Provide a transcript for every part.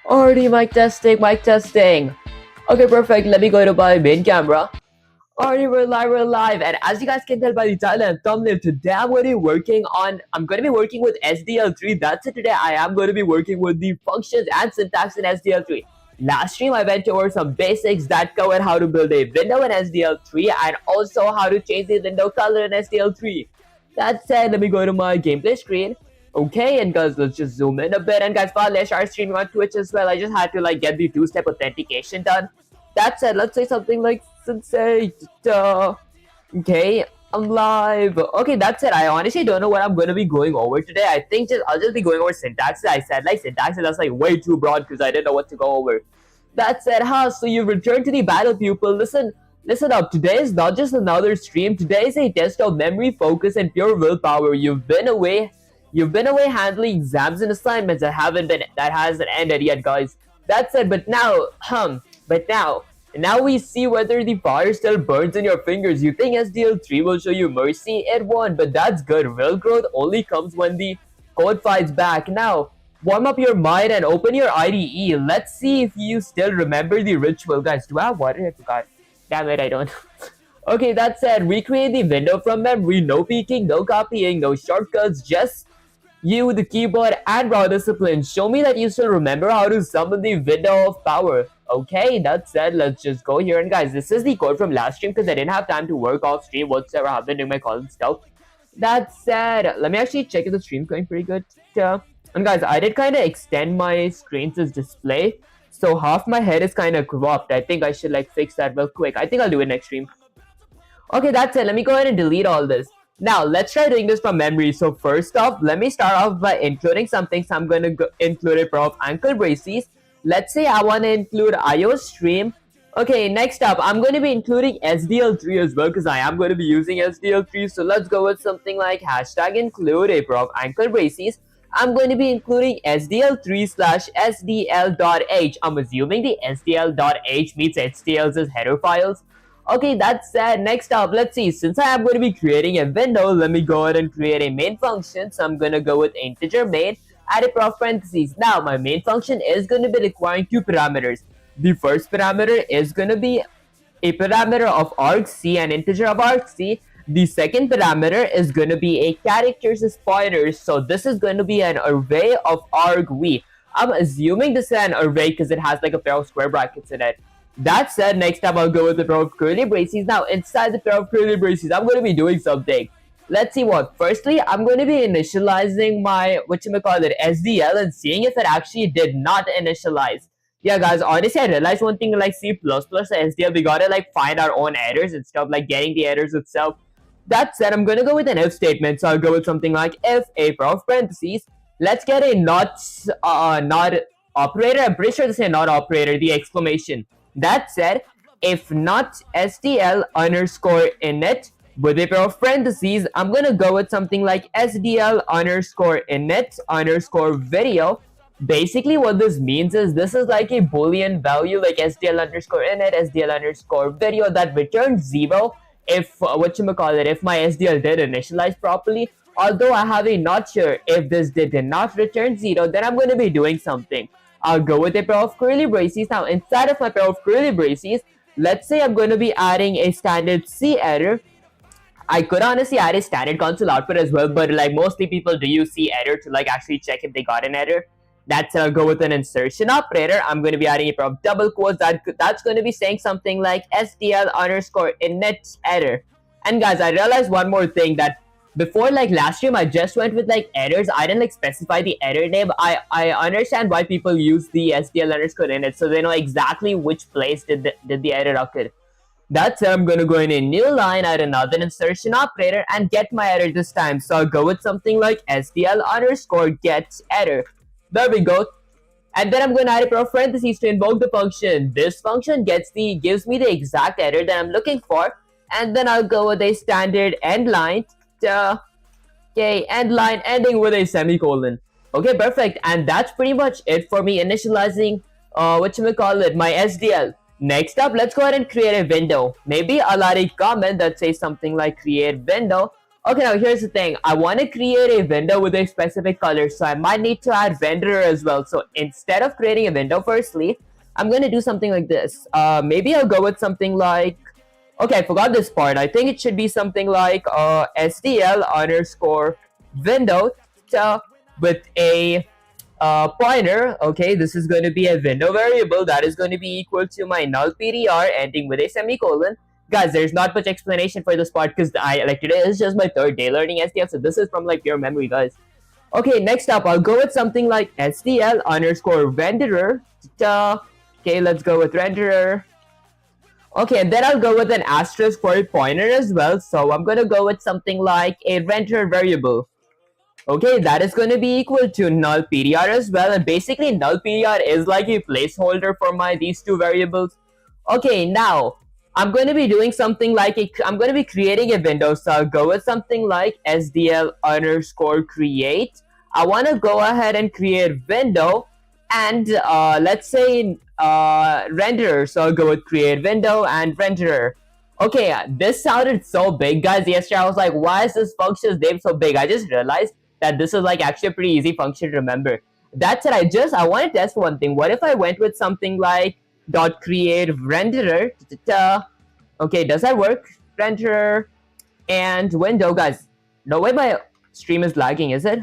Already mic testing, mic testing. Okay, perfect. Let me go to my main camera. Already we're live. And as you guys can tell by the title and thumbnail, today I'm going to be working with SDL3. That's it today. I am going to be working with the functions and syntax in SDL3. Last stream, I went over some basics that covered how to build a window in SDL3 and also how to change the window color in SDL3. That said, let me go to my gameplay screen. Okay, and guys, let's just zoom in a bit. And guys, while I start streaming on Twitch as well, I just had to get the two-step authentication done. That said, let's say something like Sensei. Okay, I'm live. Okay, that's it. I honestly don't know what I'm gonna be going over today. I think I'll just be going over syntaxes. I said syntaxes. That's way too broad because I didn't know what to go over. That said, so you've returned to the battle, pupil. Listen up. Today is not just another stream. Today is a test of memory, focus, and pure willpower. You've been away handling exams and assignments that hasn't ended yet, guys. That's it. But now we see whether the fire still burns in your fingers. You think SDL3 will show you mercy? It won't, but that's good. Real growth only comes when the code fights back. Now, warm up your mind and open your IDE. Let's see if you still remember the ritual. Guys, do I have water? I forgot. Damn it, I don't. Okay, that said, recreate the window from memory. No peeking, no copying, no shortcuts, just you, the keyboard, and raw discipline. Show me that you still remember how to summon the window of power. Okay, that said, let's just go here. And guys, this is the code from last stream because I didn't have time to work off stream whatsoever. I've been doing my college stuff. That said, let me actually check if the stream's going pretty good. And guys, I did kind of extend my screen's display. So half my head is kind of cropped. I think I should fix that real quick. I think I'll do it next stream. Okay, that's it. Let me go ahead and delete all this. Now, let's try doing this from memory. So first off, let me start off by including something. So I'm going to include a pair of ankle braces. Let's say I want to include IO stream. Okay, next up, I'm going to be including SDL3 as well because I am going to be using SDL3. So let's go with something like hashtag include a pair of ankle braces. I'm going to be including SDL3 slash SDL.h. I'm assuming the SDL.h means SDL's header files. Okay, that's said. Next up, let's see. Since I am going to be creating a window, let me go ahead and create a main function. So I'm going to go with integer main, add a pair of parentheses. Now, my main function is going to be requiring two parameters. The first parameter is going to be a parameter of argc, an integer of argc. The second parameter is going to be a characters pointers. So this is going to be an array of argv. I'm assuming this is an array because it has a pair of square brackets in it. That said, next time I'll go with the pair of curly braces. Now, inside the pair of curly braces, I'm going to be doing something. Let's see what. Firstly, I'm going to be initializing my, SDL and seeing if it actually did not initialize. Yeah, guys, honestly, I realized one thing, C++ and SDL, we gotta, find our own errors instead of, getting the errors itself. That said, I'm going to go with an if statement. So I'll go with something like if a pair of parentheses. Let's get a not operator. I'm pretty sure this is a not operator, the exclamation. That said, if not SDL underscore init with a pair of parentheses, I'm going to go with something like SDL underscore init underscore video. Basically, what this means is this is a boolean value like SDL underscore init, SDL underscore video that returns 0 if, if my SDL did initialize properly. Although I have a not sure if this did not return 0, then I'm going to be doing something. I'll go with a pair of curly braces. Now, inside of my pair of curly braces, let's say I'm going to be adding a standard C error. I could honestly add a standard console output as well, but mostly people do use C error to actually check if they got an error. That's I'll go with an insertion operator. I'm going to be adding a pair of double quotes. That's going to be saying something like SDL underscore init error. And guys, I realized one more thing that before last stream I just went with errors. I didn't specify the error name. I understand why people use the SDL underscore init, so they know exactly which place did the error occur. That's it. I'm gonna go in a new line, add another insertion operator, and get my error this time. So I'll go with something like SDL underscore get error. There we go. And then I'm going to add a pair of parentheses to invoke the function. This function gives me the exact error that I'm looking for. And then I'll go with a standard end line. Okay, end line ending with a semicolon. Okay, perfect. And that's pretty much it for me initializing my SDL. Next up, let's go ahead and create a window. Maybe I'll add a comment that says something like create window. Okay, now here's the thing. I want to create a window with a specific color, so I might need to add renderer as well. So instead of creating a window firstly, I'm going to do something like this. Maybe I'll go with something like... Okay, I forgot this part. I think it should be something like SDL underscore window with a pointer. Okay, this is going to be a window variable that is going to be equal to my null PDR ending with a semicolon. Guys, there's not much explanation for this part because today is just my third day learning SDL, so this is from like pure memory, guys. Okay, next up, I'll go with something like SDL underscore renderer. Okay, let's go with renderer. Okay, and then I'll go with an asterisk for a pointer as well. So I'm gonna go with something like a renderer variable. Okay, that is going to be equal to null PDR as well, and basically null PDR is like a placeholder for these two variables. Okay, now I'm going to be doing something like I'm going to be creating a window, so I'll go with something like SDL underscore create. I want to go ahead and create window, and let's say renderer, so I'll go with create window and renderer. Okay, this sounded so big, guys. Yesterday I was like, why is this function's name so big? I just realized that this is like actually a pretty easy function to remember. That's it. I want to test one thing. What if I went with something like dot create renderer? Okay, does that work? Renderer and window, guys. No way my stream is lagging, is it?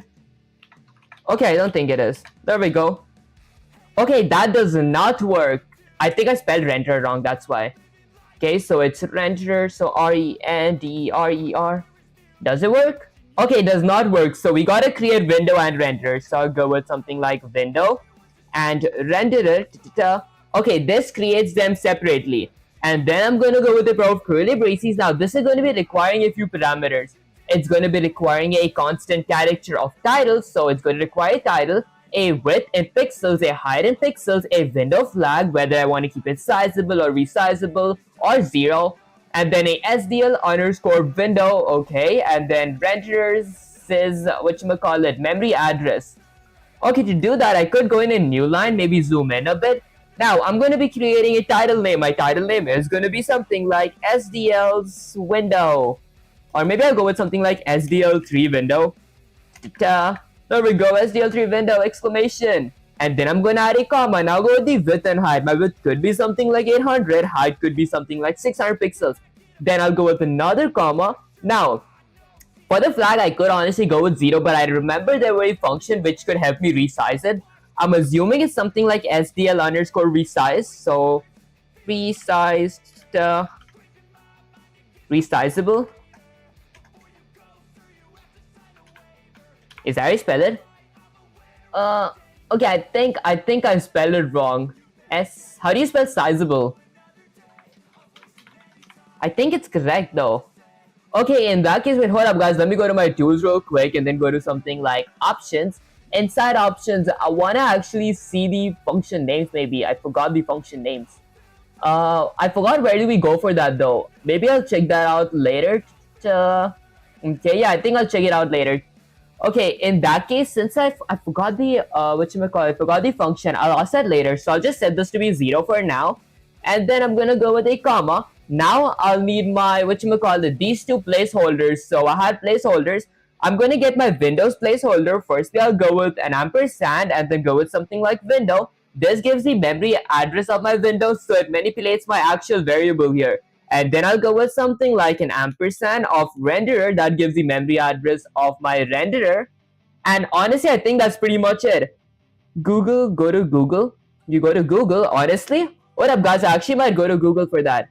Okay, I don't think it is. There we go. Okay, that does not work. I think I spelled renderer wrong, that's why. Okay, so it's renderer, so R-E-N-D-E-R-E-R. Does it work? Okay, it does not work, so we gotta create window and renderer. So I'll go with something like window and renderer. Okay, this creates them separately. And then I'm gonna go with the pair of curly braces. Now, this is gonna be requiring a few parameters. It's gonna be requiring a constant character of title, so it's gonna require title, a width in pixels, a height in pixels, a window flag, whether I want to keep it sizable or resizable or 0, and then a SDL underscore window, okay, and then renderers is whatchamacallit, memory address. Okay, to do that, I could go in a new line, maybe zoom in a bit. Now, I'm going to be creating a title name. My title name is going to be something like SDL's window. Or maybe I'll go with something like SDL3 window. There we go, SDL3 window, exclamation. And then I'm going to add a comma. Now go with the width and height. My width could be something like 800. Height could be something like 600 pixels. Then I'll go with another comma. Now, for the flag, I could honestly go with 0, but I remember there were a function which could help me resize it. I'm assuming it's something like SDL underscore resize. So, resized, resizable. Is that how you spell it? Okay, I think I spelled it wrong. How do you spell sizable? I think it's correct though. Okay, in that case, wait, hold up guys, let me go to my tools real quick and then go to something like options. Inside options, I want to actually see the function names maybe. I forgot the function names. I forgot where do we go for that though. Maybe I'll check that out later. Okay, yeah, I think I'll check it out later. Okay, in that case, since I forgot the, I forgot the function, I'll ask that later. So I'll just set this to be 0 for now. And then I'm gonna go with a comma. Now I'll need my, these two placeholders. So I had placeholders. I'm gonna get my Windows placeholder. Firstly, I'll go with an ampersand and then go with something like window. This gives the memory address of my Windows, so it manipulates my actual variable here. And then I'll go with something like an ampersand of renderer that gives the memory address of my renderer. And honestly, I think that's pretty much it. Google, go to Google. You go to Google, honestly. What up, guys? I actually might go to Google for that.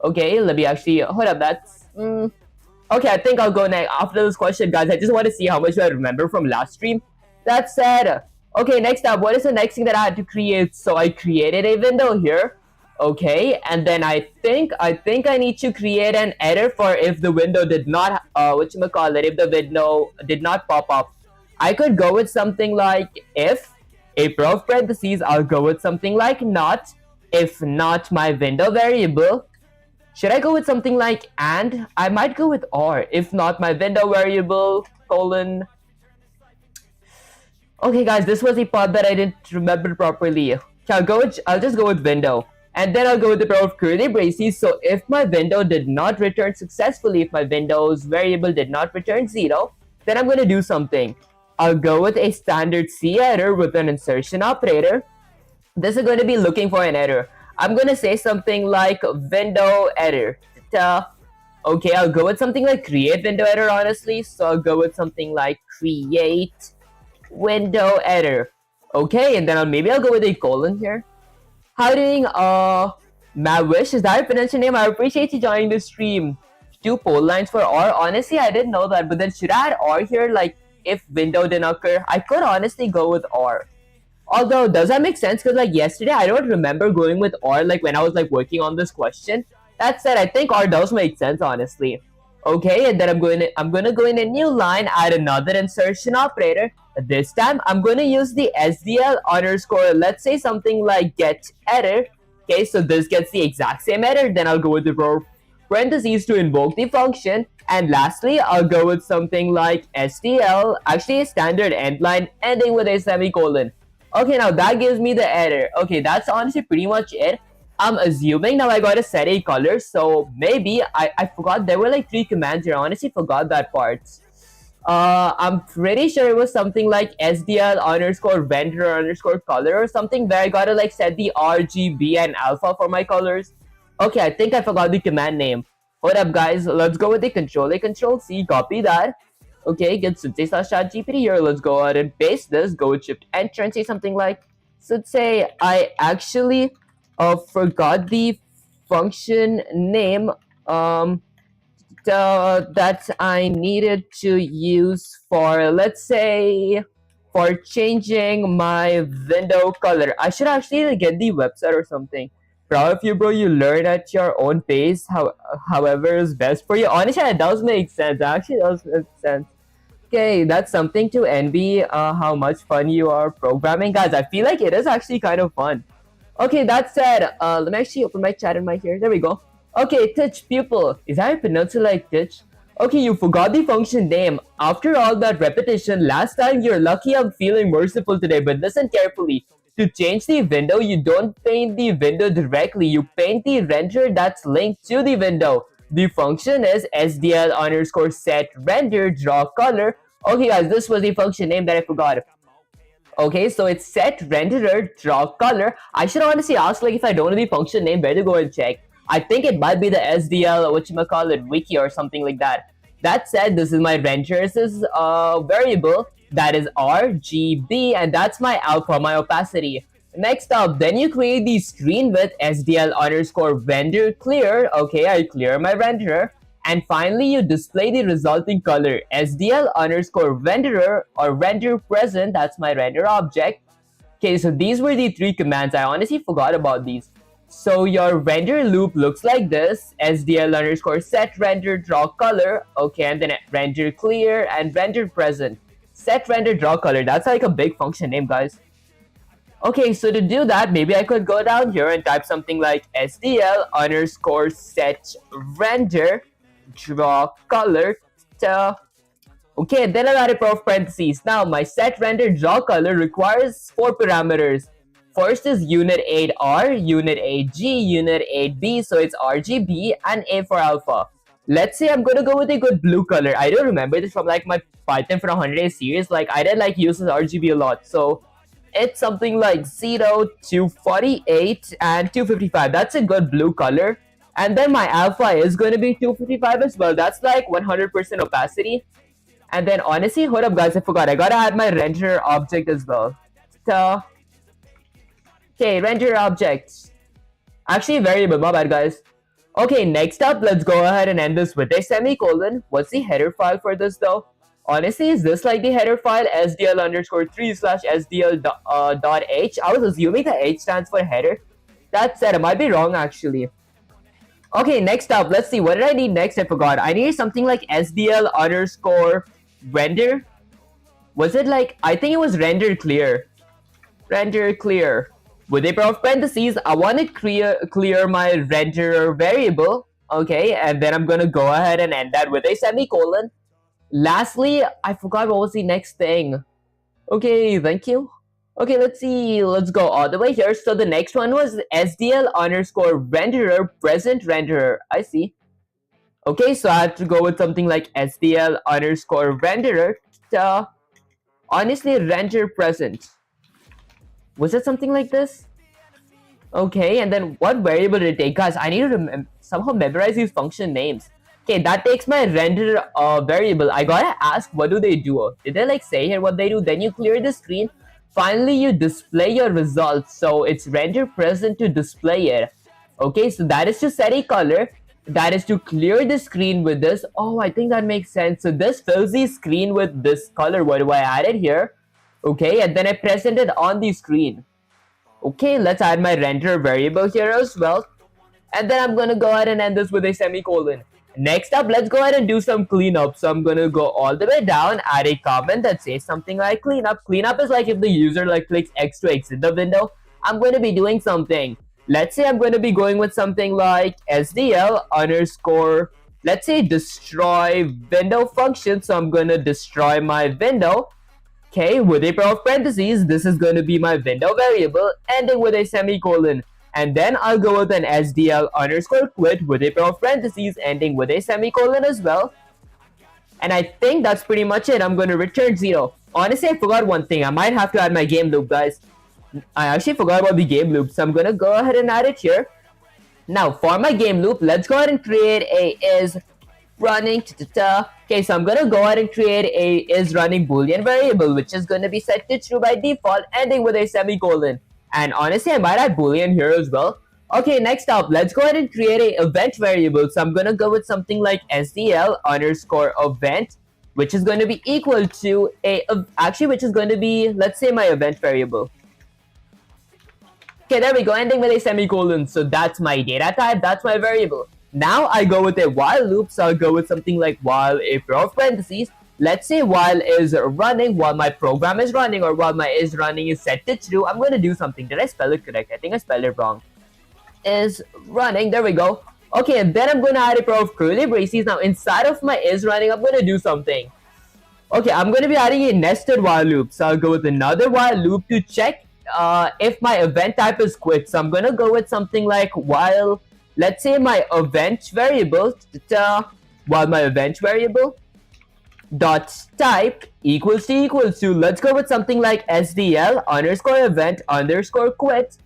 Okay, let me actually, hold up, that's... Okay, I think I'll go next. After this question, guys, I just want to see how much I remember from last stream. That said, okay, next up, what is the next thing that I had to create? So I created a window here. Okay, and then I think I need to create an error for if the window did not, if the window did not pop up. I could go with something like if, a pair of parentheses, I'll go with something like not, if not my window variable. Should I go with something like and? I might go with or, if not my window variable, colon. Okay guys, this was a part that I didn't remember properly. I'll just go with window. And then I'll go with the pair of curly braces. So if my window did not return successfully, if my window's variable did not return 0, then I'm going to do something. I'll go with a standard C error with an insertion operator. This is going to be looking for an error. I'm going to say something like window error. Okay, I'll go with something like create window error, honestly. So I'll go with something like create window error. Okay, and then maybe I'll go with a colon here. How doing, Mavish, is that your pronunciation name? I appreciate you joining the stream. Two poll lines for or. Honestly, I didn't know that, but then should I add or here? Like, if window didn't occur, I could honestly go with or. Although, does that make sense? Because like yesterday, I don't remember going with or like when I was like working on this question. That said, I think or does make sense, honestly. Okay, and then I'm gonna go in a new line, add another insertion operator. This time, I'm gonna use the SDL underscore, let's say something like get error. Okay, so this gets the exact same error. Then I'll go with the parentheses to invoke the function. And lastly, I'll go with something like SDL, actually a standard end line ending with a semicolon. Okay, now that gives me the error. Okay, that's honestly pretty much it. I'm assuming now I gotta set a color, so maybe I forgot there were like 3 commands here. I honestly forgot that part. I'm pretty sure it was something like SDL underscore vendor underscore color or something where I gotta like set the RGB and alpha for my colors. Okay, I think I forgot the command name. Hold up, guys. Let's go with the control A, control C, copy that. Okay, get sensei/chat GPT here. Let's go ahead and paste this. Go with shift enter and say something like, so say I actually forgot the function name that I needed to use for, let's say, for changing my window color. I should actually get the website or something. Proud of you, bro. You learn at your own pace, however is best for you. Honestly, it does make sense. It actually does make sense. Okay, that's something to envy, how much fun you are programming. Guys, I feel like it is actually kind of fun. Okay, that said, let me actually open my chat in my here. There we go. Okay, Titch pupil. Is that pronounced like Titch? Okay, you forgot the function name. After all that repetition, last time you're lucky. I'm feeling merciful today, but listen carefully. To change the window, you don't paint the window directly. You paint the render that's linked to the window. The function is SDL underscore set render draw color. Okay, guys, this was the function name that I forgot. Okay, so it's set renderer draw color. I should honestly ask, like, if I don't know the function name, where to go and check. I think it might be the SDL, whatchamacallit, wiki or something like that. That said, this is my renderers variable. That is RGB, and that's my alpha, my opacity. Next up, then you create the screen with SDL underscore render clear. Okay, I clear my renderer. And finally, you display the resulting color, SDL underscore renderer or render present. That's my render object. Okay, so these were the 3 commands. I honestly forgot about these. So your render loop looks like this, SDL underscore set render draw color. Okay, and then render clear and render present. Set render draw color. That's like a big function name, guys. Okay, so to do that, maybe I could go down here and type something like SDL underscore set render draw color. Okay, then I'll add a pair of parentheses. Now, my set render draw color requires 4 parameters. First is unit 8R, unit 8G, unit 8B, so it's RGB, and A for alpha. Let's say I'm gonna go with a good blue color. I don't remember this from like my Python for 100 days series. Like, I didn't like use this RGB a lot, so it's something like 0, 248, and 255. That's a good blue color. And then my alpha is going to be 255 as well. That's like 100% opacity. And then honestly, hold up, guys, I forgot. I gotta add my render object as well. So, okay, render objects. Actually, variable, my bad, guys. Okay, next up, let's go ahead and end this with a semicolon. What's the header file for this though? Honestly, is this like the header file SDL underscore 3 slash SDL dot H? I was assuming the H stands for header. That said, I might be wrong actually. Okay, next up, let's see. What did I need next? I forgot. I needed something like SDL underscore render. Was it like, I think it was render clear. Render clear. With a pair of parentheses, I want to clear my render variable. Okay, and then I'm going to go ahead and end that with a semicolon. Lastly, I forgot what was the next thing. Okay, thank you. Okay, let's see. Let's go all the way here. So the next one was SDL underscore renderer present renderer. I see. Okay, so I had to go with something like SDL underscore renderer. Uh, Honestly, render present. Was it something like this? Okay, and then what variable did it take? Guys, I need to somehow memorize these function names. Okay, that takes my render variable. I gotta ask, what do they do? Did they like say here what they do? Then you clear the screen. Finally, you display your results. So it's render present to display it. Okay, so that is to set a color. That is to clear the screen with this. Oh, I think that makes sense. So this fills the screen with this color. What do I add it here? Okay, and then I present it on the screen. Okay, let's add my render variable here as well. And then I'm gonna go ahead and end this with a semicolon. Next up, let's go ahead and do some cleanup. So I'm gonna go all the way down, add a comment that says something like cleanup. Cleanup is like if the user like clicks X to exit the window. I'm going to be doing something. Let's say I'm going to be going with something like SDL underscore, let's say destroy window function. So I'm going to destroy my window. Okay, with a pair of parentheses, this is going to be my window variable, ending with a semicolon. And then I'll go with an SDL underscore quit with a pair of parentheses, ending with a semicolon as well. And I think that's pretty much it. I'm going to return 0. Honestly, I forgot one thing. I might have to add my game loop, guys. I actually forgot about the game loop, so I'm going to go ahead and add it here. Now, for my game loop, let's go ahead and create a is running. Okay, so I'm going to go ahead and create a is running boolean variable, which is going to be set to true by default, ending with a semicolon. And honestly, I might add boolean here as well. Okay, next up, let's go ahead and create a event variable. So I'm going to go with something like SDL underscore event, which is going to be equal to which is going to be, let's say, my event variable. Okay, there we go, ending with a semicolon. So that's my data type, that's my variable. Now I go with a while loop, so I'll go with something like while a pair of parentheses. Let's say while is running, while my program is running, or while my is running is set to true. I'm going to do something. Did I spell it correct? I think I spelled it wrong. Is running, there we go. Okay, and then I'm going to add a pair of curly braces. Now inside of my is running, I'm going to do something. Okay, I'm going to be adding a nested while loop. So I'll go with another while loop to check if my event type is quit. So I'm going to go with something like while, let's say my event variable, while my event variable dot type equals to, let's go with something like SDL underscore event underscore quit.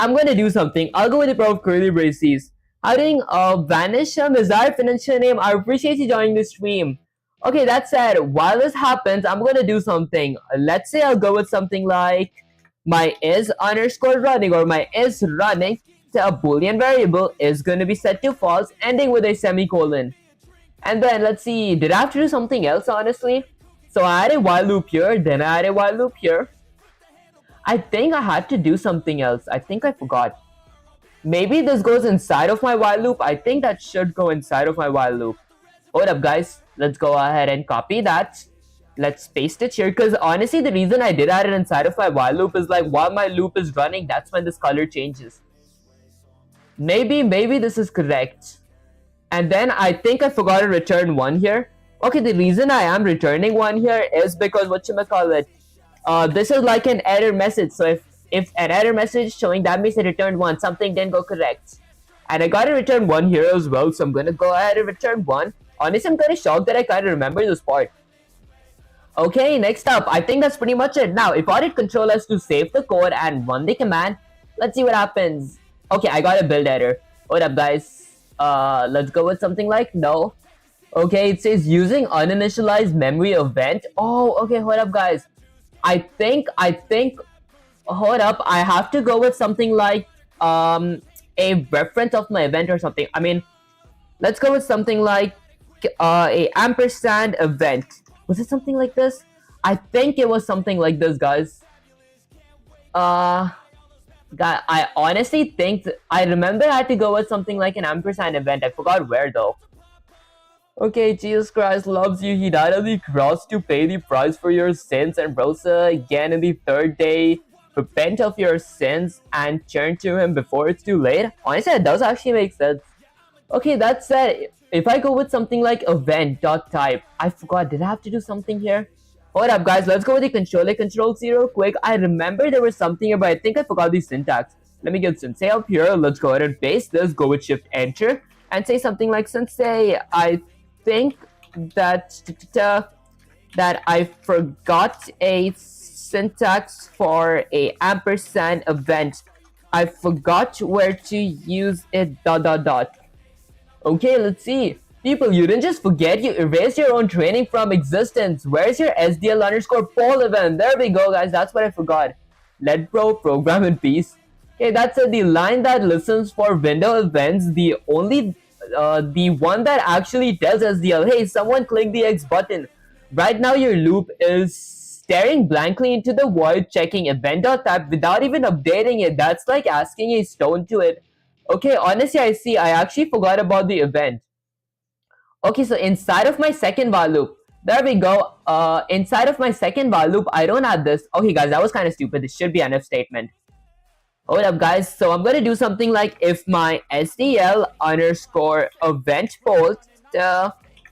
I'm going to do something. I'll go with a pair of curly braces. Adding vanish is our financial name. I appreciate you joining the stream. Okay, that said, while this happens, I'm going to do something. Let's say I'll go with something like my is underscore running, or my is running, a boolean variable is going to be set to false, ending with a semicolon. And then let's see, did I have to do something else, honestly? So I had a while loop here, then I had a while loop here. I think I had to do something else. I think I forgot. Maybe this goes inside of my while loop. I think that should go inside of my while loop. Hold up, guys. Let's go ahead and copy that. Let's paste it here, because honestly, the reason I did add it inside of my while loop is like while my loop is running, that's when this color changes. Maybe this is correct. And then I think I forgot to return 1 here. Okay, the reason I am returning 1 here is because whatchamacallit, this is like an error message. So if an error message showing, that means I returned 1, something didn't go correct. And I gotta return 1 here as well, so I'm gonna go ahead and return 1. Honestly, I'm kind of shocked that I kind of remember this part. Okay, next up, I think that's pretty much it. Now, if I did Control S to save the code and run the command, let's see what happens. Okay, I got a build error. Hold up, guys. Let's go with something like no. Okay, it says using uninitialized memory event. Oh, okay, hold up, guys. I think, hold up, I have to go with something like a reference of my event or something. I mean, let's go with something like a ampersand event. Was it something like this? I think it was something like this, guys. I honestly think I remember I had to go with something like an ampersand event. I forgot where though. Okay, Jesus Christ loves you. He died on the cross to pay the price for your sins and rose again in the 3rd day. Repent of your sins and turn to him before it's too late. Honestly, that does actually make sense. Okay, that said, if I go with something like event.type, I forgot, did I have to do something here? Hold up, guys. Let's go with the control C real quick. I remember there was something here, but I think I forgot the syntax. Let me get Sensei up here. Let's go ahead and paste this. Go with Shift Enter and say something like Sensei. I think that that I forgot a syntax for a ampersand event. I forgot where to use it. Dot dot dot. Okay, let's see. People, you didn't just forget, you erased your own training from existence. Where's your SDL underscore poll event? There we go, guys. That's what I forgot. Let bro program in peace. Okay, that's it. The line that listens for window events, the one that actually tells SDL, hey, someone click the X button. Right now, your loop is staring blankly into the void, checking event.type without even updating it. That's like asking a stone to it. Okay, honestly, I see. I actually forgot about the event. Okay, so inside of my second while loop, there we go. Inside of my second while loop, I don't have this. Okay, guys, that was kind of stupid. This should be an if statement. Hold up, guys. So I'm gonna do something like if my SDL underscore event poll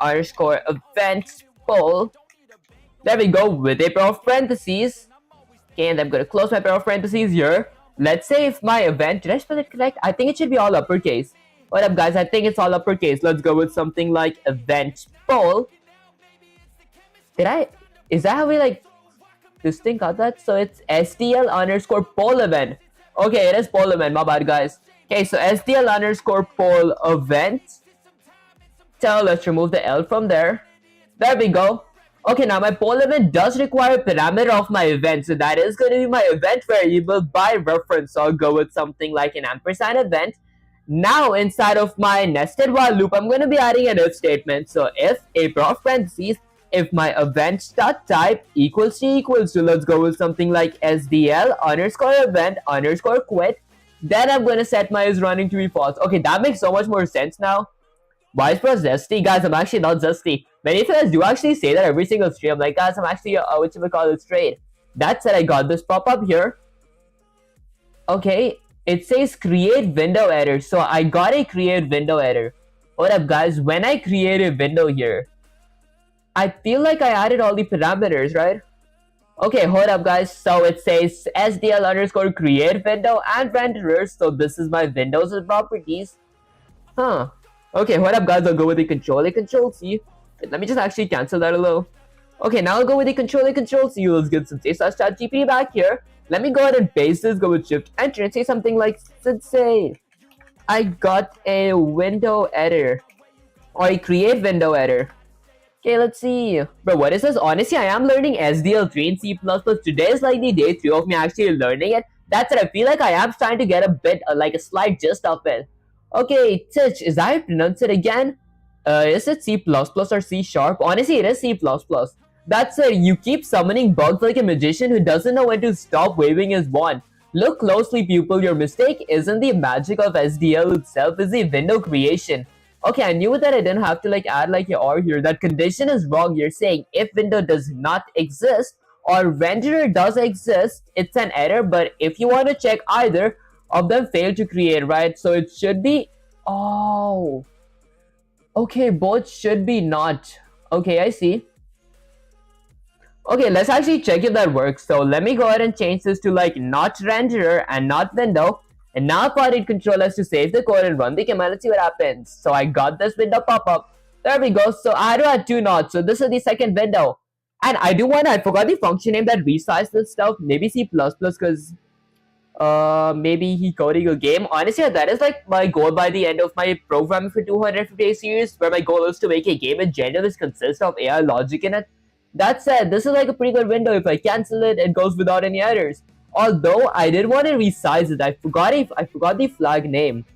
underscore event poll. There we go with a pair of parentheses. Okay, and I'm gonna close my pair of parentheses here. Let's say if my event, did I spell it correct? I think it should be all uppercase. What up, guys? I think it's all uppercase. Let's go with something like event poll. Is that how we like this thing got that? So it's SDL underscore poll event. Okay, it is poll event. My bad, guys. Okay, so SDL underscore poll event. So let's remove the L from there. There we go. Okay, now my poll event does require a parameter of my event. So that is going to be my event variable by reference. So I'll go with something like an ampersand event. Now inside of my nested while loop, I'm going to be adding an if statement. So if a pair of parentheses, if my event.type equals to, let's go with something like SDL underscore event underscore quit. Then I'm going to set my is running to be false. Okay, that makes so much more sense now. Why is bro zesty? Guys, I'm actually not zesty. Many of you guys do actually say that every single stream. Like, guys, I'm actually, call it straight. That said, I got this pop-up here. Okay, it says create window error. So I got a create window error. What up, guys? When I create a window here, I feel like I added all the parameters, right? Okay, hold up, guys. So it says SDL underscore create window and renderer. So this is my windows and properties. Huh. Okay, hold up, guys. I'll go with the control C. Let me just actually cancel that a little. Okay, now I'll go with the control C. Let's get some say/ChatGPT back here. Let me go ahead and paste this. Go with Shift Enter and say something like, say, I got a window error or a create window error. Okay, let's see. Bro, what is this? Honestly, I am learning SDL3 in C++. Today is like the day 3 of me actually learning it. That's it. I feel like I am trying to get a bit, like a slight gist of it. Okay, Titch, is that how you pronounce it again? Is it C++ or C sharp? Honestly, it is C++. That's it. You keep summoning bugs like a magician who doesn't know when to stop waving his wand. Look closely, pupil. Your mistake isn't the magic of SDL itself, it's the window creation. Okay, I knew that I didn't have to like add like a or here. That condition is wrong. You're saying if window does not exist or renderer does exist, it's an error. But if you want to check either of them fail to create, right? So it should be, oh, okay, both should be not. Okay, I see. Okay, let's actually check if that works. So let me go ahead and change this to like not renderer and not window. And now I hit Control S to save the code and run the command. Let's see what happens. So I got this window pop up. There we go. So I do have two nodes. So this is the second window. And I forgot the function name that resized this stuff. Maybe C++ because maybe he coding a game. Honestly, that is like my goal by the end of my programming for 250 series, where my goal is to make a game in general which consists of AI logic in it. That said, this is like a pretty good window. If I cancel it, it goes without any errors. Although I did want to resize it, I forgot the flag name.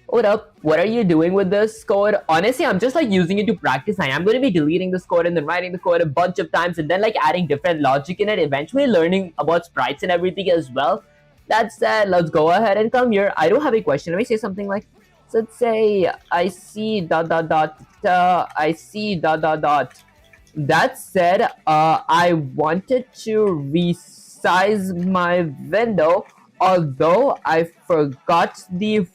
Hold up, what are you doing with this code? Honestly, I'm just like using it to practice. I am going to be deleting this code and then writing the code a bunch of times and then like adding different logic in it, eventually learning about sprites and everything as well. That said, let's go ahead and come here. I do have a question. Let me say something like, so let's say I see ... I see ... That said, I wanted to resize my window, although I forgot the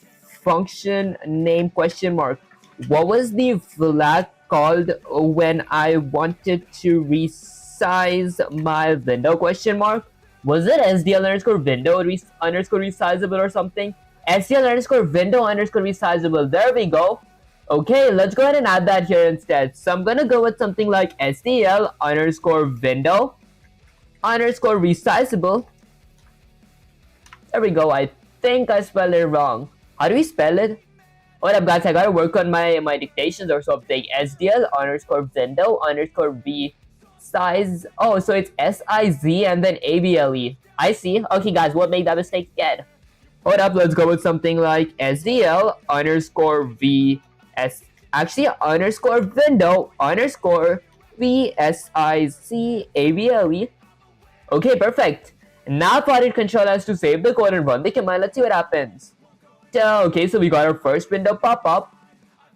function name question mark. What was the flag called when I wanted to resize resize my window question mark. Was it SDL underscore window underscore resizable or something? SDL underscore window underscore resizable. There we go. Okay, let's go ahead and add that here instead. So I'm gonna go with something like SDL underscore window underscore resizable. There we go. I think I spelled it wrong. How do we spell it? What up, guys? I gotta work on my dictations or something. SDL underscore window underscore V size. Oh, so it's SIZ and then ABLE. I see. Okay, guys, what made that mistake again? Hold up, let's go with something like SDL underscore VS. Actually, underscore window underscore VSIZABLE. Okay, perfect. Now project control has to save the code and run the command. Let's see what happens. Okay, so we got our first window pop up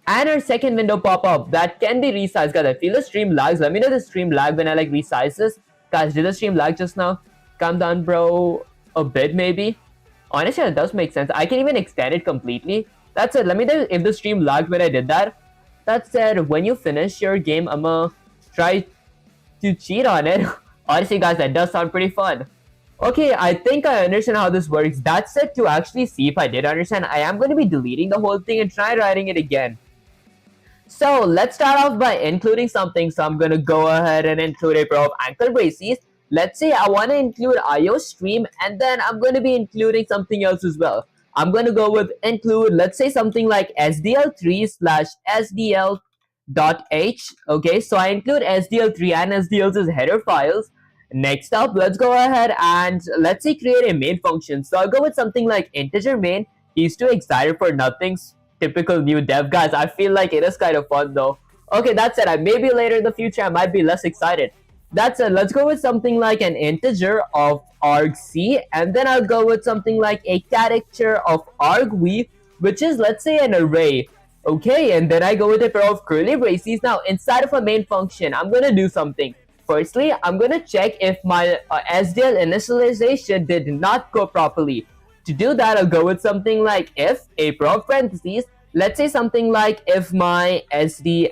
and our second window pop up. That can be resized, guys. I feel the stream lags. Let me know the stream lag when I like resize this. Guys, did the stream lag just now? Calm down, bro. A bit maybe. Honestly, it does make sense. I can even extend it completely. That's it. Let me know if the stream lagged when I did that. That said, when you finish your game, I'ma try to cheat on it. Honestly, guys, that does sound pretty fun. Okay, I think I understand how this works. That said, to actually see if I did understand, I am going to be deleting the whole thing and try writing it again. So let's start off by including something. So I'm going to go ahead and include a pair of ankle braces. Let's say I want to include IO stream, and then I'm going to be including something else as well. I'm going to go with include, let's say something like SDL3 slash SDL.h. Okay, so I include SDL3 and SDL's header files. Next up, let's go ahead and let's say create a main function. So I'll go with something like integer main. He's too excited for nothing's typical new dev, guys. I feel like it is kind of fun though. Okay, that's it. Maybe later in the future I might be less excited. That's it. Let's go with something like an integer of argc, and then I'll go with something like a character of argv, which is, let's say, an array. Okay, and then I go with a pair of curly braces. Now inside of a main function, I'm gonna do something. Firstly, I'm gonna check if my SDL initialization did not go properly. To do that, I'll go with something like if a pair of parentheses. Let's say something like if my SD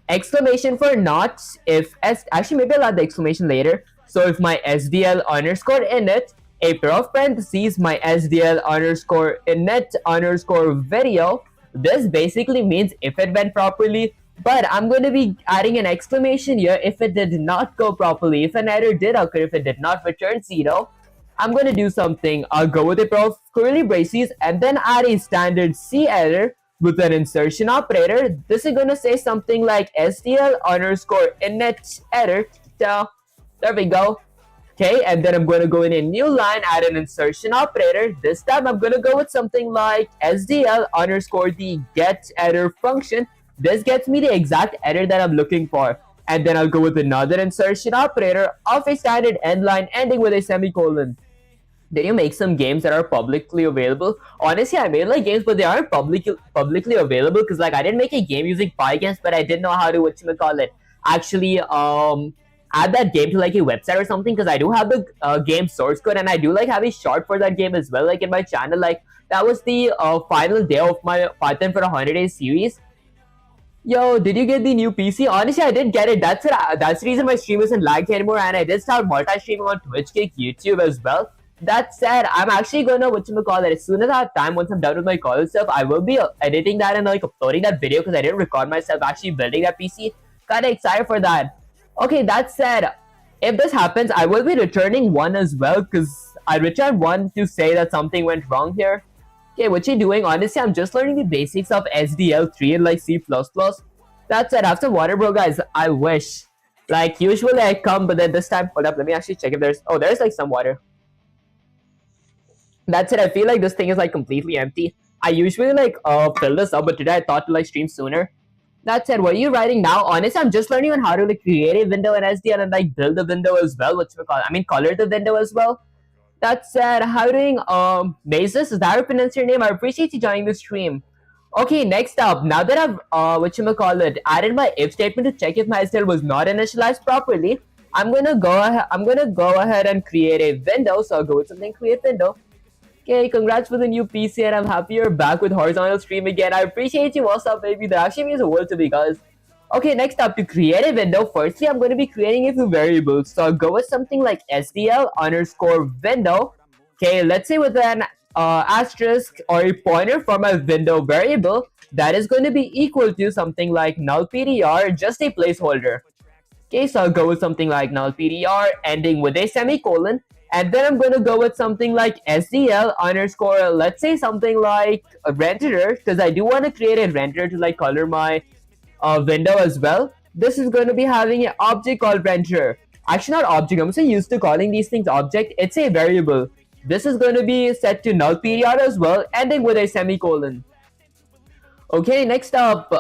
exclamation for not if s actually maybe I'll add the exclamation later. So if my SDL underscore init a pair of parentheses my SDL underscore init underscore video. This basically means if it went properly. But I'm going to be adding an exclamation here if it did not go properly. If an error did occur, if it did not return 0, I'm going to do something. I'll go with a pair of curly braces and then add a standard C error with an insertion operator. This is going to say something like SDL underscore init error. So, there we go. Okay, and then I'm going to go in a new line, add an insertion operator. This time I'm going to go with something like SDL underscore the get error function. This gets me the exact error that I'm looking for. And then I'll go with another insertion operator of a standard end line ending with a semicolon. Did you make some games that are publicly available? Honestly, I made like games, but they aren't publicly available because like I didn't make a game using Pygames, but I didn't know how to actually add that game to like a website or something, because I do have the game source code and I do like have a short for that game as well, like in my channel. Like that was the final day of my Python for 100 days series. Yo, did you get the new PC? Honestly, I did get it. That's it. That's the reason my stream isn't lagging anymore, and I did start multi-streaming on Twitch, Kick, YouTube as well. That said, I'm actually gonna as soon as I have time, once I'm done with my college stuff, I will be editing that and like uploading that video because I didn't record myself actually building that PC. Kinda excited for that. Okay, that said, if this happens, I will be returning 1 as well because I returned 1 to say that something went wrong here. Okay, what you doing? Honestly, I'm just learning the basics of SDL3 and like C++. That's it. Have some water, bro, guys. I wish. Like, usually I come, but then this time, hold up, let me actually check if there's, oh, there's like some water. That's it. I feel like this thing is like completely empty. I usually like fill this up, but today I thought to like stream sooner. That's it. What are you writing now? Honestly, I'm just learning on how to like create a window in SDL and like build the window as well. Color the window as well. That said, how are you doing? Basis, is that how you pronounce your name? I appreciate you joining the stream. Okay, next up, now that I've added my if statement to check if my SDL was not initialized properly, I'm gonna go ahead and create a window. So I'll go with something create window. Okay, congrats for the new PC, and I'm happy you're back with horizontal stream again. I appreciate you. What's up, baby? That actually means the world to me, guys. Okay, next up, to create a window, firstly I'm going to be creating a few variables. So I'll go with something like SDL underscore window. Okay, let's say with an asterisk or a pointer for my window variable that is going to be equal to something like null PDR, just a placeholder. Okay, so I'll go with something like null PDR ending with a semicolon. And then I'm going to go with something like SDL underscore, let's say something like a renderer, because I do want to create a renderer to like color my window as well. This is going to be having an object called renderer. Actually, not object. I'm so used to calling these things object. It's a variable. This is going to be set to null period as well, ending with a semicolon. Okay, next up,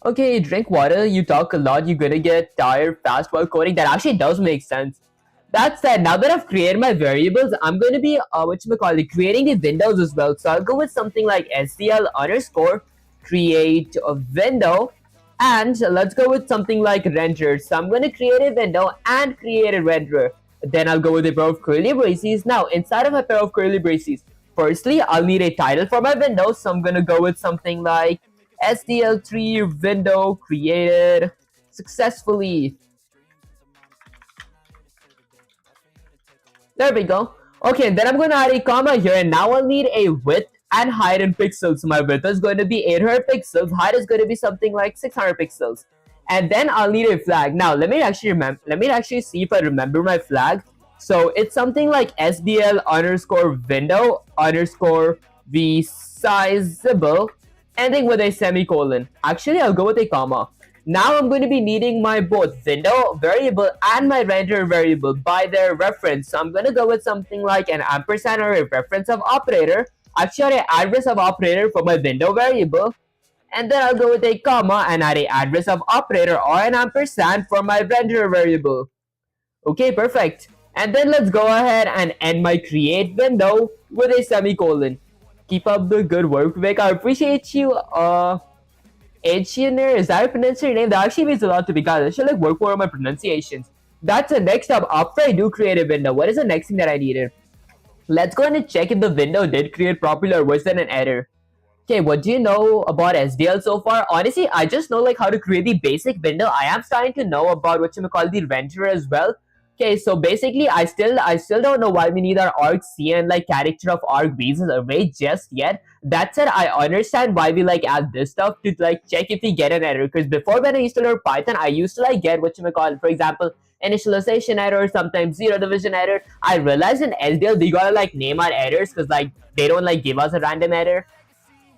okay, drink water. You talk a lot. You're gonna get tired fast while coding. That actually does make sense. That said, now that I've created my variables, I'm going to be creating the windows as well. So I'll go with something like SDL underscore create a window, and let's go with something like render. So I'm going to create a window and create a renderer. Then I'll go with a pair of curly braces. Now inside of a pair of curly braces, firstly I'll need a title for my window. So I'm going to go with something like SDL3 window created successfully. There we go. Okay, then I'm going to add a comma here, and now I'll need a width and height in pixels. So my width is going to be 800 pixels, height is going to be something like 600 pixels. And then I'll need a flag. Now let me actually see if I remember my flag. So it's something like SDL underscore window underscore resizable, ending with a semicolon. Actually, I'll go with a comma. Now I'm going to be needing my both window variable and my render variable by their reference. So I'm going to go with something like an ampersand or a reference of operator. Actually, an address of operator for my window variable. And then I'll go with a comma and add a address of operator or an ampersand for my render variable. Okay, perfect. And then let's go ahead and end my create window with a semicolon. Keep up the good work, Vic. I appreciate you. Achianer, is that how you pronounce your name? That actually means a lot to me, guys. I should like work more on my pronunciations. That's the next up. After I do create a window, what is the next thing that I needed? Let's go ahead and check if the window did create properly or was there an error. Okay, what do you know about SDL so far? Honestly, I just know like how to create the basic window. I am starting to know about what you call the renderer as well. Okay, so basically, I still don't know why we need our argc and like character of argv as array just yet. That said, I understand why we like add this stuff to like check if we get an error. Because before, when I used to learn Python, I used to like get what you call, for example, initialization error, sometimes zero division error. I realized in SDL we gotta like name our errors because like they don't like give us a random error.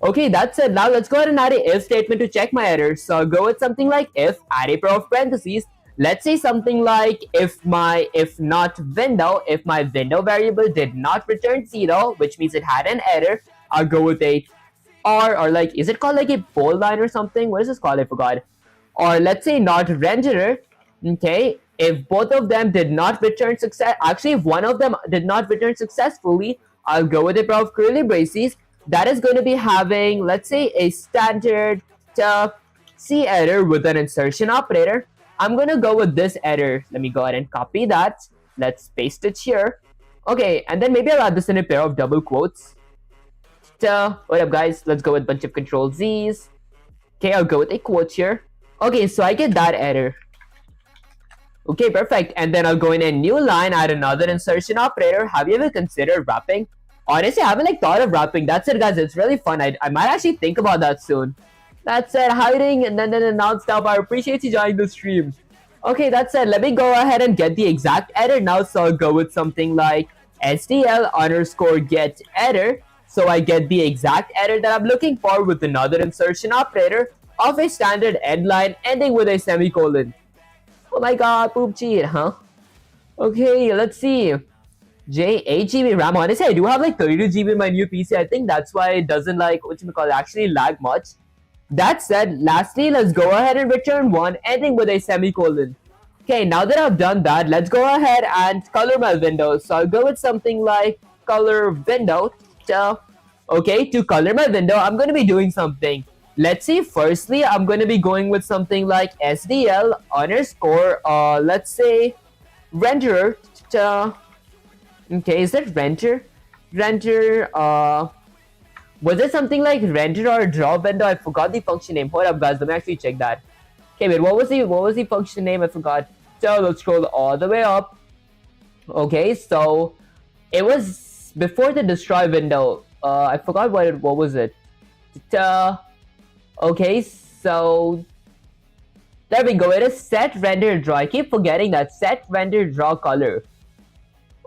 Okay, that's it. Now let's go ahead and add a if statement to check my errors. So I'll go with something like if, add a pair of parentheses. Let's say something like if my window variable did not return 0, which means it had an error, I'll go with a or like, is it called like a bold line or something? What is this called? I forgot. Or let's say not renderer. Okay, if both of them did not return success, actually if one of them did not return successfully, I'll go with a pair of curly braces. That is going to be having, let's say, a standard C error with an insertion operator. I'm going to go with this error. Let me go ahead and copy that. Let's paste it here. Okay, and then maybe I'll add this in a pair of double quotes. What up, guys? Let's go with a bunch of control Z's. Okay, I'll go with a quote here. Okay, so I get that error. Okay, perfect. And then I'll go in a new line, add another insertion operator. Have you ever considered wrapping? Honestly, I haven't like thought of wrapping. That's it, guys. It's really fun. I might actually think about that soon. That said, hiding and then non-stop. I appreciate you joining the stream. Okay, that said, let me go ahead and get the exact error now. So I'll go with something like SDL underscore get error. So I get the exact error that I'm looking for with another insertion operator of a standard end line ending with a semicolon. Oh my god, poop cheat, huh? Okay, let's see. 8 GB RAM. Honestly, I do have like 32 GB in my new PC. I think that's why it doesn't like, actually lag much. That said, lastly, let's go ahead and return 1, ending with a semicolon. Okay, now that I've done that, let's go ahead and color my window. So I'll go with something like color window. Okay, to color my window, I'm going to be doing something. Let's see, firstly, I'm going to be going with something like SDL underscore, let's say, renderer. Okay, is that render? Render, Was it something like render or draw window? I forgot the function name. Hold up, guys. Let me actually check that. Okay, wait. What was the function name? I forgot. So let's scroll all the way up. Okay, so it was before the destroy window. I forgot what was it. Uh, okay, so there we go. It is set render draw. I keep forgetting that set render draw color.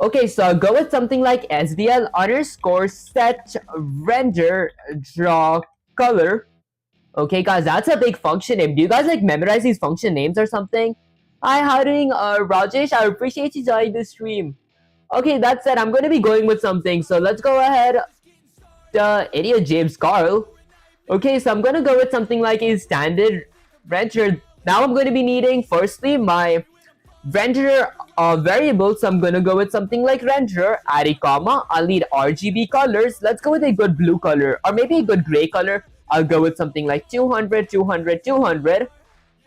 Okay, so I'll go with something like SDL underscore set render draw color. Okay, guys, that's a big function name. Do you guys like memorize these function names or something? Hi, how are you doing, Rajesh? I appreciate you joining the stream. Okay, that said, I'm going to be going with something. So let's go ahead. Idiot James Carl. Okay, so I'm going to go with something like a standard render. Now I'm going to be needing, firstly, my render variable. So I'm going to go with something like render, add a comma. I'll need RGB colors. Let's go with a good blue color or maybe a good gray color. I'll go with something like 200, 200, 200.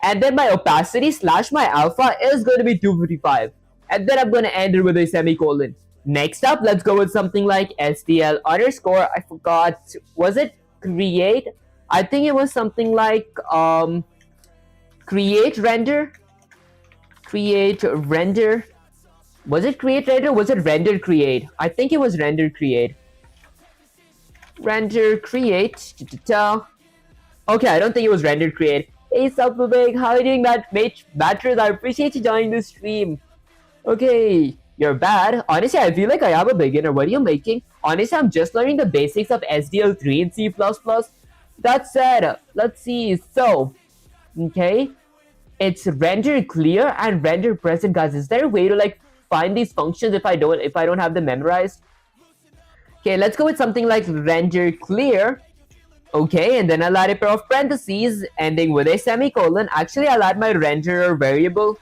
And then my opacity slash my alpha is going to be 255. And then I'm going to end it with a semicolon. Next up, let's go with something like SDL underscore. I forgot. Was it create? I think it was something like create render. Create render. Was it create render? Was it render create? I think it was render create. Render create. Okay, I don't think it was render create. Hey, sup, Vivek? How are you doing, Batteries? I appreciate you joining the stream. Okay, you're bad. Honestly, I feel like I am a beginner. What are you making? Honestly, I'm just learning the basics of SDL3 and C++. That said, let's see. So, okay, it's render clear and render present, guys. Is there a way to like find these functions if I don't have them memorized? Okay, let's go with something like render clear. Okay, and then I'll add a pair of parentheses ending with a semicolon. Actually, I'll add my renderer variable.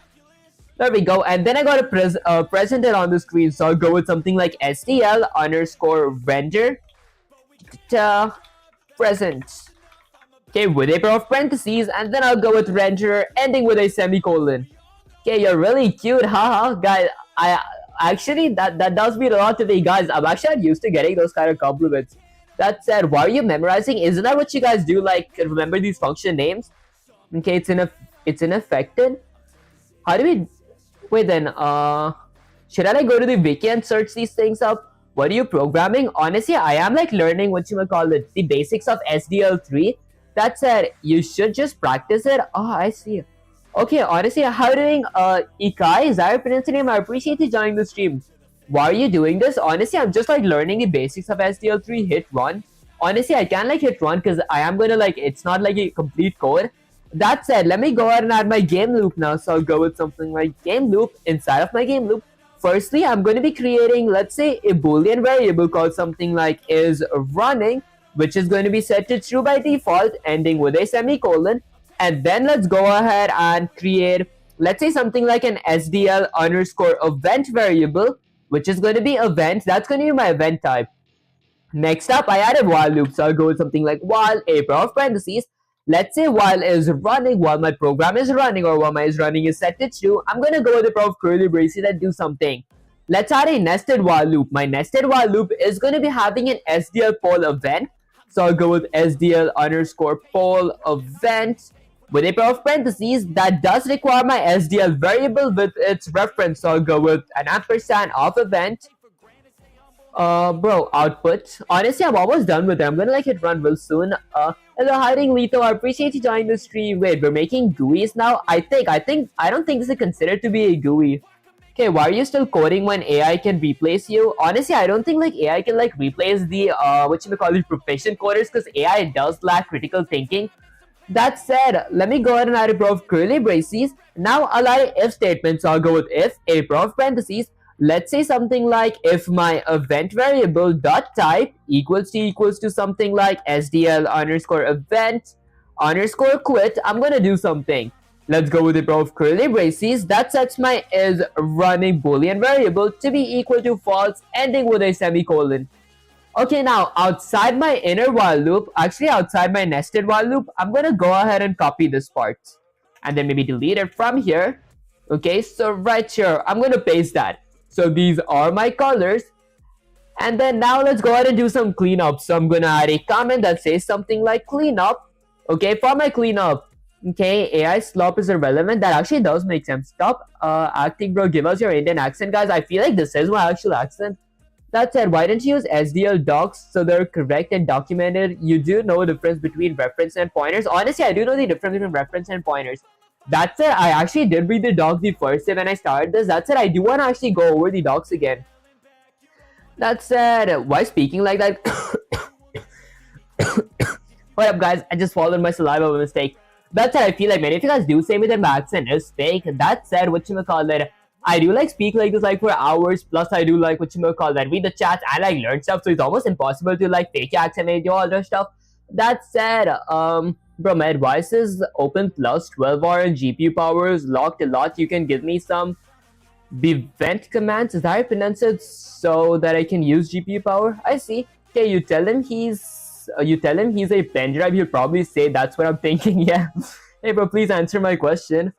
There we go. And then I got to present it on the screen. So I'll go with something like SDL underscore render present. Okay, with a pair of parentheses. And then I'll go with renderer ending with a semicolon. Okay, you're really cute, haha. Guys, I actually, that does mean a lot to me, guys. I'm actually used to getting those kind of compliments. That said, why are you memorizing? Isn't that what you guys do? Like, remember these function names? Okay, it's unaffected. How do we... Wait then, should I like go to the wiki and search these things up? What are you programming? Honestly, I am like learning the basics of SDL3. That said, you should just practice it. Oh, I see. Okay, honestly, how are you doing? Ikai, is that your pronunciation name? I appreciate you joining the stream. Why are you doing this? Honestly, I'm just like learning the basics of SDL3. Hit run. Honestly, I can like hit run because I am gonna like, it's not like a complete code. That said, let me go ahead and add my game loop now. So I'll go with something like game loop. Inside of my game loop, firstly, I'm going to be creating, let's say, a boolean variable called something like is running, which is going to be set to true by default, ending with a semicolon. And then let's go ahead and create, let's say, something like an SDL underscore event variable, which is going to be event. That's going to be my event type. Next up, I added while loop. So I'll go with something like while, a pair of parentheses. Let's say while is running, while my program is running, or while my is running is set to true, I'm going to go with a pair of curly braces and do something. Let's add a nested while loop. My nested while loop is going to be having an SDL poll event. So I'll go with SDL underscore poll event with a pair of parentheses. That does require my SDL variable with its reference. So I'll go with an ampersand of event. Bro, output. Honestly, I'm almost done with it. I'm gonna like hit run real soon. Hello, hiding Lito. I appreciate you joining the stream. Wait, we're making GUIs now? I don't think this is considered to be a GUI. Okay, why are you still coding when AI can replace you? Honestly, I don't think like AI can like replace the proficient coders because AI does lack critical thinking. That said, let me go ahead and add a pair of curly braces. Now I'll add an if statement. So I'll go with if, a pair of parentheses. Let's say something like if my event variable dot type equals to something like SDL underscore event underscore quit, I'm gonna do something. Let's go with a pair of curly braces. That sets my is running boolean variable to be equal to false, ending with a semicolon. Okay, now outside my inner while loop, actually outside my nested while loop, I'm gonna go ahead and copy this part and then maybe delete it from here. Okay, so right here, I'm gonna paste that. So these are my colors. And then now let's go ahead and do some cleanup. So I'm gonna add a comment that says something like cleanup. Okay, for my cleanup. Okay, AI slop is irrelevant. That actually does make sense. Stop acting, bro. Give us your Indian accent, guys. I feel like this is my actual accent. That said, why don't you use SDL docs so they're correct and documented? You do know the difference between reference and pointers. Honestly, I do know the difference between reference and pointers. That said, I actually did read the doc the first day when I started this. That said, I do want to actually go over the docs again. That said, why speaking like that? What up, guys? I just swallowed my saliva by mistake. That said, I feel like many of you guys do say me that my accent is fake. That said, whatchamacallit, I do like speak like this like for hours. Plus, I do like whatchamacallit, read the chats and like learn stuff. So it's almost impossible to like fake your accent and do all that stuff. That said, bro, my advice is open plus 12 hour and GPU power is locked a lot. You can give me some vent commands. Is that how I pronounce it? So that I can use GPU power. I see. Okay, you tell him he's a pen drive. He'll probably say that's what I'm thinking. Yeah. Hey, bro, please answer my question.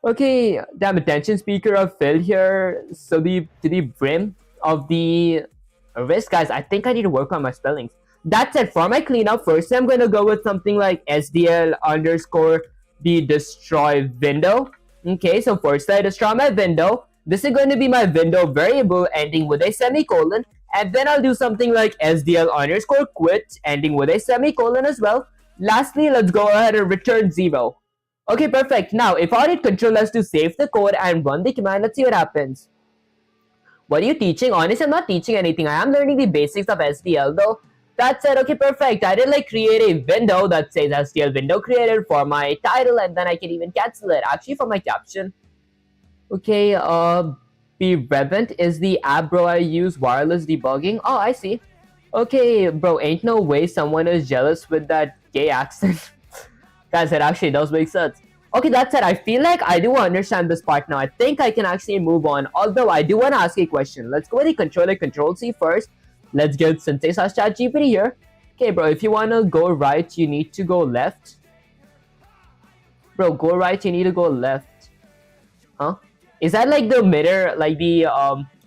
Okay, damn, attention speaker of Phil here. So to the brim of the wrist, guys. I think I need to work on my spellings. That's it for my cleanup. First, I'm gonna go with something like SDL underscore the destroy window. Okay, so first I destroy my window. This is going to be my window variable ending with a semicolon. And then I'll do something like SDL underscore quit ending with a semicolon as well. Lastly, let's go ahead and return 0. Okay, perfect. Now, if I hit Control S to save the code and run the command, let's see what happens. What are you teaching? Honestly, I'm not teaching anything. I am learning the basics of SDL though. That said, okay, perfect. I did like create a window that says SDL window created for my title, and then I can even cancel it. Actually, for my caption. Okay, the Revent is the app, bro, I use wireless debugging. Oh, I see. Okay, bro, ain't no way someone is jealous with that gay accent. Guys, it actually does make sense. Okay, that said, I feel like I do understand this part now. I think I can actually move on. Although, I do want to ask a question. Let's go with the controller Control-C first. Let's get Sensei/ChatGPT here. Okay, bro, if you want to go right, you need to go left. Bro, go right, you need to go left. Huh? Is that like the mirror, like the,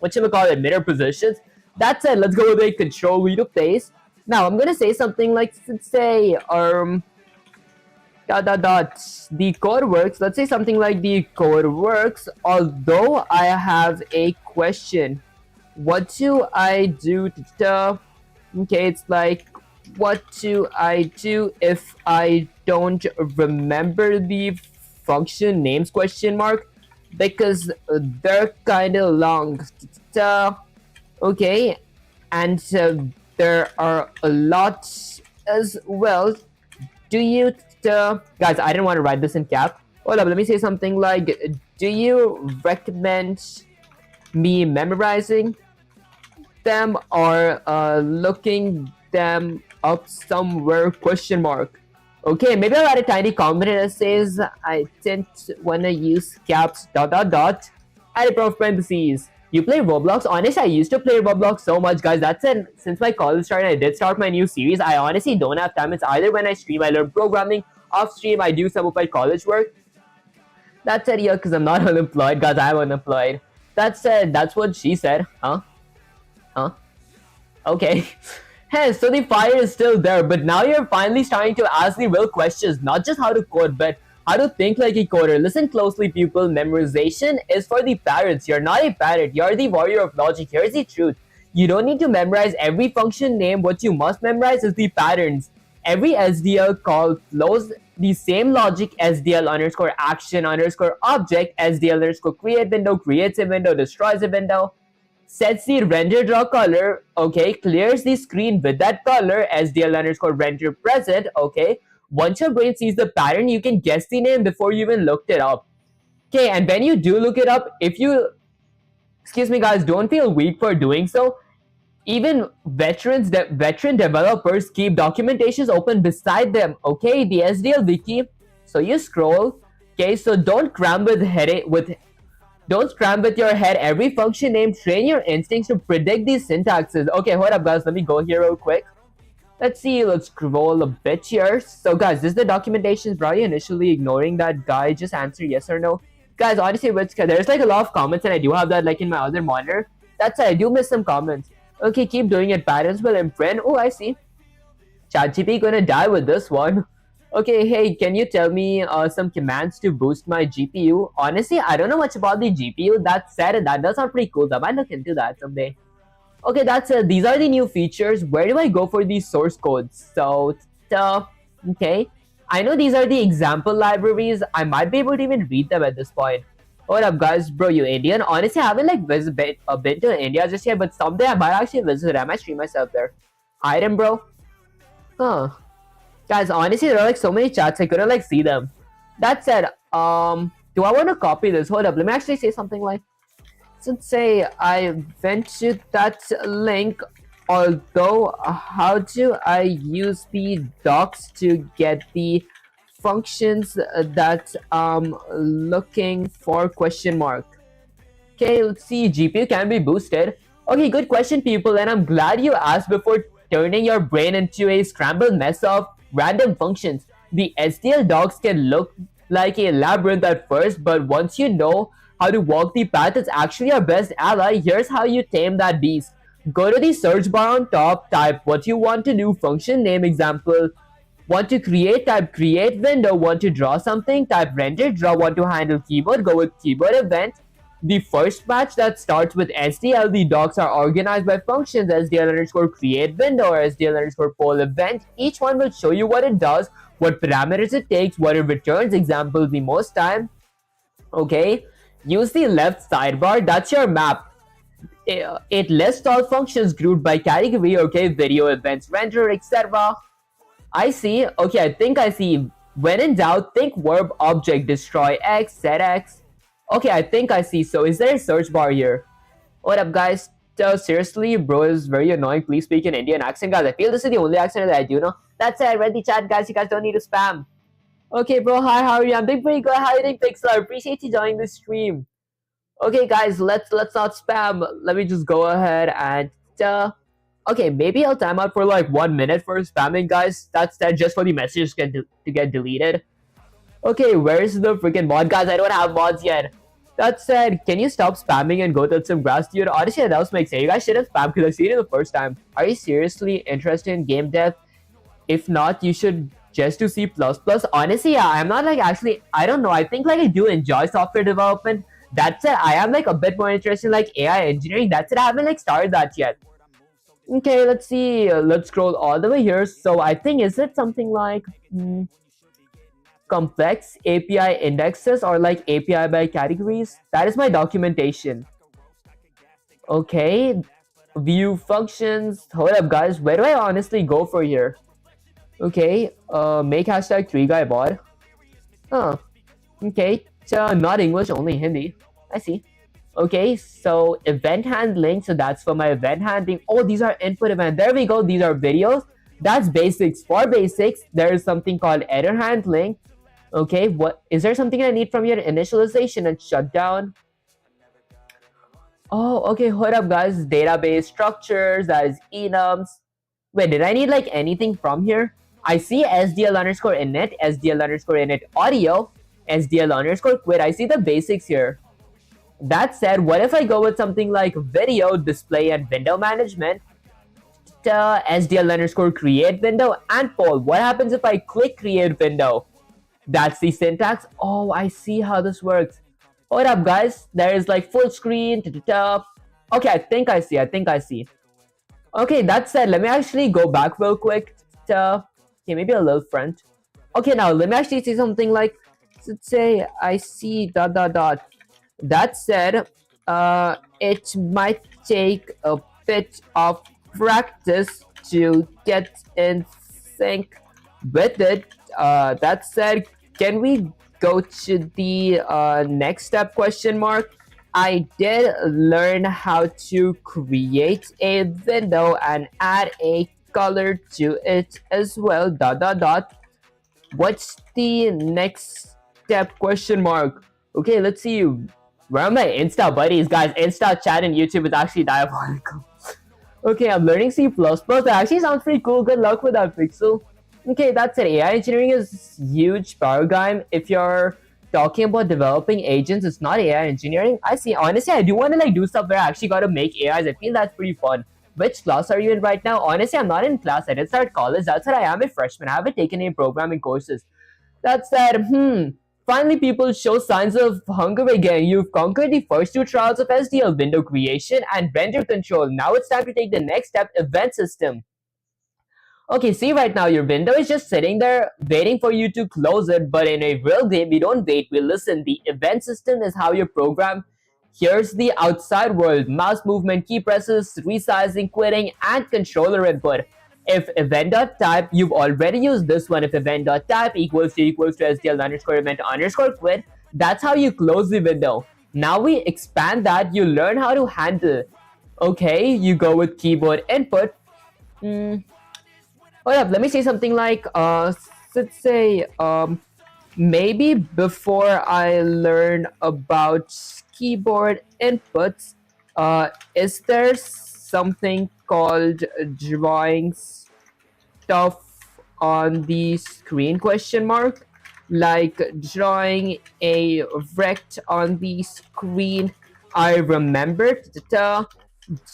whatchamacallit, mirror positions? That said, let's go with a control V to place. Now, I'm gonna say something like, say, the code works. Let's say something like the code works, although I have a question. What do I do to, okay, it's like, what do I do if I don't remember the function names question mark? Because they're kind of long. Okay, and there are a lot as well. Do you guys, I didn't want to write this in cap. Hold up, let me say something like, do you recommend me memorizing them or looking them up somewhere question mark? Okay, maybe I'll add a tiny comment that says I didn't wanna use caps ... add a prof parentheses. You play Roblox? Honestly, I used to play Roblox so much, guys. That's it. Since my college started, I did start my new series. I honestly don't have time. It's either when I stream, I learn programming. Off stream, I do some of my college work. That's it, yeah, because I'm not unemployed, guys. I'm unemployed. That's it. That's what she said. Huh? Okay. Hey, so the fire is still there, but now you're finally starting to ask the real questions, not just how to code, but how to think like a coder. Listen closely, people. Memorization is for the parrots. You're not a parrot. You're the warrior of logic. Here's the truth. You don't need to memorize every function name. What you must memorize is the patterns. Every SDL call flows the same logic. SDL underscore action underscore object. SDL underscore create window creates a window, destroys a window. Sets the render draw color, okay, clears the screen with that color, SDL underscore render present, okay. Once your brain sees the pattern, you can guess the name before you even looked it up. Okay, and when you do look it up, if you, excuse me guys, don't feel weak for doing so. Even veteran developers keep documentations open beside them, okay, the SDL wiki. So you scroll, okay, so don't cram with Don't scram with your head every function name. Train your instincts to predict these syntaxes. Okay, hold up, guys. Let me go here real quick. Let's see. Let's scroll a bit here. So, guys, this is the documentation. Probably initially ignoring that guy. Just answer yes or no. Guys, honestly, there's like a lot of comments, and I do have that like in my other monitor. That's it. I do miss some comments. Okay, keep doing it. Patterns will imprint. Oh, I see. ChatGPT gonna die with this one. Okay, hey, can you tell me some commands to boost my GPU? Honestly, I don't know much about the GPU. That said, that does sound pretty cool. I might look into that someday. Okay, that's it. These are the new features. Where do I go for these source codes? So, okay. I know these are the example libraries. I might be able to even read them at this point. What up, guys? Bro, you Indian? Honestly, I haven't like been to India just yet, but someday I might actually visit. I might stream myself there. Hi, them, bro. Huh. Guys, honestly, there are like so many chats. I couldn't like see them. That said, do I want to copy this? Hold up. Let me actually say something like. Let's say I went to that link, although how do I use the docs to get the functions that I'm looking for question mark? Okay, let's see, GPU can be boosted. Okay, good question, people, and I'm glad you asked before turning your brain into a scrambled mess of random functions. The SDL docs can look like a labyrinth at first, but once you know how to walk the path, it's actually your best ally. Here's how you tame that beast. Go to the search bar on top, type what you want to do, function name example. Want to create, type create window. Want to draw something, type render draw. Want to handle keyboard, go with keyboard event. The first batch that starts with SDL, the docs are organized by functions SDL underscore create window or SDL underscore poll event. Each one will show you what it does, what parameters it takes, what it returns, example the most time. Okay, use the left sidebar, that's your map. It lists all functions grouped by category, okay, video, events, render, etc. I see. Okay, I think I see. When in doubt, think verb object, destroy X, set X. Okay, I think I see. So is there a search bar here? What up, guys? Seriously, bro is very annoying. Please speak in Indian accent, guys. I feel this is the only accent that I do know. That's it. I read the chat, guys. You guys don't need to spam. Okay, bro. Hi, how are you? I'm doing pretty good. How are you doing, Pixel? I appreciate you joining the stream. Okay, guys. Let's not spam. Let me just go ahead and okay, maybe I'll time out for like 1 minute for spamming, guys. That's that just for the messages to get deleted. Okay, where's the freaking mod? Guys, I don't have mods yet. That said, can you stop spamming and go touch some grass, dude? Honestly, that was makes sense. You guys shouldn't spam because I seen it the first time. Are you seriously interested in game dev? If not, you should just do C++. Honestly, yeah, I'm not like actually, I don't know. I think like I do enjoy software development. That said, I am like a bit more interested in like AI engineering. That's it. I haven't like started that yet. Okay, let's see. Let's scroll all the way here. So I think, is it something like complex API indexes or like API by categories? That is my documentation. Okay, view functions. Hold up, guys. Where do I honestly go for here? Okay, make hashtag 3guy bot. Huh. Okay, so not English, only Hindi. I see. Okay, so event handling. So that's for my event handling. Oh, these are input event. There we go. These are videos. That's basics. For basics, there is something called error handling. Okay, what is there something I need from your initialization and shutdown? Oh, okay, hold up, guys. Database structures, that is enums. Wait, did I need like anything from here? I see SDL underscore init, SDL underscore init audio, SDL underscore quit. I see the basics here. That said, what if I go with something like video, display, and window management? SDL underscore create window and poll. What happens if I click create window? That's the syntax. Oh, I see how this works. Hold up, guys. There is like full screen. Okay, I think I see. Okay, that said, let me actually go back real quick. Okay, maybe a little front. Okay, now let me actually say something like, let's say I see ... That said, it might take a bit of practice to get in sync with it. That said, can we go to the next step question mark? I did learn how to create a window and add a color to it as well. ... What's the next step question mark? Okay, let's see. Where are my Insta buddies, guys? Insta chat and YouTube is actually diabolical. Okay, I'm learning C++. That actually sounds pretty cool. Good luck with that, Pixel. Okay, that's it. AI engineering is huge paradigm. If you're talking about developing agents, it's not AI engineering. I see. Honestly, I do want to like do stuff where I actually got to make AIs. I feel that's pretty fun. which class are you in right now? Honestly, I'm not in class. I didn't start college. That's what I am a freshman. I haven't taken any programming courses. That said, finally people show signs of hunger again. You've conquered the first two trials of SDL, window creation and render control. Now it's time to take the next step, event system. Okay, see right now your window is just sitting there waiting for you to close it, but in a real game we don't wait, we listen. The event system is how your program hears the outside world. Mouse movement, key presses, resizing, quitting, and controller input. If event.type, you've already used this one. If event.type equals to SDL underscore event underscore quit, that's how you close the window. Now we expand that, you learn how to handle. Okay, you go with keyboard input. Hold up, let me say something like, let's say, maybe before I learn about keyboard inputs, is there something called drawing stuff on the screen, question mark? Like drawing a rect on the screen. I remember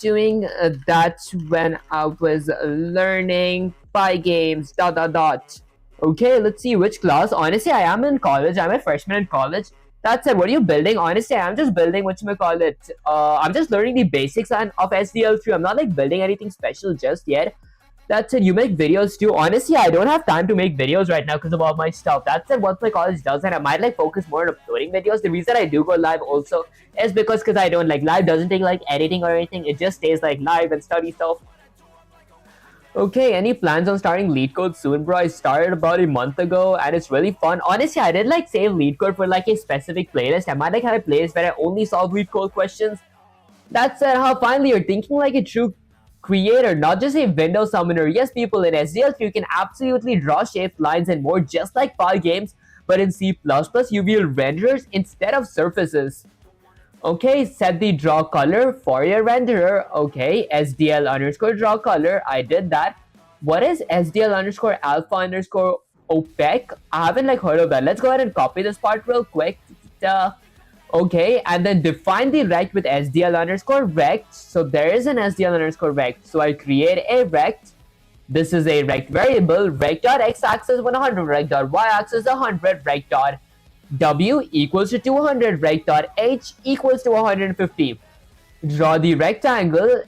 doing that when I was learning Py games, dot dot dot. Okay, let's see which class. Honestly, I am in college. I'm a freshman in college. That said, what are you building? Honestly, I'm just building whatchamacallit. I'm just learning the basics of SDL3. I'm not like building anything special just yet. That's it. You make videos too. Honestly, I don't have time to make videos right now because of all my stuff. That's it. What my college does, and I might like focus more on uploading videos. The reason I do go live also is because I don't like live doesn't take like editing or anything. It just stays like live and study stuff. Okay, any plans on starting lead code soon, bro? I started about a month ago and it's really fun. Honestly, I did like save lead code for like a specific playlist. I might like have a playlist where I only solve lead code questions. That said, how finally you're thinking like a true creator, not just a window summoner. Yes, people, in SDL3 you can absolutely draw shapes, lines, and more just like Py games, but in C++ you build renderers instead of surfaces. Okay, set the draw color for your renderer. Okay, SDL underscore draw color. I did that. What is SDL underscore alpha underscore opaque? I haven't like heard of that. Let's go ahead and copy this part real quick. Okay, and then define the rect with SDL underscore rect. So there is an SDL underscore rect. So I create a rect. This is a rect variable. Rect.x-axis 100, rect.y-axis 100, rect.w equals to 200, rect.h equals to 150. Draw the rectangle.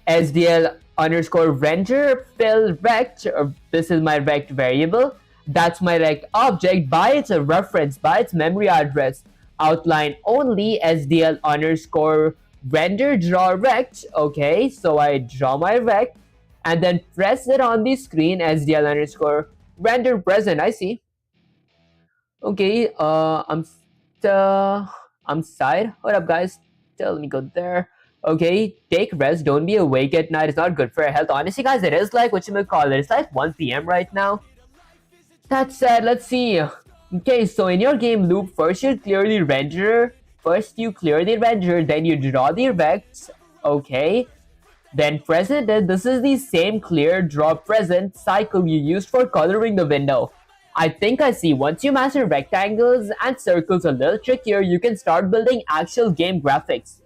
SDL underscore render fill rect. This is my rect variable. That's my rect object by its reference, by its memory address. Outline only SDL underscore render draw rect. Okay, so I draw my rect and then press it on the screen. SDL underscore render present. I see. Okay, I'm side. What up, guys? Let me go there. Okay, take rest. Don't be awake at night. It's not good for your health. Honestly, guys, it is like whatchamacallit. It's like 1 p.m. right now. That said, let's see. Okay, so in your game loop, first you clear the renderer. First you clear the renderer, then you draw the rects. Okay. Then present it. This is the same clear, draw, present cycle you used for coloring the window. I think I see. Once you master rectangles and circles a little trickier, you can start building actual game graphics.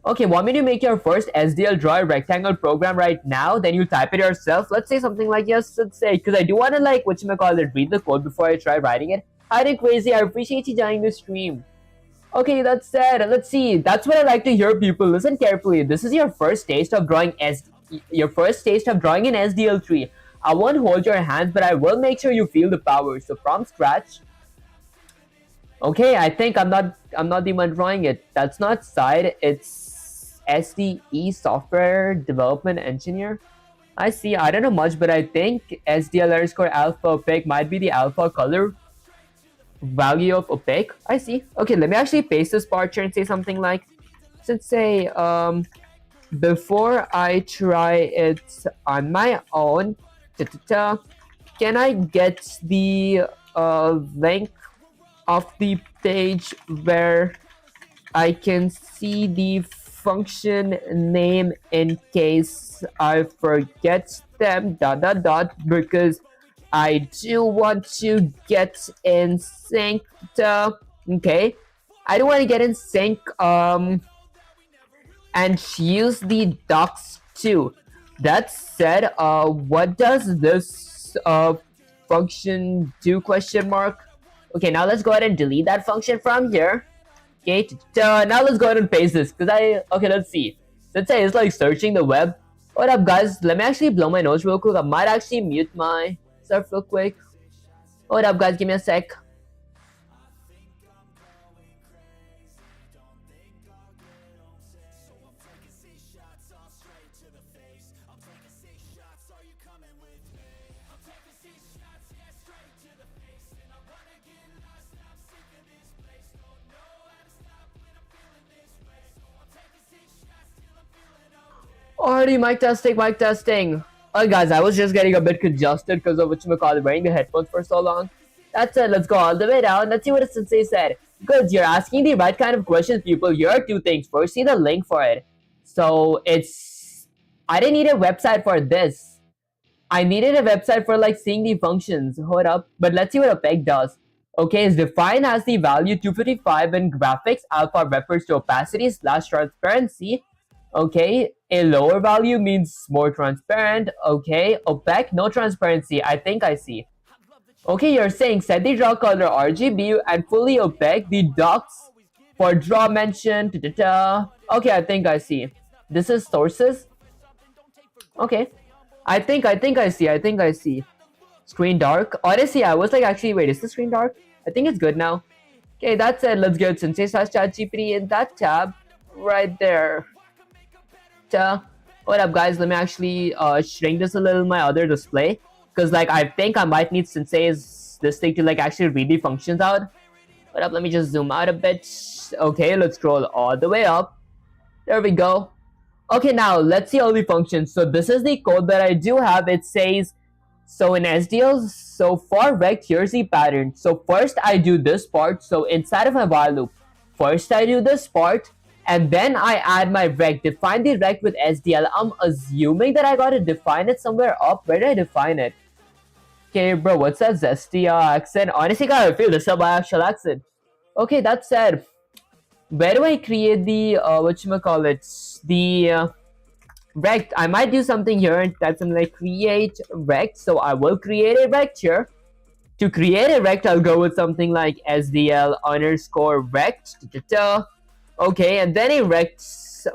Okay, want me to make your first SDL draw a rectangle program right now? Then you type it yourself. Let's say something like, yes, let's say, because I do want to like, whatchamacallit, read the code before I try writing it. Hi, Nick Crazy, I appreciate you joining the stream. Okay, that said, let's see. That's what I like to hear, people. Listen carefully. This is your first taste of drawing in SDL3. I won't hold your hands, but I will make sure you feel the power. So from scratch. Okay, I think I'm not the one drawing it. That's not side, it's SDE, software development engineer. I see. I don't know much, but I think SDL underscore alpha opaque might be the alpha color value of opaque. I see. Okay, let me actually paste this part here and say something like, let's say, before I try it on my own, can I get the link of the page where I can see the function name in case I forget them, because I do want to get in sync. Okay, I do want to get in sync and use the docs too. That said, what does this function do? Question mark. Okay, now let's go ahead and delete that function from here. Okay, now let's go ahead and paste this because okay, let's see. Let's say it's like searching the web. What up, guys? Let me actually blow my nose real quick. I might actually mute my stuff real quick. What up, guys? Give me a sec. Already mic testing, mic testing. Alright guys, I was just getting a bit congested because of whatchamacallit, wearing the headphones for so long. That's it, let's go all the way down. Let's see what the sensei said. Good, you're asking the right kind of questions, people. Here are two things. First, see the link for it. So I didn't need a website for this. I needed a website for like seeing the functions. Hold up. But let's see what a peg does. Okay, it's defined as the value 255 in graphics. Alpha refers to opacity / transparency. Okay, a lower value means more transparent. Okay, opaque, no transparency. I think I see. Okay, you're saying set the draw color RGB and fully opaque the dots for draw mention. Okay, I think I see. This is sources. Okay, I think I see. Screen dark. Honestly, I was like, actually, wait, is the screen dark? I think it's good now. Okay, that's it. Let's get Sensei slash ChatGPT in that tab right there. What up, guys? Let me actually shrink this a little, my other display, because like I think I might need Sensei's this thing to like actually read the functions out. What up? Let me just zoom out a bit. Okay, let's scroll all the way up. There we go. Okay, now let's see all the functions. So this is the code that I do have. It says, so in SDL, so for rect, here's the pattern. So first I do this part. So inside of my while loop, first I do this part, and then I add my rect. Define the rect with SDL. I'm assuming that I gotta define it somewhere up. Where did I define it? Okay, bro, what's that zesty accent? Honestly, guys, I feel this is my actual accent. Okay, that said, where do I create the whatchamacallit, the rect? I might do something here and type something like create rect. So I will create a rect here. To create a rect, I'll go with something like SDL underscore rect. Okay, and then a rect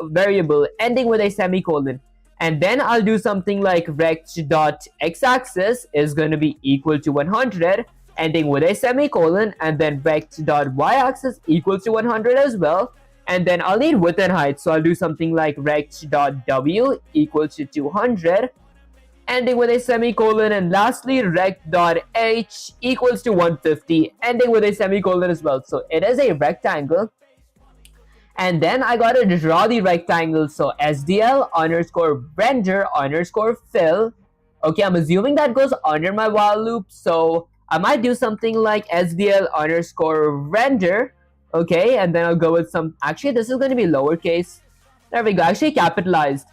variable ending with a semicolon. And then I'll do something like rect.x-axis is going to be equal to 100, ending with a semicolon, and then rect.y-axis equals to 100 as well. And then I'll need width and height, so I'll do something like rect.w equals to 200, ending with a semicolon, and lastly rect.h equals to 150, ending with a semicolon as well. So it is a rectangle. And then I gotta draw the rectangle. So SDL underscore render underscore fill. Okay, I'm assuming that goes under my while loop. So I might do something like SDL underscore render. Okay, and then I'll go with some. Actually, this is going to be lowercase. There we go. Actually, capitalized.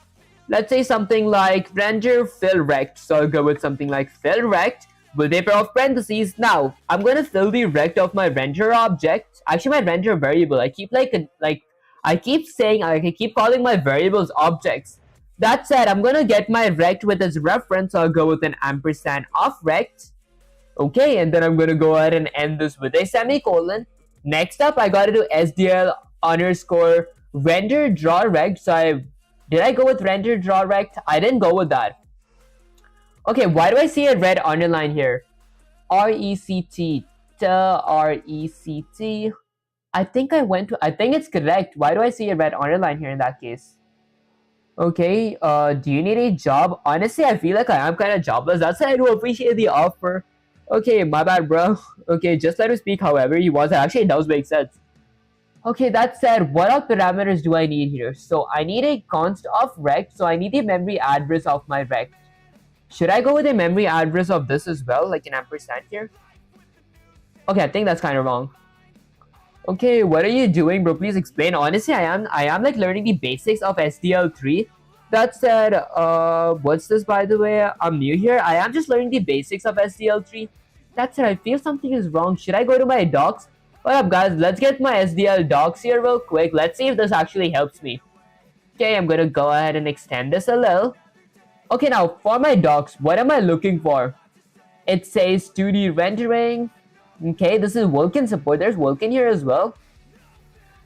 Let's say something like render fill rect. So I'll go with something like fill rect with a pair of parentheses. Now I'm going to fill the rect of my render object. Actually, my render variable. I keep I keep calling my variables objects. That said, I'm gonna get my rect with as reference. So I'll go with an ampersand of rect. Okay, and then I'm gonna go ahead and end this with a semicolon. Next up, I gotta do SDL underscore render draw rect. So did I go with render draw rect? I didn't go with that. Okay, why do I see a red underline here? R-E-C-T. R-E-C-T. I think it's correct. Why do I see a red underline here in that case? Okay, do you need a job? Honestly, I feel like I am kind of jobless. That's why I do appreciate the offer. Okay, my bad, bro. Okay, just let him speak however he wants. Actually, it does make sense. Okay, that said, what other parameters do I need here? So I need a const of rect. So I need the memory address of my rect. Should I go with a memory address of this as well, like an ampersand here? Okay, I think that's kind of wrong. Okay, what are you doing, bro? Please explain. Honestly, I am like learning the basics of SDL3. That said, what's this, by the way? I'm new here. I am just learning the basics of SDL3. That said, I feel something is wrong. Should I go to my docs? What up, guys? Let's get my SDL docs here real quick. Let's see if this actually helps me. Okay, I'm gonna go ahead and extend this a little. Okay, now for my docs, what am I looking for? It says 2D rendering. Okay, this is Vulkan support. There's Vulkan here as well.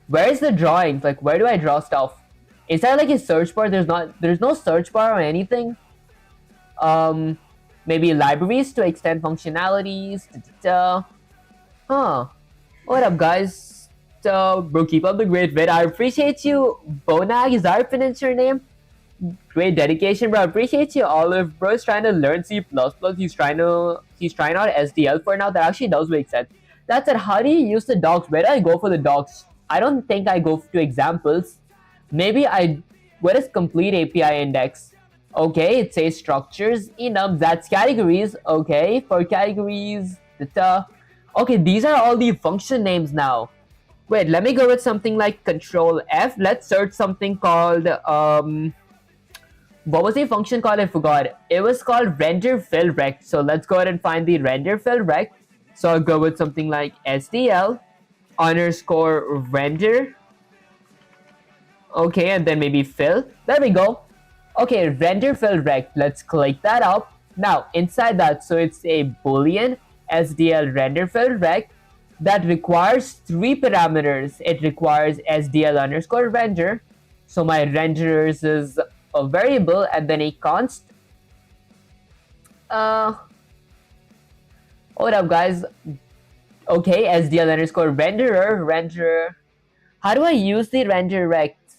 Where's the drawings? Like, where do I draw stuff? Is there like a search bar? There's no search bar or anything. Maybe libraries to extend functionalities. Huh. What up, guys? So, bro, keep up the great vid. I appreciate you, Bonag. Is that your name? Great dedication, bro. I appreciate you, Olive. Bro is trying to learn C++. He's trying out SDL for now. That actually does make sense. That said, how do you use the docs? Where do I go for the docs? I don't think I go to examples. Maybe I... Where is complete API index? Okay, it says structures, enums, that's categories. Okay, for categories... Okay, these are all the function names now. Wait, let me go with something like Control F. Let's search something called... What was the function called? I forgot. It was called render fill rect. So let's go ahead and find the render fill rect. So I'll go with something like SDL underscore render. Okay, and then maybe fill. There we go. Okay, render fill rect. Let's click that up. Now, inside that, so it's a boolean SDL render fill rect that requires 3 parameters. It requires SDL underscore render. So my renderers is a variable and then a const. Hold up, guys. Okay, SDL underscore renderer. How do I use the render rect?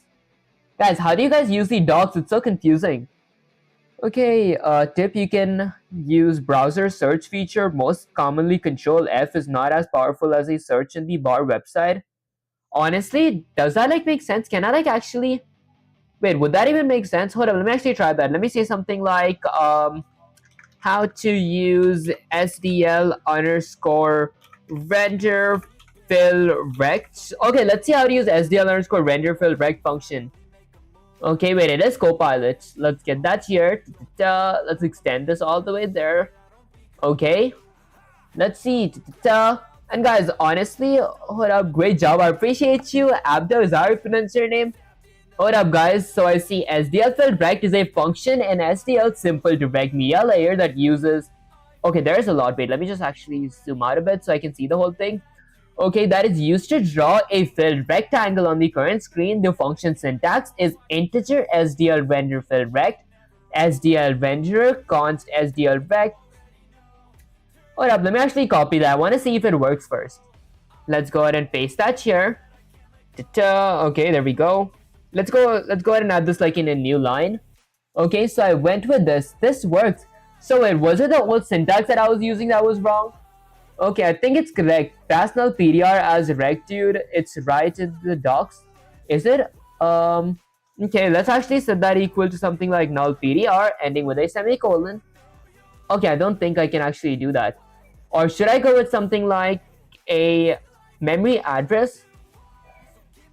Guys, how do you guys use the docs? It's so confusing. Okay, tip, you can use browser search feature. Most commonly, Control F is not as powerful as a search in the bar website. Honestly, does that like make sense? Can I like actually... Wait, would that even make sense? Hold on, let me actually try that. Let me say something like, how to use SDL underscore render fill rect. Okay, let's see how to use SDL underscore render fill rect function. Okay, wait, it is Copilot. Let's get that here. Let's extend this all the way there. Okay, let's see. And guys, honestly, hold up, great job. I appreciate you. Abdo, is that how you pronounce your name? Hold up, guys. So I see SDL fill rect is a function in SDL simple direct media layer that uses... Okay, there's a lot. Wait, let me just actually zoom out a bit so I can see the whole thing. Okay, that is used to draw a filled rectangle on the current screen. The function syntax is integer SDL render fill rect, SDL renderer, const SDL rect. Hold up, let me actually copy that. I want to see if it works first. Let's go ahead and paste that here. Okay, there we go. Let's go ahead and add this like in a new line. Okay, so I went with this. This works. So it was it the old syntax that I was using that was wrong? Okay, I think it's correct. Pass null PDR as rect, dude. It's right in the docs. Is it? Okay, let's actually set that equal to something like null PDR ending with a semicolon. Okay, I don't think I can actually do that. Or should I go with something like a memory address?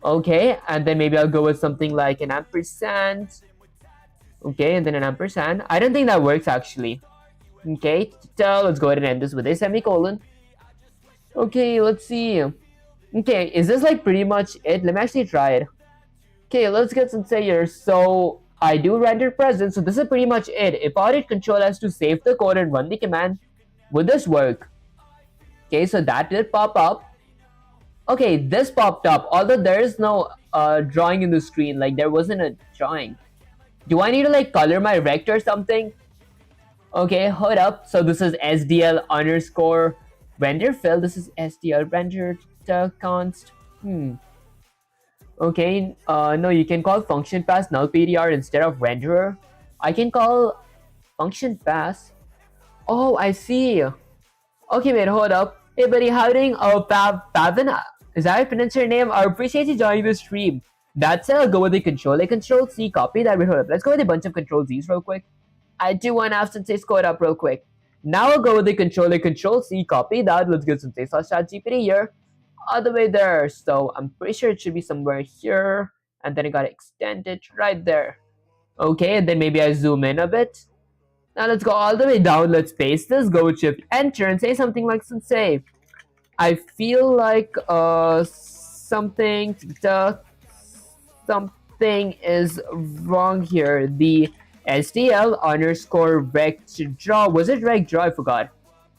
Okay, and then maybe I'll go with something like an ampersand. Okay, and then an ampersand. I don't think that works actually. Okay, let's go ahead and end this with a semicolon. Okay, let's see. Okay, is this like pretty much it? Let me actually try it. Okay, let's get some say here. So I do render present. So this is pretty much it. If I hit Control S to save the code and run the command, would this work? Okay, so that did pop up. Okay, this popped up. Although there is no drawing in the screen. Like there wasn't a drawing. Do I need to like color my rect or something? Okay, hold up. So this is SDL underscore render fill. This is SDL render const. Okay, no, you can call function pass null PDR instead of renderer. I can call function pass. Oh, I see. Okay, wait, hold up. Hey, buddy, how are you doing? Oh, Pavin, is that how you pronounce your name? I appreciate you joining the stream. That's it. I'll go with the control A, control C, copy that. Wait, hold up. Let's go with a bunch of control Z's real quick. I do want to have Sensei score it up real quick. Now I'll go with the control A, control C, copy that. Let's get Sensei slash ChatGPT here. All the way there. So I'm pretty sure it should be somewhere here. And then I gotta extend it right there. Okay, and then maybe I zoom in a bit. Now let's go all the way down. Let's paste this. Go with Shift Enter and say something like Sensei. I feel like something is wrong here. The SDL underscore rect draw. Was it rect draw? I forgot.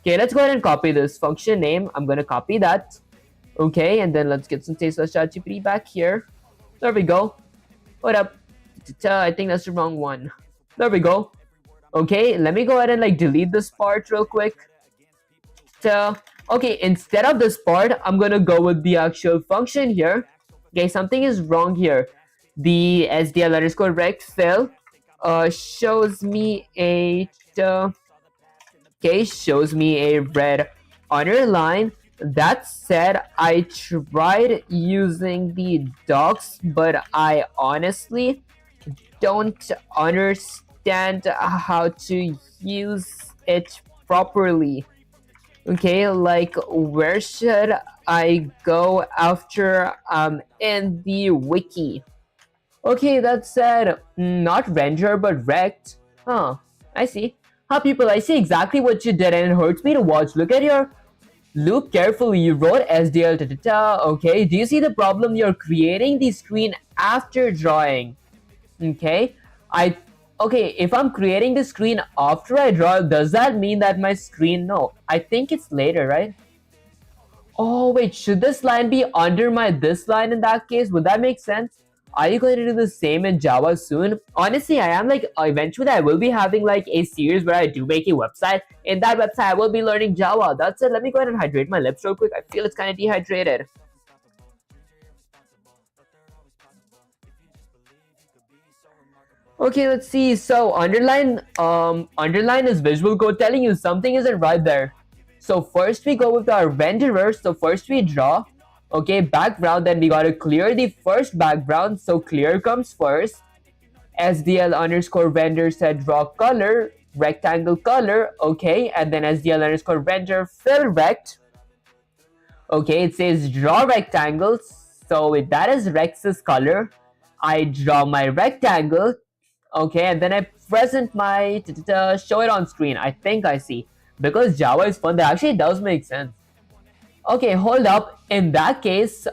Okay, let's go ahead and copy this function name. I'm gonna copy that. Okay, and then let's get some tasteless ChatGPT back here. There we go. What up? I think that's the wrong one. There we go. Okay, let me go ahead and like delete this part real quick. Okay, instead of this part, I'm gonna go with the actual function here. Okay, something is wrong here. The SDL underscore rect fill shows me a shows me a red underline. That said, I tried using the docs, but I honestly don't understand how to use it properly. Okay, like where should I go after in the wiki? Okay, that said, not render but rect. Huh, I see. Huh, people, I see exactly what you did and it hurts me to watch. Look carefully, you wrote SDL okay? Do you see the problem? You're creating the screen after drawing. Okay, okay, if I'm creating the screen after I draw, does that mean that my screen, no, I think it's later, right? Oh wait, should this line be under this line in that case? Would that make sense? Are you going to do the same in Java soon? Honestly, I am like, eventually I will be having like a series where I do make a website. In that website, I will be learning Java. That's it. Let me go ahead and hydrate my lips real quick. I feel it's kind of dehydrated. Okay, let's see. So underline is visual code telling you something isn't right there. So first we go with our renderer. So first we draw. Okay, background. Then we gotta clear the first background. So clear comes first. SDL underscore render said draw color, rectangle color. Okay, and then SDL underscore render fill rect. Okay, it says draw rectangles. So that is Rex's color. I draw my rectangle. Okay, and then I present my show it on screen. I think I see. Because Java is fun, that actually does make sense. Okay, hold up. In that case,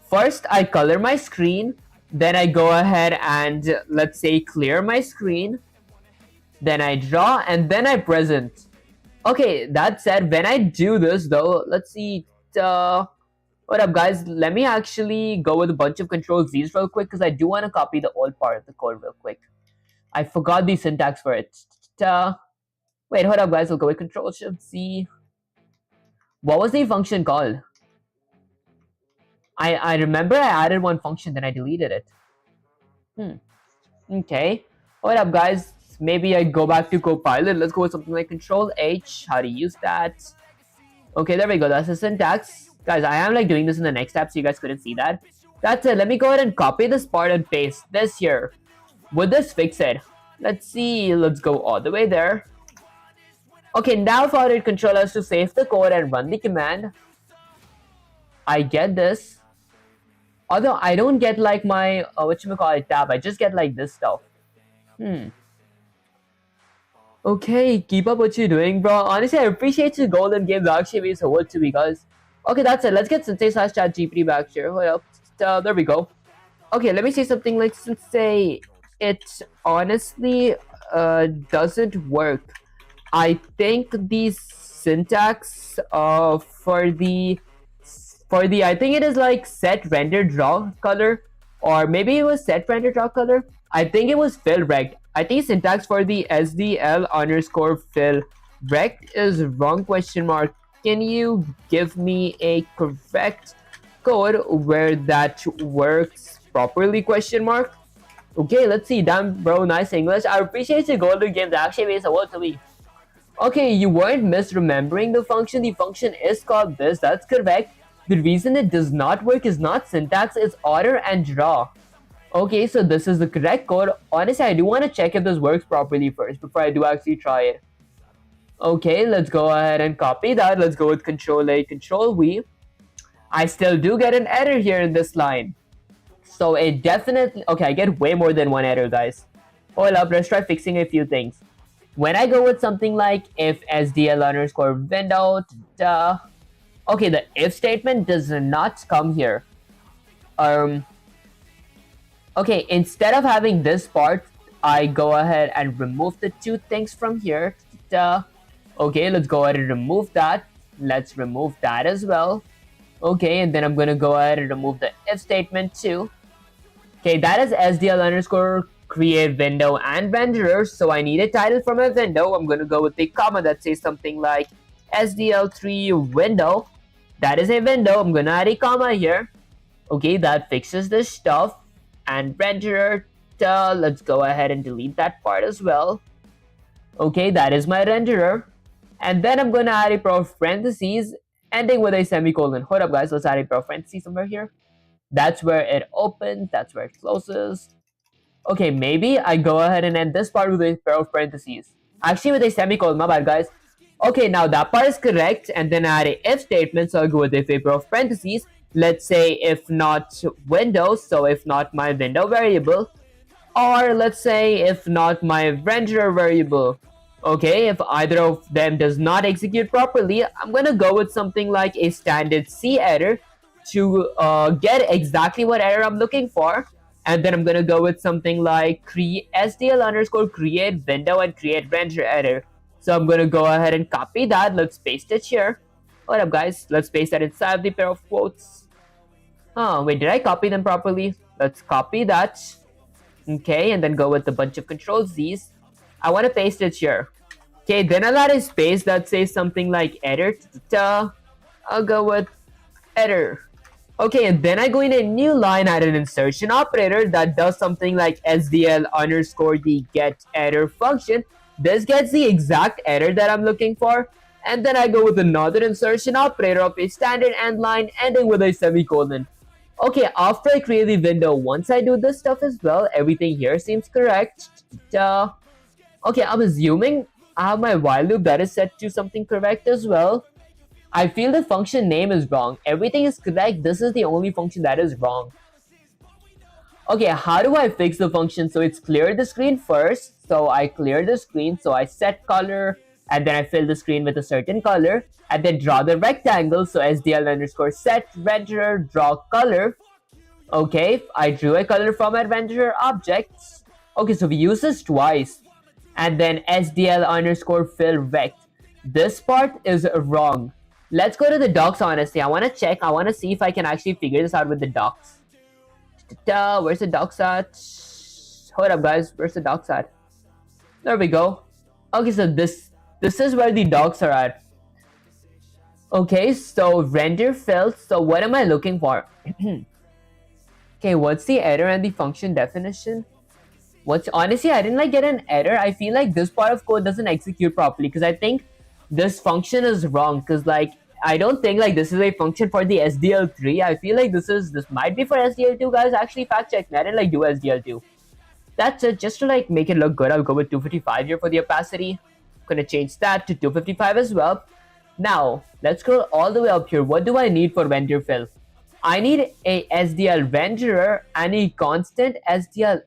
first I color my screen. Then I go ahead and let's say clear my screen. Then I draw and then I present. Okay, that said, when I do this though, let's see. What up, guys? Let me actually go with a bunch of Control Z's real quick because I do want to copy the old part of the code real quick. I forgot the syntax for it. Wait, hold up, guys. We'll go with Control Shift Z. What was the function called? I remember I added one function, then I deleted it. Okay. What up, guys? Maybe I go back to Copilot. Let's go with something like Control H. How to use that? Okay, there we go. That's the syntax. Guys, I am like doing this in the next step, so you guys couldn't see that. That's it. Let me go ahead and copy this part and paste this here. Would this fix it? Let's see. Let's go all the way there. Okay, now forward control us to save the code and run the command. I get this. Although I don't get like my whatchamacallit tab. I just get like this stuff. Okay, keep up what you're doing, bro. Honestly, I appreciate your golden game. That actually means a lot to me, guys. Okay, that's it. Let's get Sensei/ChatGPT back here. Hold up. There we go. Okay, let me say something like Sensei. It honestly doesn't work. I think the syntax for the I think it is like set render draw color, or maybe it was set render draw color. I think it was fill rect. I think syntax for the SDL underscore fill rect is wrong question mark. Can you give me a correct code where that works properly question mark? Okay, let's see. Damn, bro, nice English. I appreciate your golden game. That actually means a lot to me. Okay, you weren't misremembering the function. The function is called this. That's correct. The reason it does not work is not syntax, it's order and draw. Okay, so this is the correct code. Honestly, I do want to check if this works properly first before I do actually try it. Okay, let's go ahead and copy that. Let's go with Control A, Control V. I still do get an error here in this line. So it definitely... Okay, I get way more than one error, guys. Hold up, let's try fixing a few things. When I go with something like if SDL underscore window, okay, the if statement does not come here. Okay, instead of having this part, I go ahead and remove the two things from here. Okay, let's go ahead and remove that. Let's remove that as well. Okay, and then I'm gonna go ahead and remove the if statement too. Okay, that is SDL underscore create window and renderer. So I need a title for my window. I'm gonna go with the comma that says something like SDL3 window. That is a window. I'm gonna add a comma here. Okay, that fixes this stuff. And renderer, let's go ahead and delete that part as well. Okay, that is my renderer. And then I'm gonna add a pair of parentheses ending with a semicolon. Hold up guys, let's add a pair of parentheses somewhere here. That's where it opens, that's where it closes. Okay, maybe I go ahead and end this part with a pair of parentheses. Actually with a semicolon, my bad guys. Okay, now that part is correct, and then I add a if statement, so I'll go with a pair of parentheses. Let's say if not window, so if not my window variable. Or let's say if not my renderer variable. Okay, if either of them does not execute properly, I'm gonna go with something like a standard C error to get exactly what error I'm looking for. And then I'm gonna go with something like SDL underscore create window and create renderer error. So I'm gonna go ahead and copy that. Let's paste it here. What up guys, let's paste that inside of the pair of quotes. Oh wait, did I copy them properly? Let's copy that. Okay, and then go with a bunch of control Z's. I want to paste it here. Okay, then I'll add a space that says something like error. I'll go with error. Okay, and then I go in a new line, add an insertion operator that does something like SDL underscore the get error function. This gets the exact error that I'm looking for. And then I go with another insertion operator of a standard end line ending with a semicolon. Okay, after I create the window, once I do this stuff as well, everything here seems correct. Okay, I'm assuming I have my while loop that is set to something correct as well. I feel the function name is wrong. Everything is correct. This is the only function that is wrong. Okay, how do I fix the function? So it's clear the screen first. So I clear the screen. So I set color and then I fill the screen with a certain color and then draw the rectangle. So SDL underscore set renderer draw color. Okay, I drew a color from my renderer objects. Okay, so we use this twice. And then SDL underscore fill rect. This part is wrong. Let's go to the docs honestly. I want to check. I want to see if I can actually figure this out with the docs. Where's the docs at? Hold up guys, where's the docs at? There we go. Okay, so this is where the docs are at. Okay, so render fill. So what am I looking for? Okay, what's the error and the function definition? Honestly, I didn't get an error. I feel like this part of code doesn't execute properly because I think this function is wrong because I don't think this is a function for the SDL3. I feel like this might be for SDL2 guys. Actually fact check me. I didn't do SDL2. That's it. Just to make it look good, I'll go with 255 here for the opacity. I'm gonna change that to 255 as well. Now let's scroll all the way up here. What do I need for render fill? I need a SDL renderer and a constant SDL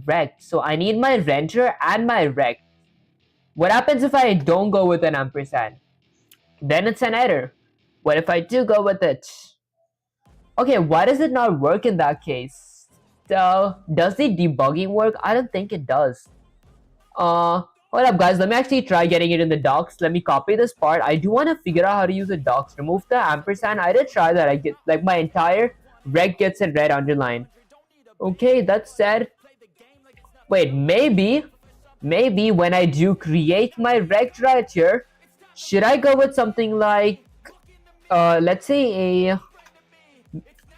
rect. So I need my renderer and my rect. What happens if I don't go with an ampersand? Then it's an error. What if I do go with it? Okay, why does it not work in that case? So, does the debugging work? I don't think it does. Hold up guys, let me actually try getting it in the docs. Let me copy this part. I do want to figure out how to use the docs. Remove the ampersand. I did try that. I get my entire rect gets in red underline. Okay, that said. Wait, maybe when I do create my rect right here, should I go with something like let's say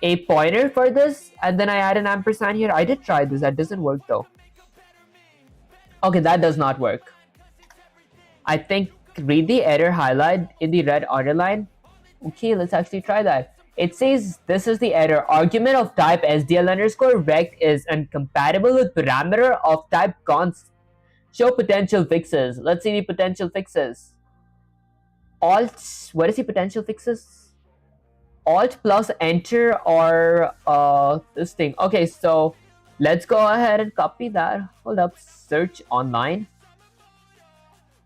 a pointer for this and then I add an ampersand here? I did try this. That doesn't work though. Okay, that does not work. I think read the error highlight in the red underline. Okay, let's actually try that. It says this is the error. Argument of type SDL underscore rect is incompatible with parameter of type const. Show potential fixes. Let's see the potential fixes. Alt, what is the potential fixes? Alt plus enter or this thing. Okay, so let's go ahead and copy that. Hold up, search online.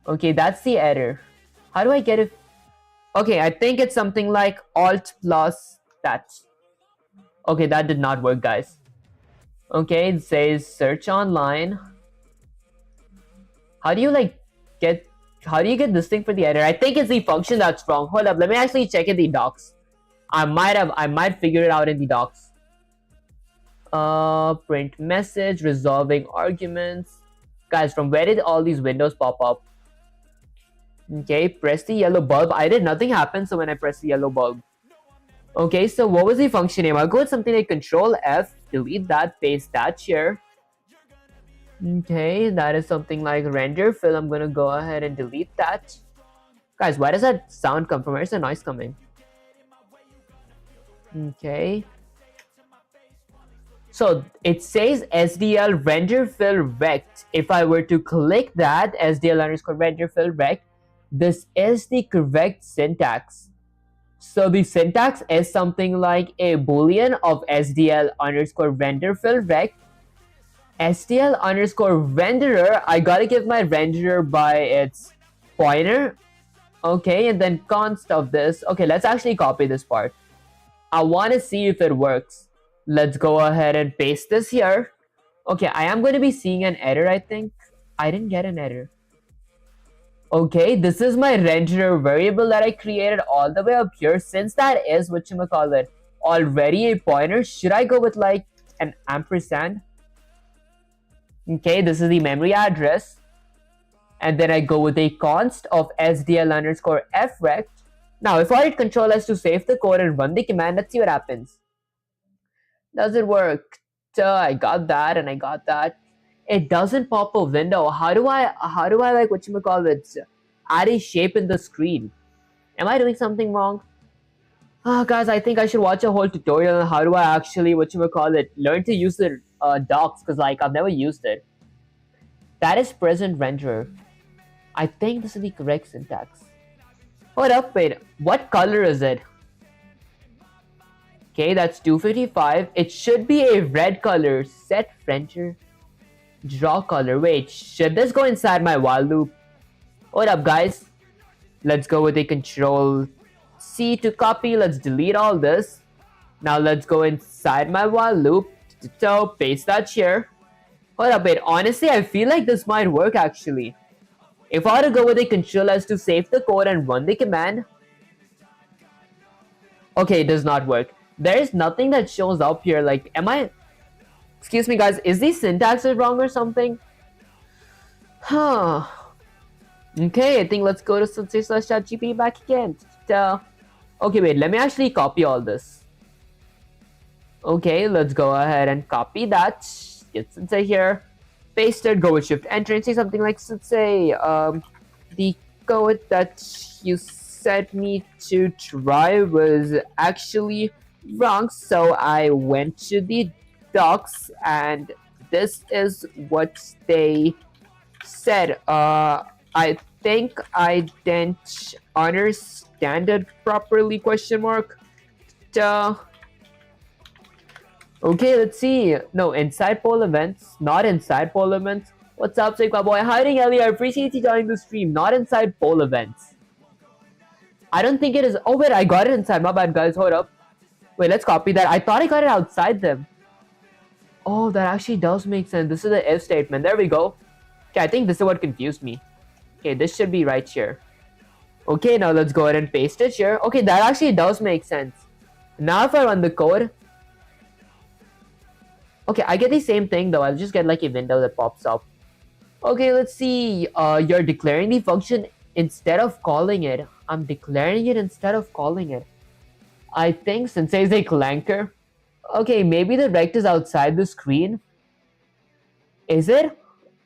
Okay, that's the error. How do I get it? Okay, I think it's something like alt plus that. Okay, that did not work guys. Okay, it says search online. How do you like get? How do you get this thing for the editor? I think it's the function that's wrong. Hold up, let me actually check in the docs. I might figure it out in the docs. Print message, resolving arguments. Guys, from where did all these windows pop up? Okay, press the yellow bulb. I did nothing happen, so when I press the yellow bulb. Okay, so what was the function name? I'll go with something like Control F, delete that, paste that here. Okay, that is something like render fill. I'm gonna go ahead and delete that. Guys, why does that sound come from? Where's the noise coming? Okay. So it says SDL render fill rect. If I were to click that, SDL underscore render fill rect, this is the correct syntax. So the syntax is something like a boolean of SDL underscore render fill rect. SDL underscore renderer, I gotta give my renderer by its pointer. Okay, and then const of this. Okay, let's actually copy this part. I want to see if it works. Let's go ahead and paste this here. Okay, I am going to be seeing an error, I think. I didn't get an error. Okay, this is my renderer variable that I created all the way up here. Since that is, whatchamacallit, already a pointer, should I go with like an ampersand? Okay, this is the memory address. And then I go with a const of SDL underscore frect. Now, if I hit Control S to save the code and run the command, let's see what happens. Does it work? I got that and I got that. It doesn't pop a window. How do I like whatchamacallit, add a shape in the screen? Am I doing something wrong? Guys, I think I should watch a whole tutorial on how do I actually learn to use the docs, because like I've never used it. That is present renderer. I think this is the correct syntax. Hold up, wait, what color is it? Okay, that's 255. It should be a red color. Set render. Draw color. Wait, should this go inside my while loop? Hold up, guys. Let's go with a Control C to copy. Let's delete all this. Now let's go inside my while loop. So paste that here. Hold up, wait. Honestly, I feel like this might work actually. If I were to go with a Control S to save the code and run the command. Okay, it does not work. There is nothing that shows up here. Like, excuse me guys, is the syntax wrong or something? Huh. Okay, I think let's go to sensei/ChatGPT back again. Okay, wait, let me actually copy all this. Okay, let's go ahead and copy that. Get sensei here. Paste it, go with shift enter and say something like sensei, the code that you sent me to try was actually wrong, so I went to the docs and this is what they said. I think I didn't understand it properly, question mark. Okay, let's see. No, inside poll events, not inside poll events. What's up, Sigma boy? Hiding Ellie, I appreciate you joining the stream. Not inside poll events. I don't think it is. Oh wait, I got it inside. My bad, guys. Hold up. Wait, let's copy that. I thought I got it outside them. Oh, that actually does make sense. This is the if statement. There we go. Okay, I think this is what confused me. Okay, this should be right here. Okay, now let's go ahead and paste it here. Okay, that actually does make sense. Now if I run the code. Okay, I get the same thing though. I'll just get like a window that pops up. Okay, let's see. You're declaring the function instead of calling it. I'm declaring it instead of calling it. I think sensei is a clanker. Okay, maybe the rect is outside the screen. Is it?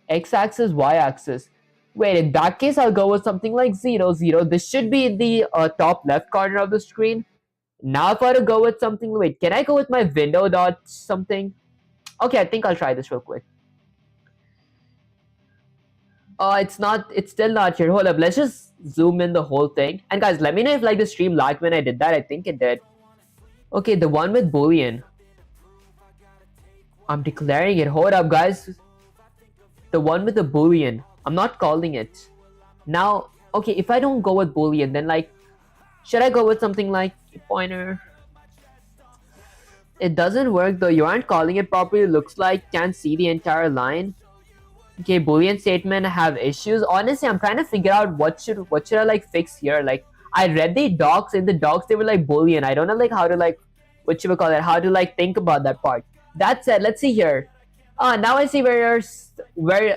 X-axis, Y-axis. Wait, in that case, I'll go with something like 0, 0. This should be in the top left corner of the screen. Now if I were to go with something, wait, can I go with my window dot something? Okay, I think I'll try this real quick. It's still not here. Hold up, let's just zoom in the whole thing. And guys, let me know if like the stream lagged when I did that. I think it did. Okay, the one with boolean. I'm declaring it. Hold up, guys. The one with the boolean. I'm not calling it. Now, okay, if I don't go with boolean, then like, should I go with something like pointer? It doesn't work though. You aren't calling it properly. Looks like can't see the entire line. Okay, Boolean statement have issues. Honestly, I'm trying to figure out what should I like fix here. Like I read the docs, in the docs they were like Boolean. I don't know like how to like what should we call it? How to like think about that part. That said, let's see here. Now I see where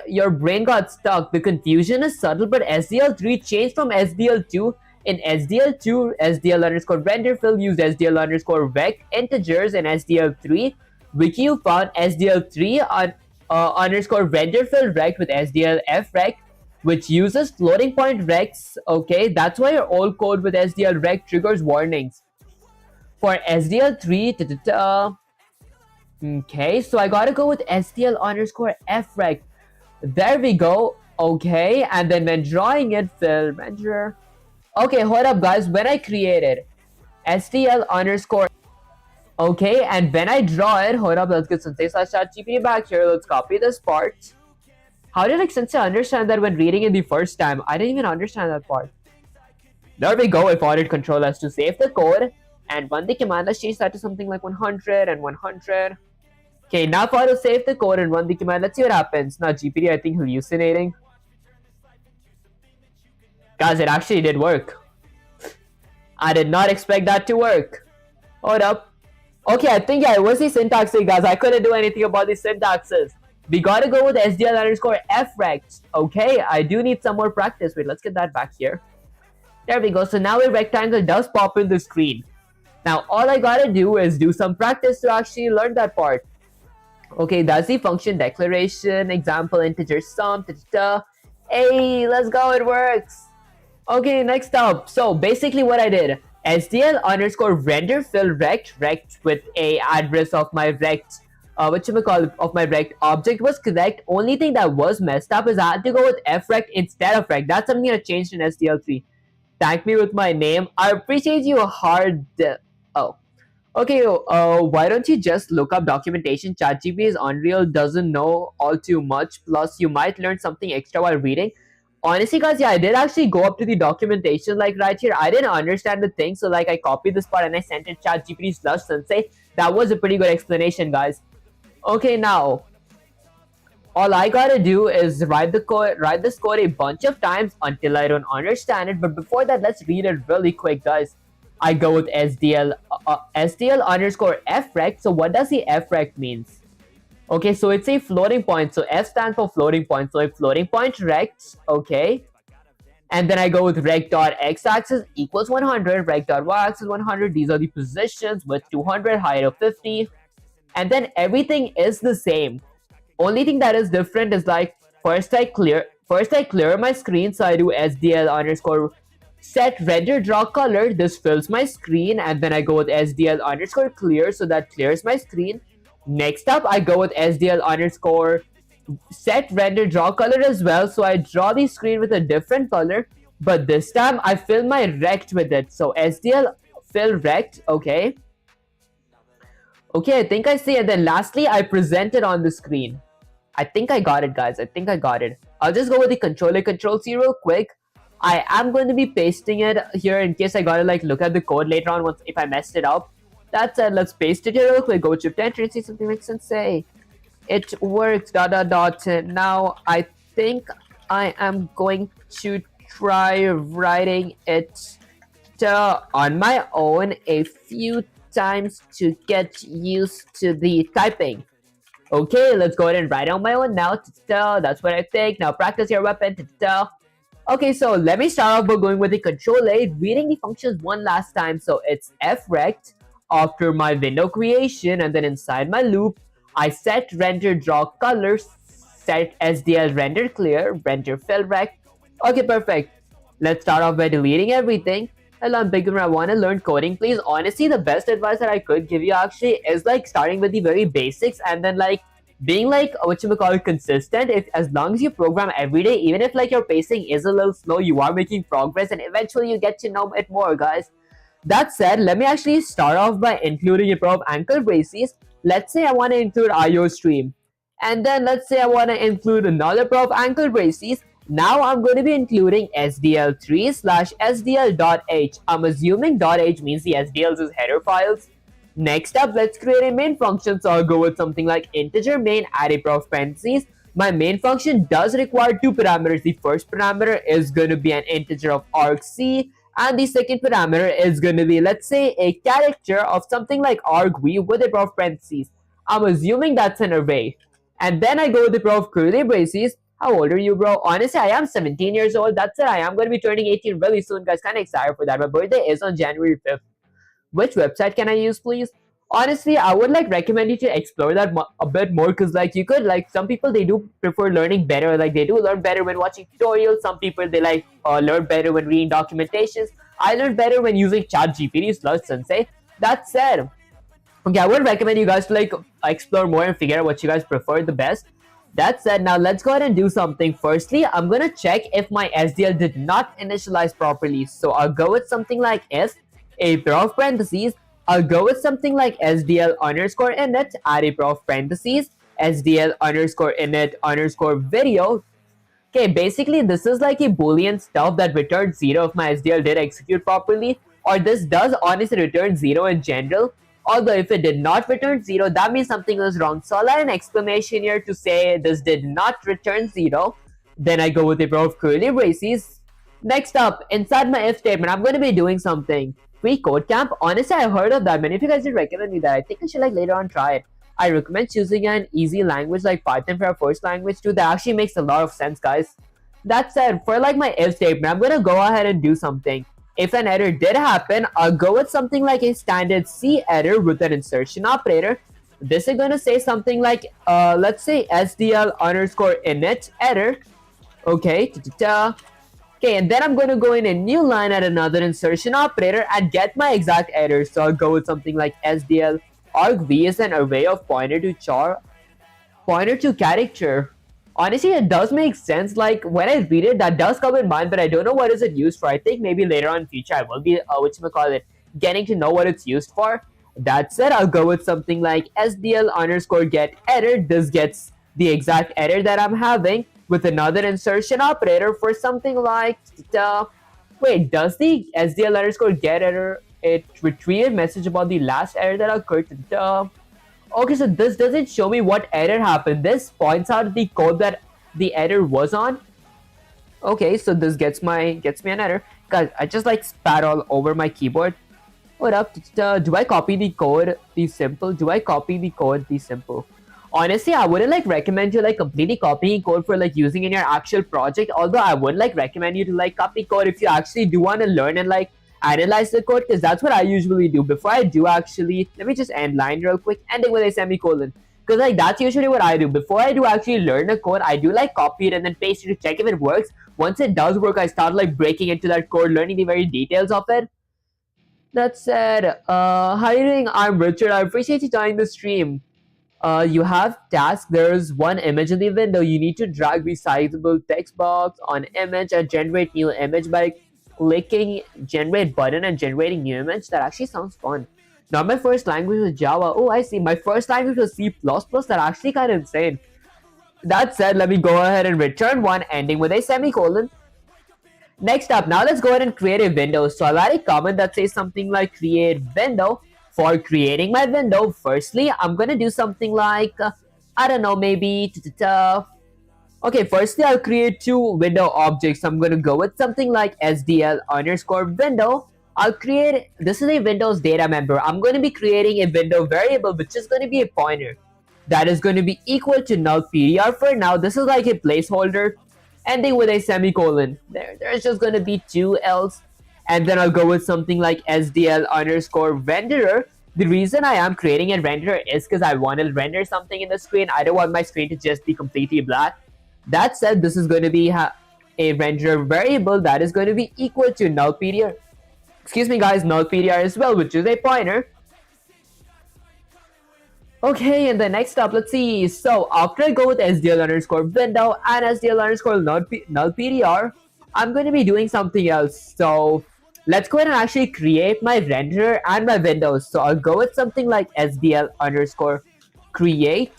your brain got stuck. The confusion is subtle, but SDL3 changed from SDL2. In SDL2, SDL underscore render fill used SDL underscore vec integers in SDL3. Wiki found SDL3 on underscore render fill rect with SDLF rect, which uses floating point rects. Okay, that's why your old code with SDL rect triggers warnings. For SDL3, okay, so I gotta go with SDL underscore frect. There we go. Okay, and then when drawing it, fill render. Okay, hold up, guys. When I created SDL underscore, okay, and when I draw it, hold up, let's get Sensei slash ChatGPT back here. Let's copy this part. How did like Sensei understand that when reading it the first time? I didn't even understand that part. There we go. If audit control has to save the code and run the command, let's change that to something like 100 and 100. Okay, now if I to save the code and run the command, let's see what happens. Now GPT, I think hallucinating. Guys, it actually did work. I did not expect that to work. Hold up. Okay, I think yeah, it was the syntax thing, guys. I couldn't do anything about the syntaxes. We gotta go with SDL underscore frect. Okay, I do need some more practice. Wait, let's get that back here. There we go. So now a rectangle does pop in the screen. Now all I gotta do is do some practice to actually learn that part. Okay, that's the function declaration, example, integer sum, Hey, let's go, it works. Okay, next up. So basically what I did, SDL underscore render fill rect with a address of my rect, of my rect object was correct. Only thing that was messed up is I had to go with frect instead of rect. That's something I changed in SDL3. Thank me with my name. I appreciate you hard. Oh. Okay, why don't you just look up documentation? ChatGPT's Unreal doesn't know all too much. Plus, you might learn something extra while reading. Honestly, guys, yeah, I did actually go up to the documentation, like right here. I didn't understand the thing, so like I copied this part and I sent it ChatGPT slash Sensei. That was a pretty good explanation, guys. Okay, now all I gotta do is write this code a bunch of times until I don't understand it. But before that, let's read it really quick, guys. I go with SDL underscore frect. So what does the frect means? Okay, so it's a floating point. So F stands for floating point. So a floating point rect, okay. And then I go with rect dot x-axis equals 100, rect dot y-axis 100. These are the positions with 200, height of 50. And then everything is the same. Only thing that is different is like first I clear my screen. So I do SDL underscore set render draw color. This fills my screen, and then I go with SDL underscore clear, so that clears my screen. Next up, I go with SDL underscore set render draw color as well, so I draw the screen with a different color, but this time I fill my rect with it. So SDL fill rect, okay. Okay, I think I see it. Then lastly, I present it on the screen. I think I got it, guys. I think I got it. I'll just go with the controller control C real quick. I am going to be pasting it here in case I gotta like look at the code later on once if I messed it up. That said, let's paste it here real quick. Go shift enter and see something makes sense. Say it works. ... Now I think I am going to try writing it on my own a few times to get used to the typing. Okay, let's go ahead and write on my own now. That's what I think. Now practice your weapon. Okay, so let me start off by going with the control A, reading the functions one last time. So it's frect after my window creation, and then inside my loop, I set render draw color, set SDL render clear, render fill rect. Okay, perfect. Let's start off by deleting everything. Hello, I'm beginner. I want to learn coding, please. Honestly, the best advice that I could give you actually is like starting with the very basics and then like being like consistent. If as long as you program every day, even if like your pacing is a little slow, you are making progress and eventually you get to know it more, guys. That said, let me actually start off by including a pair of ankle braces. Let's say I want to include IO stream, and then let's say I want to include another pair of ankle braces. Now I'm going to be including SDL3 slash SDL.h. I'm assuming .h means the SDLs is header files. Next up, let's create a main function. So I'll go with something like integer main, add a pair of parentheses. my main function does require two parameters. The first parameter is going to be an integer of argc, and the second parameter is going to be, let's say, a character of something like argv with a pair of parentheses. I'm assuming that's an array. And then I go with the pair of curly braces. How old are you, bro? Honestly, I am 17 years old. That's it. I am going to be turning 18 really soon, guys. Kind of excited for that. My birthday is on January 5th. Which website can I use, please? Honestly, I would like recommend you to explore that a bit more, because like you could, like, some people they do prefer learning better, like they do learn better when watching tutorials. Some people they like learn better when reading documentations. I learn better when using ChatGPT / Sensei. That said, okay, I would recommend you guys to like explore more and figure out what you guys prefer the best. That said, now let's go ahead and do something. Firstly, I'm gonna check if my SDL did not initialize properly. So I'll go with something like if a pair of parentheses. I'll go with something like SDL underscore init, add a pair of parentheses, SDL underscore init underscore video. Okay, basically this is like a boolean stuff that returns 0 if my SDL did execute properly, or this does honestly return 0 in general. Although if it did not return 0, that means something was wrong. So I'll add an exclamation here to say this did not return 0. Then I go with a pair of curly braces. Next up, inside my if statement, I'm going to be doing something. Free code camp. Honestly, I've heard of that. Many of you guys did recommend me that. I think I should like later on try it. I recommend choosing an easy language like Python for our first language too. That actually makes a lot of sense, guys. That said, for like my if statement, I'm going to go ahead and do something. If an error did happen, I'll go with something like a standard C error with an insertion operator. This is going to say something like, let's say SDL underscore init error. Okay, okay, and then I'm going to go in a new line at another insertion operator and get my exact error. So I'll go with something like SDL argv is an array of pointer to character. Honestly, it does make sense. Like when I read it, that does come in mind, but I don't know what is it used for. I think maybe later on in future I will be getting to know what it's used for. That said, I'll go with something like SDL underscore get error. This gets the exact error that I'm having with another insertion operator for something like wait, does the SDL underscore get error it retrieve a message about the last error that occurred? Okay, so this doesn't show me what error happened. This points out the code that the error was on. Okay, so this gets me an error. Guys, I just like spat all over my keyboard. What up? Do I copy the code? The simple? Do I copy the code? The simple? Honestly, I wouldn't like recommend you like completely copying code for like using in your actual project. Although I would like recommend you to like copy code if you actually do want to learn and like analyze the code, because that's what I usually do. Before I do actually, let me just end line real quick, ending with a semicolon, because like that's usually what I do. Before I do actually learn a code, I do like copy it and then paste it to check if it works. Once it does work, I start like breaking into that code, learning the very details of it. That said, how are you doing? I'm Richard. I appreciate you joining the stream. You have task. There's one image in the window. You need to drag the sizable text box on image and generate new image by clicking generate button and generating new image. That actually sounds fun. Now my first language was Java. Oh, I see. My first language was C++. That actually kind of insane. That said, let me go ahead and return one, ending with a semicolon. Next up, now let's go ahead and create a window. So I'll add a comment that says something like create window. For creating my window, firstly, I'm gonna do something like, I don't know, maybe okay, firstly, I'll create two window objects. I'm going to go with something like SDL underscore window. I'll create, this is a Windows data member. I'm going to be creating a window variable, which is going to be a pointer. That is going to be equal to null PDR for now. This is like a placeholder, ending with a semicolon. There's just going to be two L's. And then I'll go with something like SDL underscore renderer. The reason I am creating a renderer is because I want to render something in the screen. I don't want my screen to just be completely black. That said, this is going to be a renderer variable that is going to be equal to null PDR. Excuse me guys, null PDR as well, which is a pointer. Okay, and the next up, let's see. So after I go with SDL underscore window and SDL underscore null PDR, I'm going to be doing something else. So let's go ahead and actually create my renderer and my windows. So I'll go with something like SDL underscore create.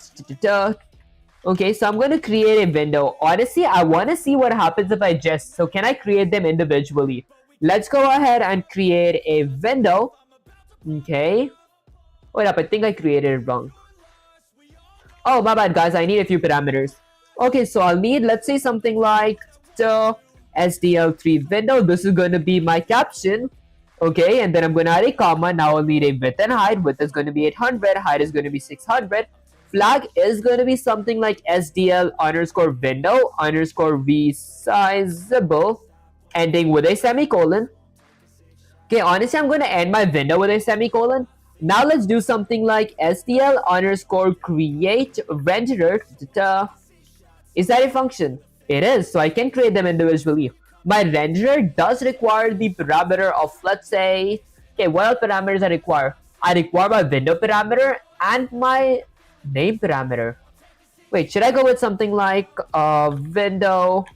Okay, so I'm going to create a window. Honestly, I want to see what happens if I just... So can I create them individually? Let's go ahead and create a window. Okay. Wait up, I think I created it wrong. Oh, my bad, guys. I need a few parameters. Okay, so I'll need, let's say, something like the SDL3 window. This is going to be my caption. Okay, and then I'm going to add a comma. Now I'll need a width and height. Width is going to be 800. Height is going to be 600. Flag is going to be something like SDL underscore window underscore resizable, ending with a semicolon. Okay, honestly, I'm going to end my window with a semicolon. Now let's do something like SDL underscore create renderer. Is that a function? It is, so I can create them individually. My renderer does require the parameter of, let's say, okay, what are parameters I require? I require my window parameter and my name parameter. Wait, should I go with something like window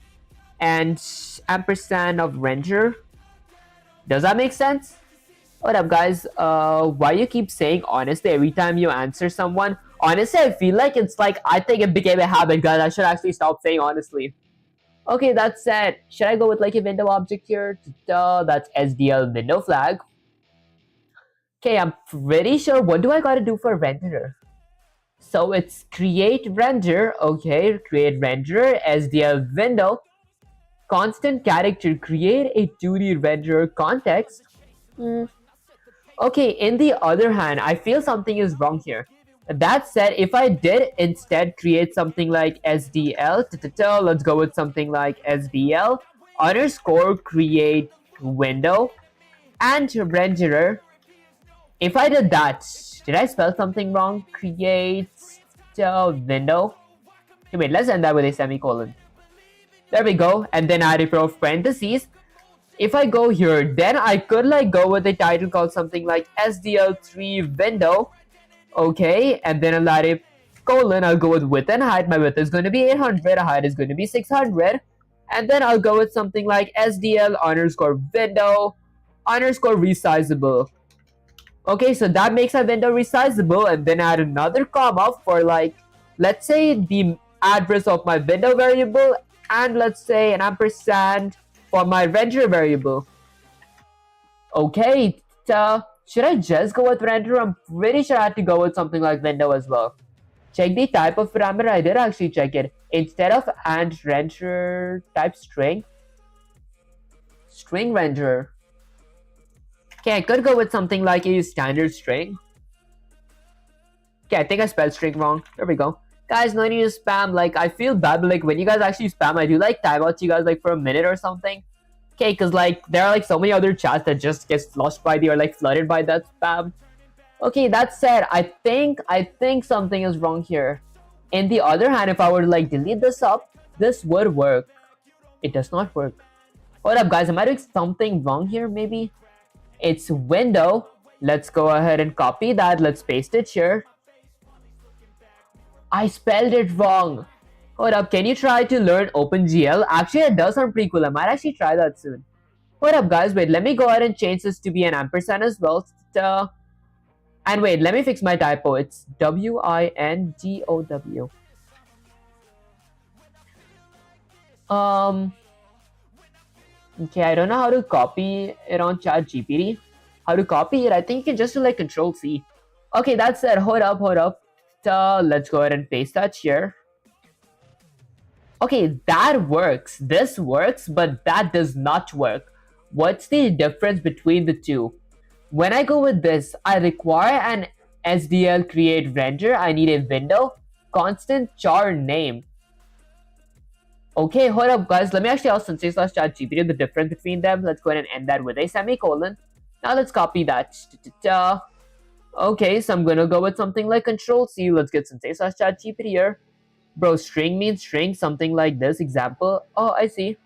and ampersand of renderer? Does that make sense? What up, guys? Why you keep saying honestly every time you answer someone? Honestly, I feel like it's like, I think it became a habit, guys. I should actually stop saying honestly. Okay, that's set. Should I go with like a window object here? That's SDL window flag. Okay, I'm pretty sure. What do I gotta do for renderer? So it's create render. Okay, create renderer, SDL window, constant character, create a 2D renderer context. Okay, in the other hand, I feel something is wrong here. That said, if I did instead create something like SDL, let's go with something like SDL underscore create window and renderer. If I did that, did I spell something wrong? Create window. Okay, wait, let's end that with a semicolon. There we go, and then add a pair of parentheses. If I go here, then I could like go with a title called something like SDL3 window. Okay, and then I'll add a colon. I'll go with width and height. My width is going to be 800, height is going to be 600. And then I'll go with something like SDL underscore window underscore resizable. Okay, so that makes my window resizable, and then add another comma for like, let's say the address of my window variable, and let's say an ampersand for my renderer variable. Okay, should I just go with renderer? I'm pretty sure I had to go with something like window as well. Check the type of parameter. I did actually check it. Instead of and renderer type string renderer. Okay, I could go with something like a standard string. Okay, I think I spelled string wrong. There we go. Guys, no need to spam. Like, I feel bad, but like when you guys actually spam, I do like timeouts you guys like for a minute or something. Okay, because like there are like so many other chats that just gets flushed by the or like flooded by that spam. Okay, that said, I think something is wrong here. In the other hand, if I were to like delete this up, this would work. It does not work. Hold up, guys, am I doing something wrong here? Maybe it's window. Let's go ahead and copy that. Let's paste it here. I spelled it wrong. Hold up, can you try to learn OpenGL? Actually, it does sound pretty cool. I might actually try that soon. Hold up, guys. Wait, let me go ahead and change this to be an ampersand as well. And wait, let me fix my typo. It's WINDOW. Okay, I don't know how to copy it on ChatGPT. How to copy it? I think you can just do like Control C. Okay, that's it. Hold up. Let's go ahead and paste that here. Okay, that works. This works, but that does not work. What's the difference between the two? When I go with this, I require an SDL create render. I need a window, constant char name. Okay, hold up, guys. Let me actually ask Sensei/ChatGPT the difference between them. Let's go ahead and end that with a semicolon. Now let's copy that. Okay, so I'm gonna go with something like Control C. Let's get Sensei/ChatGPT here. Bro, string means string, something like this. Example. Oh, I see.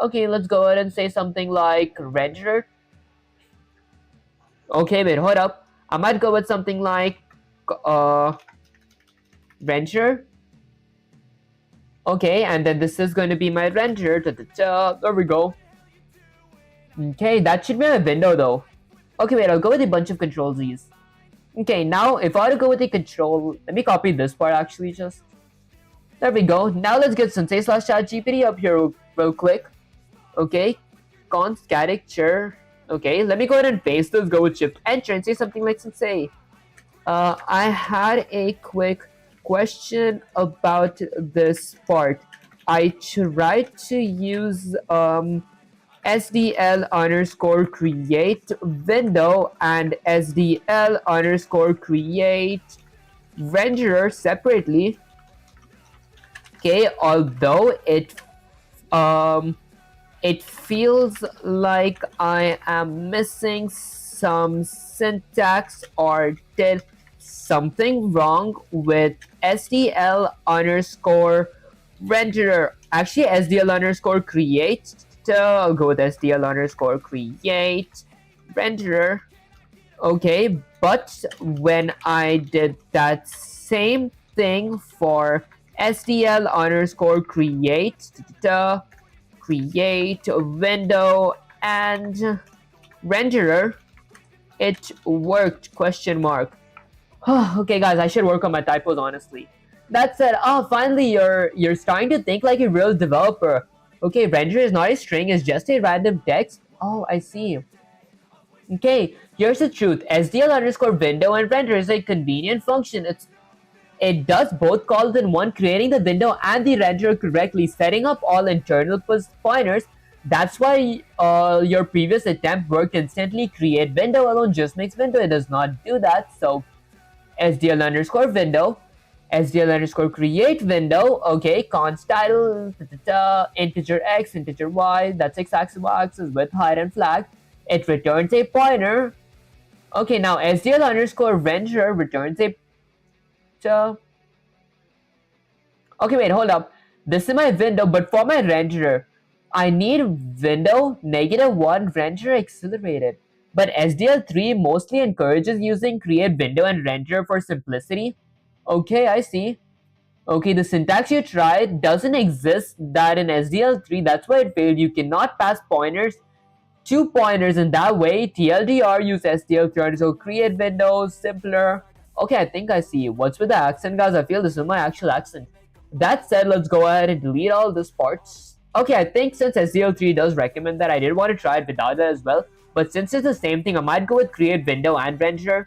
Okay, let's go ahead and say something like renderer. Okay, wait, hold up. I might go with something like renderer. Okay, and then this is going to be my renderer. There we go. Okay, that should be my window though. Okay, wait, I'll go with a bunch of Control Z's. Okay, now if I were to go with a control, let me copy this part actually just. There we go. Now let's get Sensei/ChatGPT up here real quick. Okay, const character. Okay, let me go ahead and paste this. Go with Shift Enter and say something like Sensei. I had a quick question about this part. I tried to use SDL underscore create window and SDL underscore create renderer separately. Okay, although um it feels like I am missing some syntax or did something wrong with SDL underscore renderer. Actually, SDL underscore create. So I'll go with SDL underscore create renderer. Okay, but when I did that same thing for SDL underscore create window and renderer, it worked, question mark. Okay guys, I should work on my typos honestly. That said, finally you're starting to think like a real developer. Okay, renderer is not a string, it's just a random text. Oh, I see. Okay, here's the truth. SDL underscore window and render is a convenient function. It does both calls in one, creating the window and the renderer correctly, setting up all internal pointers. That's why your previous attempt worked instantly. Create window alone just makes window. It does not do that. So SDL underscore window, SDL underscore create window. Okay, const title, integer x, integer y. That's x-axis, y-axis, width, height, and flag. It returns a pointer. Okay, now SDL underscore renderer returns a okay, wait, hold up. This is my window, but for my renderer, I need window -1 renderer accelerated. But SDL3 mostly encourages using create window and renderer for simplicity. Okay, I see. Okay, the syntax you tried doesn't exist that in SDL3. That's why it failed. You cannot pass pointers to pointers in that way. TLDR use SDL3 so create windows simpler. Okay, I think I see. What's with the accent, guys? I feel this is my actual accent. That said, let's go ahead and delete all these parts. Okay, I think since SDL3 does recommend that, I did want to try it without that as well. But since it's the same thing, I might go with create window and renderer.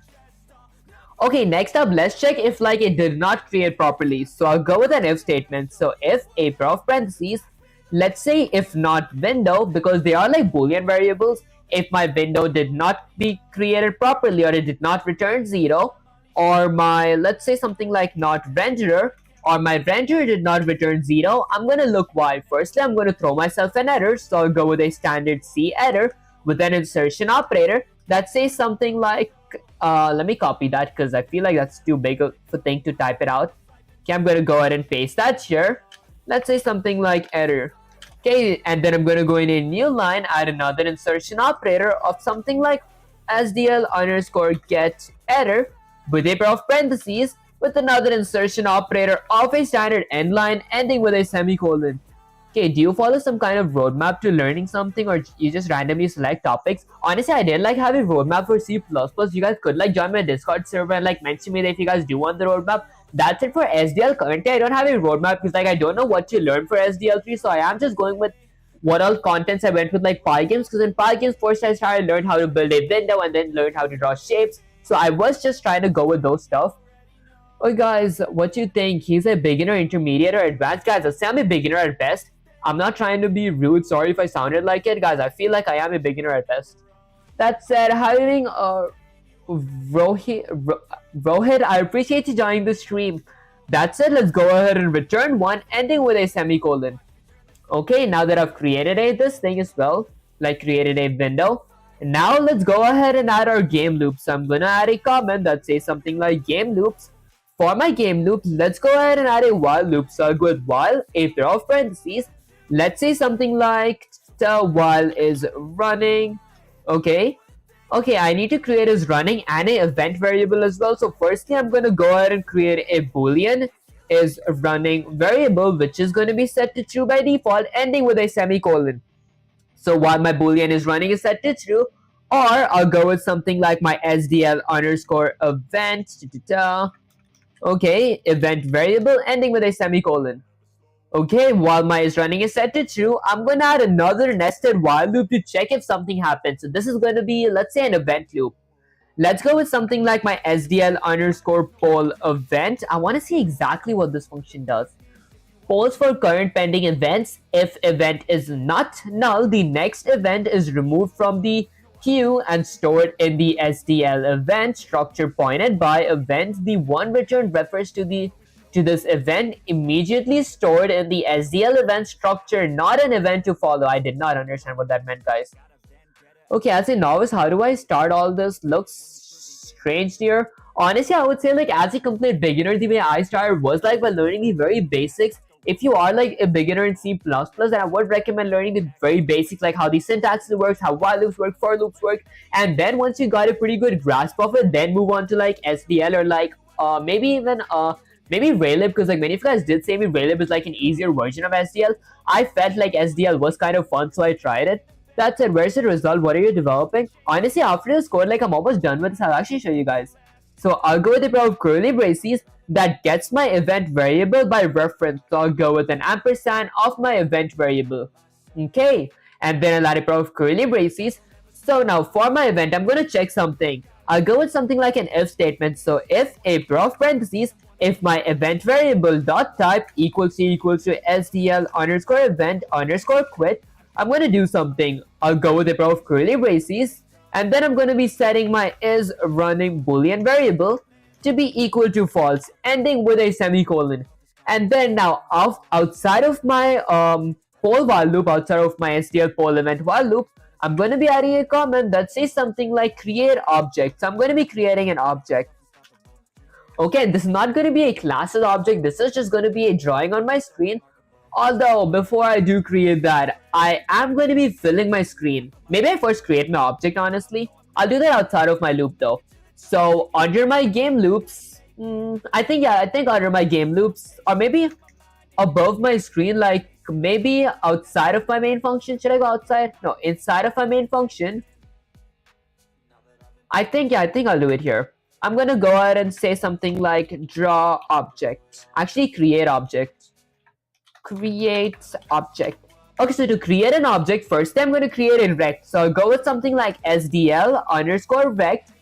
Okay, next up, let's check if like it did not create properly. So I'll go with an if statement. So if a pair of parentheses, let's say if not window, because they are like boolean variables. If my window did not be created properly or it did not return 0, or my, let's say something like not renderer, or my renderer did not return 0, I'm going to look why. Firstly, I'm going to throw myself an error. So I'll go with a standard C error with an insertion operator that says something like, let me copy that because I feel like that's too big of a thing to type it out. Okay, I'm going to go ahead and paste that here. Let's say something like error. Okay, and then I'm going to go in a new line, add another insertion operator of something like SDL underscore get error with a pair of parentheses with another insertion operator of a standard end line ending with a semicolon. Okay, do you follow some kind of roadmap to learning something or you just randomly select topics? Honestly, I didn't like have a roadmap for C++. You guys could like join my Discord server and like mention me if you guys do want the roadmap. That's it for SDL. Currently, I don't have a roadmap because like I don't know what to learn for SDL3, so I am just going with what all contents I went with like Pygames, because in Pygames first I started learn how to build a window and then learn how to draw shapes. So I was just trying to go with those stuff. Oh guys, what do you think? He's a beginner, intermediate, or advanced? Guys, I'd say I'm a beginner at best. I'm not trying to be rude. Sorry if I sounded like it. Guys, I feel like I am a beginner at best. That said, having Rohit, I appreciate you joining the stream. That's it. Let's go ahead and return one, ending with a semicolon. Okay, now that I've created this thing as well, like created a window, now let's go ahead and add our game loop. So I'm gonna add a comment that says something like game loops. For my game loop, let's go ahead and add a while loop. So I'll go with while, a pair of parentheses. Let's say something like the while is running. Okay. Okay, I need to create is running and an event variable as well. So firstly, I'm going to go ahead and create a boolean is running variable, which is going to be set to true by default, ending with a semicolon. So while my boolean is running is set to true, or I'll go with something like my SDL underscore event. Okay, event variable ending with a semicolon. Okay, while my is running is set to true, I'm going to add another nested while loop to check if something happens. So this is going to be, let's say, an event loop. Let's go with something like my SDL underscore poll event. I want to see exactly what this function does. Polls for current pending events. If event is not null, the next event is removed from the queue and stored in the SDL event structure pointed by event. The one returned refers to this event immediately stored in the SDL event structure, not an event to follow. I did not understand what that meant, guys. Okay, as a novice, how do I start all this? Looks strange here. Honestly, I would say like as a complete beginner, the way I started was like by learning the very basics. If you are like a beginner in C++, then I would recommend learning the very basics, like how the syntax works, how while loops work, for loops work, and then once you got a pretty good grasp of it, then move on to like SDL or like maybe even maybe Raylib, because like many of you guys did say me Raylib is like an easier version of SDL. I felt like SDL was kind of fun, so I tried it. That's it. Where's the result? What are you developing? Honestly, after this code, like I'm almost done with this. I'll actually show you guys. So I'll go with a pair of curly braces that gets my event variable by reference. So I'll go with an ampersand of my event variable. Okay. And then I'll add a pair of curly braces. So now for my event, I'm going to check something. I'll go with something like an if statement. So if a pair of parentheses, if my event variable dot type equals to SDL underscore event underscore quit, I'm going to do something. I'll go with a pair of curly braces, and then I'm going to be setting my is running boolean variable to be equal to false, ending with a semicolon. And then now outside of my poll while loop, outside of my SDL poll event while loop, I'm going to be adding a comment that says something like create object. So I'm going to be creating an object. Okay, this is not going to be a classes object. This is just going to be a drawing on my screen. Although, before I do create that, I am going to be filling my screen. Maybe I first create my object, honestly. I'll do that outside of my loop, though. So, under my game loops, I think under my game loops, or maybe above my screen, like maybe outside of my main function. Should I go outside? No, inside of my main function. I think I'll do it here. I'm going to go ahead and say something like draw object. Actually, create object. Create object. Okay, so to create an object, first I'm going to create a rect. So I'll go with something like SDL underscore rect.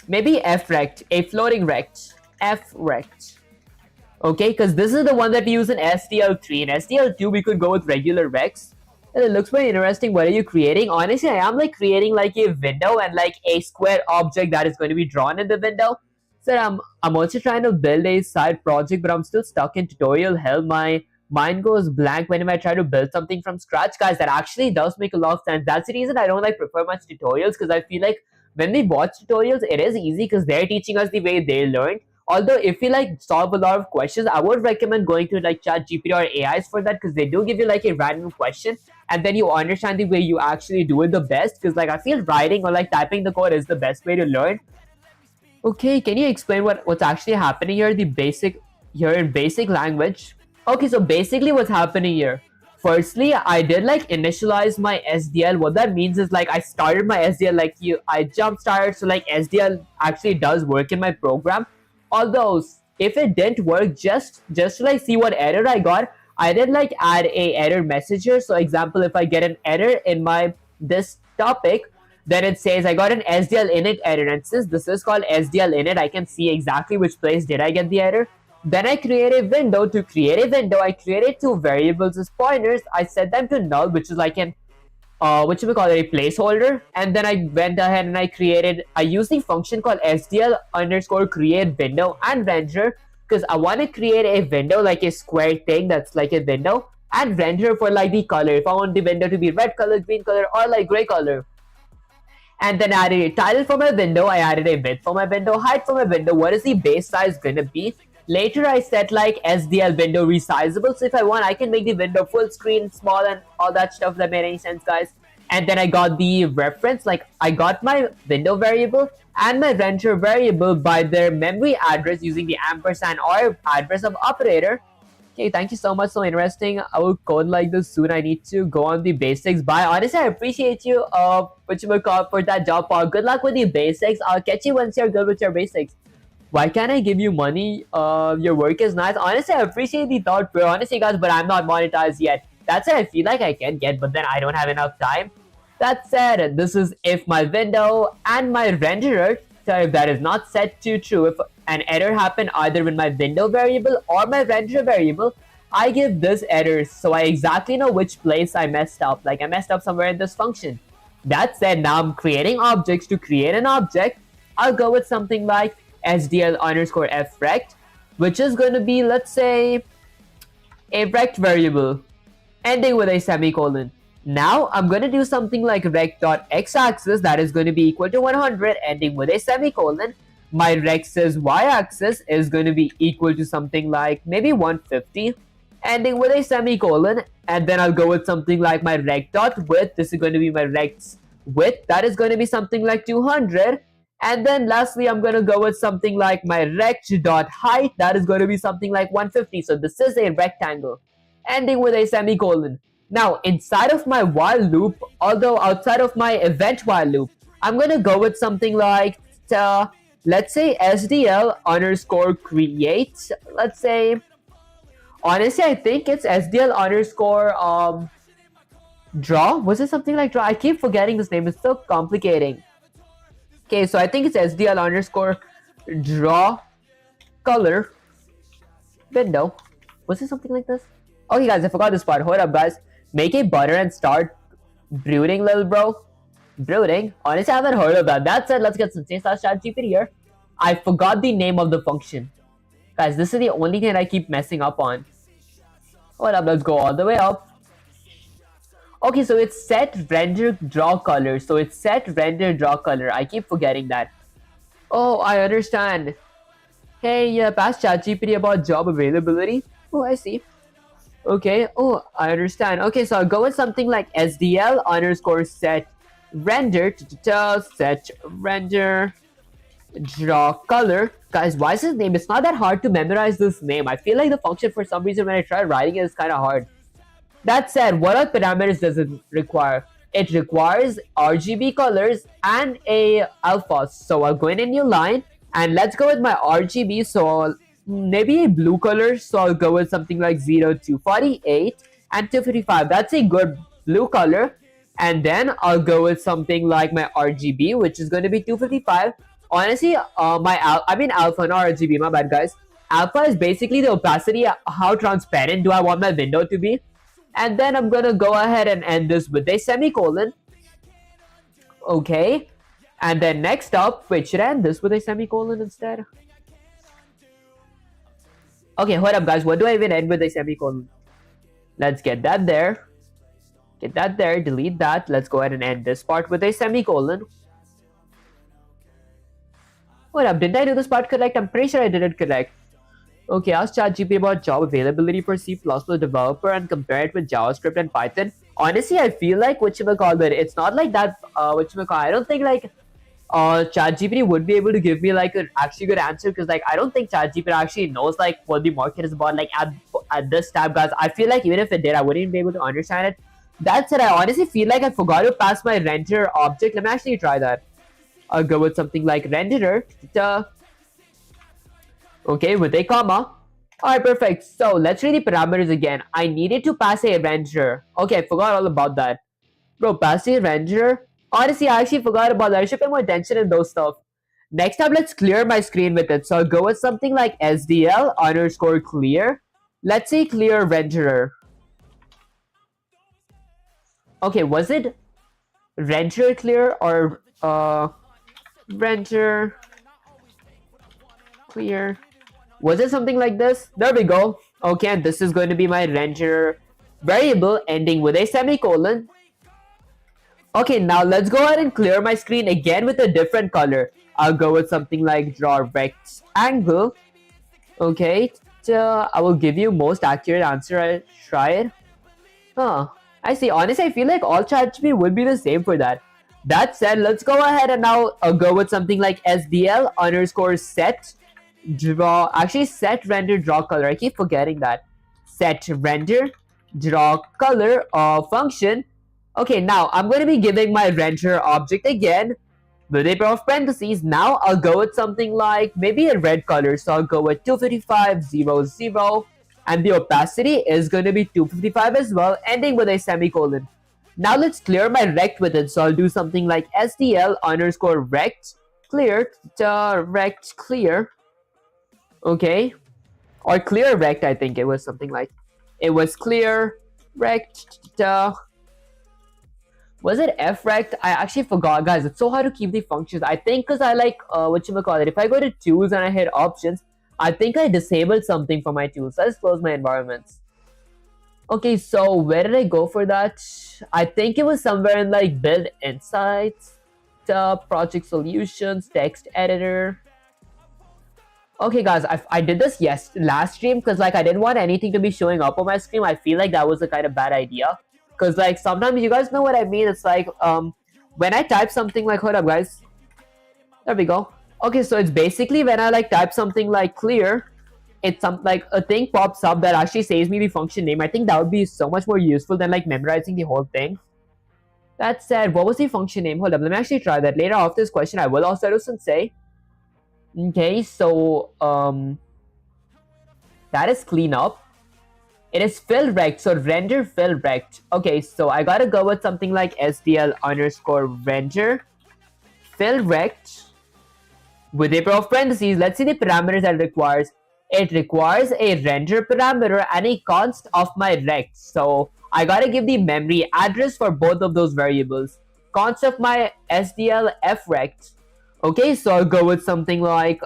Maybe f rect, a floating rect. F rect. Okay, because this is the one that we use in SDL3. In SDL2, we could go with regular rects. And it looks very interesting. What are you creating? Honestly, I am like creating like a window and like a square object that is going to be drawn in the window. So I'm also trying to build a side project, but I'm still stuck in tutorial hell. My mind goes blank whenever I try to build something from scratch, guys. That actually does make a lot of sense. That's the reason I don't like prefer much tutorials, because I feel like when we watch tutorials, it is easy because they're teaching us the way they learned. Although if you like solve a lot of questions, I would recommend going to like ChatGPT or AIs for that, because they do give you like a random question and then you understand the way you actually do it the best. Because like I feel writing or like typing the code is the best way to learn. Okay, can you explain what's actually happening here? The basic here in basic language. Okay, so basically what's happening here. Firstly, I did like initialize my SDL. What that means is like I started my SDL like I jump started, so like SDL actually does work in my program. Although if it didn't work, just to like see what error I got, I did like add a error message here. So example, if I get an error in my this topic, then it says I got an SDL init error, and since this is called SDL init, I can see exactly which place did I get the error. Then I create a window. To create a window, I created two variables as pointers. I set them to null, which is like an which we call it a placeholder, and then I went ahead and I used the function called SDL underscore create window and render, because I want to create a window like a square thing that's like a window, and render for like the color. If I want the window to be red color, green color, or like gray color. And then I added a title for my window, I added a width for my window, height for my window, what is the base size gonna be. Later I set like SDL window resizable, so if I want I can make the window full screen, small, and all that stuff. That made any sense, guys? And then I got the reference, like I got my window variable and my render variable by their memory address using the ampersand or address of operator. Okay, thank you so much. So interesting. I will code like this soon. I need to go on the basics. Bye. Honestly, I appreciate you what you call for that job, Paul. Good luck with the basics. I'll catch you once you're good with your basics. Why can't I give you money? Your work is nice. Honestly, I appreciate the thought, bro. Honestly, guys, but I'm not monetized yet. That's what I feel like I can get, but then I don't have enough time. That said, this is if my window and my renderer type that is not set to true. If an error happened either with my window variable or my renderer variable, I give this error so I exactly know which place I messed up. Like I messed up somewhere in this function. That said, now I'm creating objects. To create an object, I'll go with something like SDL underscore f rect, which is going to be, let's say, a rect variable ending with a semicolon. Now I'm going to do something like rect.x-axis that is going to be equal to 100 ending with a semicolon. My rex's y-axis is going to be equal to something like maybe 150 ending with a semicolon, and then I'll go with something like my rect.width. This is going to be my rect's width, that is going to be something like 200, and then lastly I'm going to go with something like my rect.height, that is going to be something like 150. So this is a rectangle ending with a semicolon. Now inside of my while loop, although outside of my event while loop, I'm going to go with something like let's say SDL underscore create. Let's say, honestly, I think it's SDL underscore draw. Was it something like draw? I keep forgetting this name. It's so complicating. Okay, so I think it's SDL underscore draw color window. Was it something like this? Okay, guys, I forgot this part. Hold up, guys. Make a butter and start brooding, little bro. Brooding? Honestly, I haven't heard of that. That said, let's get some ChatGPT here. I forgot the name of the function. Guys, this is the only thing I keep messing up on. Hold up, let's go all the way up. Okay, so it's set render draw color. So it's set render draw color. I keep forgetting that. Oh, I understand. Hey, ask ChatGPT about job availability. Oh, I see. Okay, oh, I understand. Okay, so I'll go with something like SDL underscore set render, set render draw color. Guys, why is his name? It's not that hard to memorize this name. I feel like the function, for some reason, when I try writing it, is kind of hard. That said, what all parameters does it require? It requires RGB colors and a alpha. So I'll go in a new line and let's go with my RGB. So maybe a blue color. So I'll go with something like 0 to 48 and 255. That's a good blue color. And then I'll go with something like my RGB, which is going to be 255. Honestly, alpha, not RGB, my bad, guys. Alpha is basically the opacity, how transparent do I want my window to be. And then I'm gonna go ahead and end this with a semicolon. Okay. And then next up, wait, should I end this with a semicolon instead? Okay, hold up, guys. What do I even end with a semicolon? Let's get that there. Get that there, delete that. Let's go ahead and end this part with a semicolon. Hold up, didn't I do this part correct? I'm pretty sure I did it correct. Okay, ask ChatGPT about job availability for C++ developer and compare it with JavaScript and Python. Honestly, I feel like whatchamacallit, it's not like that, I don't think like ChatGPT would be able to give me like an actually good answer, because like I don't think ChatGPT actually knows like what the market is about like at this tab, guys. I feel like even if it did, I wouldn't be able to understand it. That said, I honestly feel like I forgot to pass my renderer object. Let me actually try that. I'll go with something like renderer. Okay, with a comma. Alright, perfect. So let's read the parameters again. I needed to pass a renderer. Okay, I forgot all about that. Bro, pass a renderer? Honestly, I actually forgot about that. I should pay more attention in those stuff. Next up, let's clear my screen with it. So I'll go with something like SDL underscore clear. Let's say clear renderer. Okay, was it renderer clear or render clear? Was it something like this? There we go. Okay, and this is going to be my renderer variable ending with a semicolon. Okay, now let's go ahead and clear my screen again with a different color. I'll go with something like draw rectangle. Okay, so I will give you most accurate answer. I try it. Huh, I see. Honestly, I feel like all ChatGPT would be the same for that. That said, let's go ahead and now go with something like SDL underscore set draw. Actually, set render draw color. I keep forgetting that. Set render draw color function. Okay, now I'm going to be giving my renderer object again with a pair of parentheses. Now I'll go with something like maybe a red color. So I'll go with 255.00, and the opacity is going to be 255 as well, ending with a semicolon. Now let's clear my rect with it. So I'll do something like SDL underscore rect clear rect clear. Okay, or clear rect. I think it was something like it was clear rect. Was it frect? I actually forgot, guys. It's so hard to keep the functions. I think because I like whatchamacallit. If I go to tools and I hit options, I think I disabled something for my tools. Let's close my environments. Okay, so where did I go for that? I think it was somewhere in like build insights, project solutions, text editor. Okay, guys, I did this last stream because like I didn't want anything to be showing up on my screen. I feel like that was a kind of bad idea because like sometimes you guys know what I mean. It's like when I type something like, hold up, guys. There we go. Okay, so it's basically when I like type something like clear, it's some like a thing pops up that actually says me the function name. I think that would be so much more useful than like memorizing the whole thing. That said, what was the function name? Hold up, let me actually try that later after this question. I will also do sensei. Okay, so that is cleanup. It is fill rect, so render fill rect. Okay, so I gotta go with something like SDL underscore render fill rect with a pair of parentheses. Let's see the parameters that it requires. It requires a render parameter and a const of my rect. So I gotta give the memory address for both of those variables. Const of my SDL frect. Okay, so I'll go with something like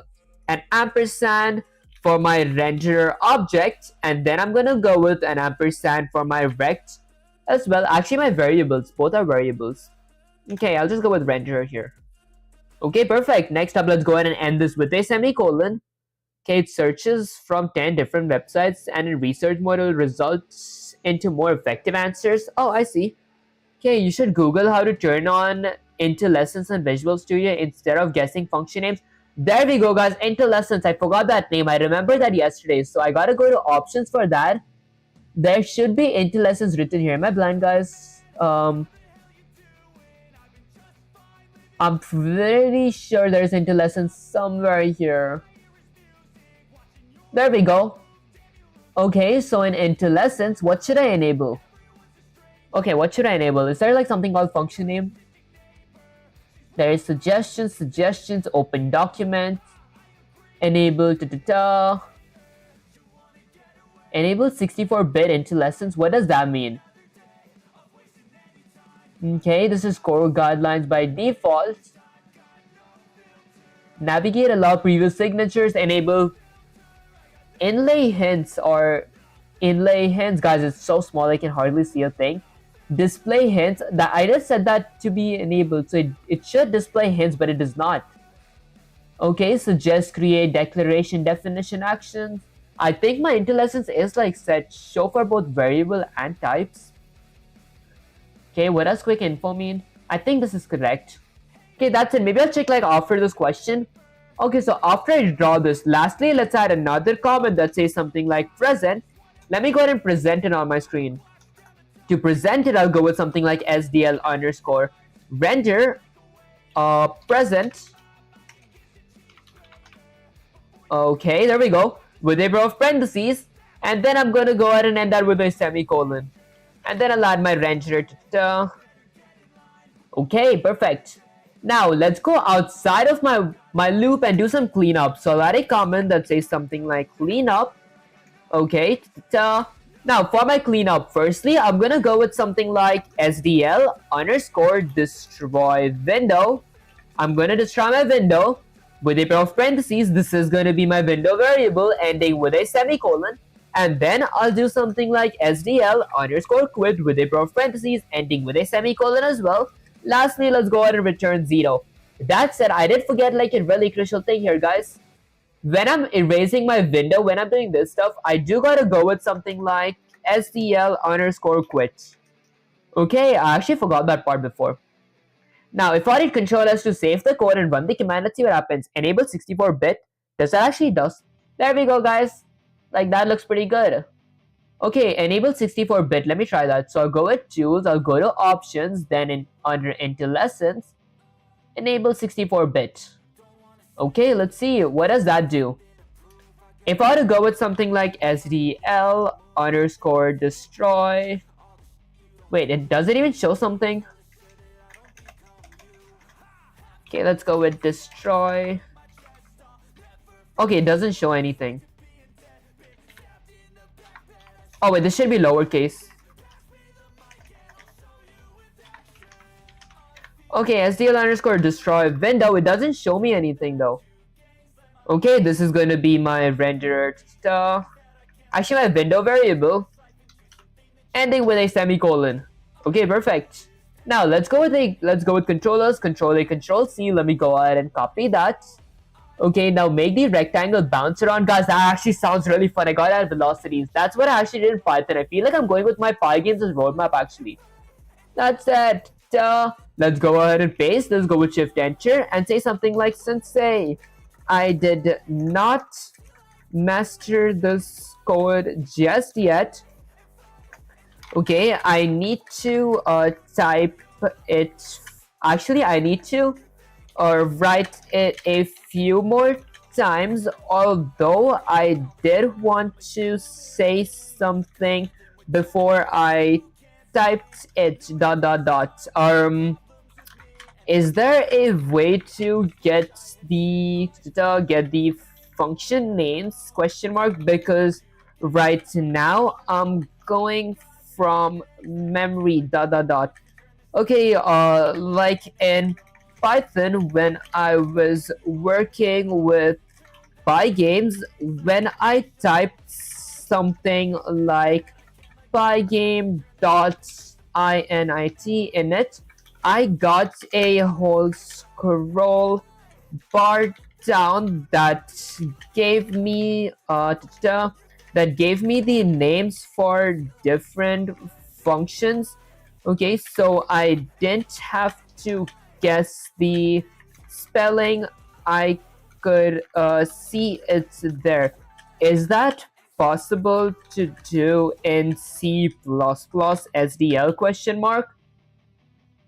an ampersand for my renderer object, and then I'm gonna go with an ampersand for my rect as well. Actually, my variables, both are variables. Okay, I'll just go with renderer here. Okay, perfect. Next up, let's go ahead and end this with a semicolon. Okay, it searches from 10 different websites and in research model results into more effective answers. Oh, I see. Okay, you should Google how to turn on IntelliSense and Visual Studio instead of guessing function names. There we go, guys. IntelliSense. I forgot that name. I remember that yesterday. So I gotta go to options for that. There should be IntelliSense written here. Am I blind, guys? I'm pretty sure there's IntelliSense somewhere here. There we go. Okay, so in IntelliSense, what should I enable? Okay, what should I enable? Is there like something called function name? There is suggestions, open documents, enable enable 64-bit IntelliSense. What does that mean? Okay, this is core guidelines by default. Navigate, allow previous signatures, enable inlay hints or inlay hints. Guys, it's so small I can hardly see a thing. Display hints, that I just said that to be enabled, so it should display hints, but it does not. Okay, suggest, create, declaration, definition, actions. I think my IntelliSense is like set show for both variable and types. Okay, what does quick info mean? I think this is correct. Okay, that's it. Maybe I'll check like after this question. Okay, so after I draw this, lastly, let's add another comment that says something like present. Let me go ahead and present it on my screen. To present it, I'll go with something like SDL underscore render present. Okay, there we go. With a pair of parentheses. And then I'm gonna go ahead and end that with a semicolon. And then I'll add my renderer. Okay, perfect. Now let's go outside of my loop and do some cleanup. So I'll add a comment that says something like cleanup. Okay. Now for my cleanup, firstly, I'm gonna go with something like SDL underscore destroy window. I'm gonna destroy my window with a pair of parentheses. This is gonna be my window variable ending with a semicolon. And then I'll do something like SDL underscore quit with a pair of parentheses ending with a semicolon as well. Lastly, let's go ahead and return 0. That said, I did forget like a really crucial thing here, guys. When I'm erasing my window, when I'm doing this stuff, I do gotta go with something like SDL underscore quit. Okay, I actually forgot that part before. Now, if I hit Control S to save the code and run the command, let's see what happens. Enable 64-bit. Does that actually does? There we go, guys. Like, that looks pretty good. Okay, enable 64-bit. Let me try that. So I'll go with tools. I'll go to options. Then under IntelliSense, enable 64-bit. Okay, let's see. What does that do? If I were to go with something like SDL underscore destroy Wait, it doesn't even show something? Okay, let's go with destroy. Okay, it doesn't show anything. Oh wait, this should be lowercase. Okay, SDL underscore destroy window. It doesn't show me anything though. Okay, this is going to be my renderer. Actually, my window variable ending with a semicolon. Okay, perfect. Now let's go with controllers. Control A, Control C. Let me go ahead and copy that. Okay, now make the rectangle bounce around. Guys, that actually sounds really fun. I got at velocities. That's what I actually did in Python. I feel like I'm going with my Pygames as roadmap actually. That's it. Let's go ahead and paste. Let's go with Shift Enter and say something like Sensei, I did not master this code just yet. Okay, I need to type it. Actually, I need to write it a few more times, although I did want to say something before I typed it dot dot dot. Is there a way to get the function names question mark, because right now I'm going from memory dot dot dot. Okay, like in Python, when I was working with Pygames, when I typed something like pygame.init in it, I got a whole scroll bar down that gave me the names for different functions. Okay, so I didn't have to guess the spelling. I could see it's there. Is that possible to do in C++ SDL question mark?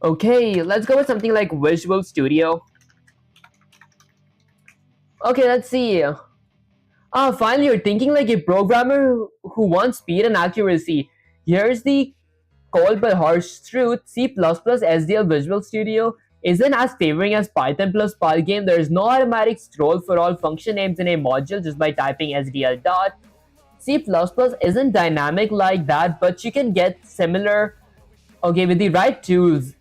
Okay, let's go with something like Visual Studio. Okay, let's see. Finally, you're thinking like a programmer who wants speed and accuracy. Here's the cold but harsh truth. C++ SDL Visual Studio isn't as favoring as Python plus Pygame. There is no automatic scroll for all function names in a module just by typing SDL dot. C++ isn't dynamic like that, but you can get similar, okay, with the right tools.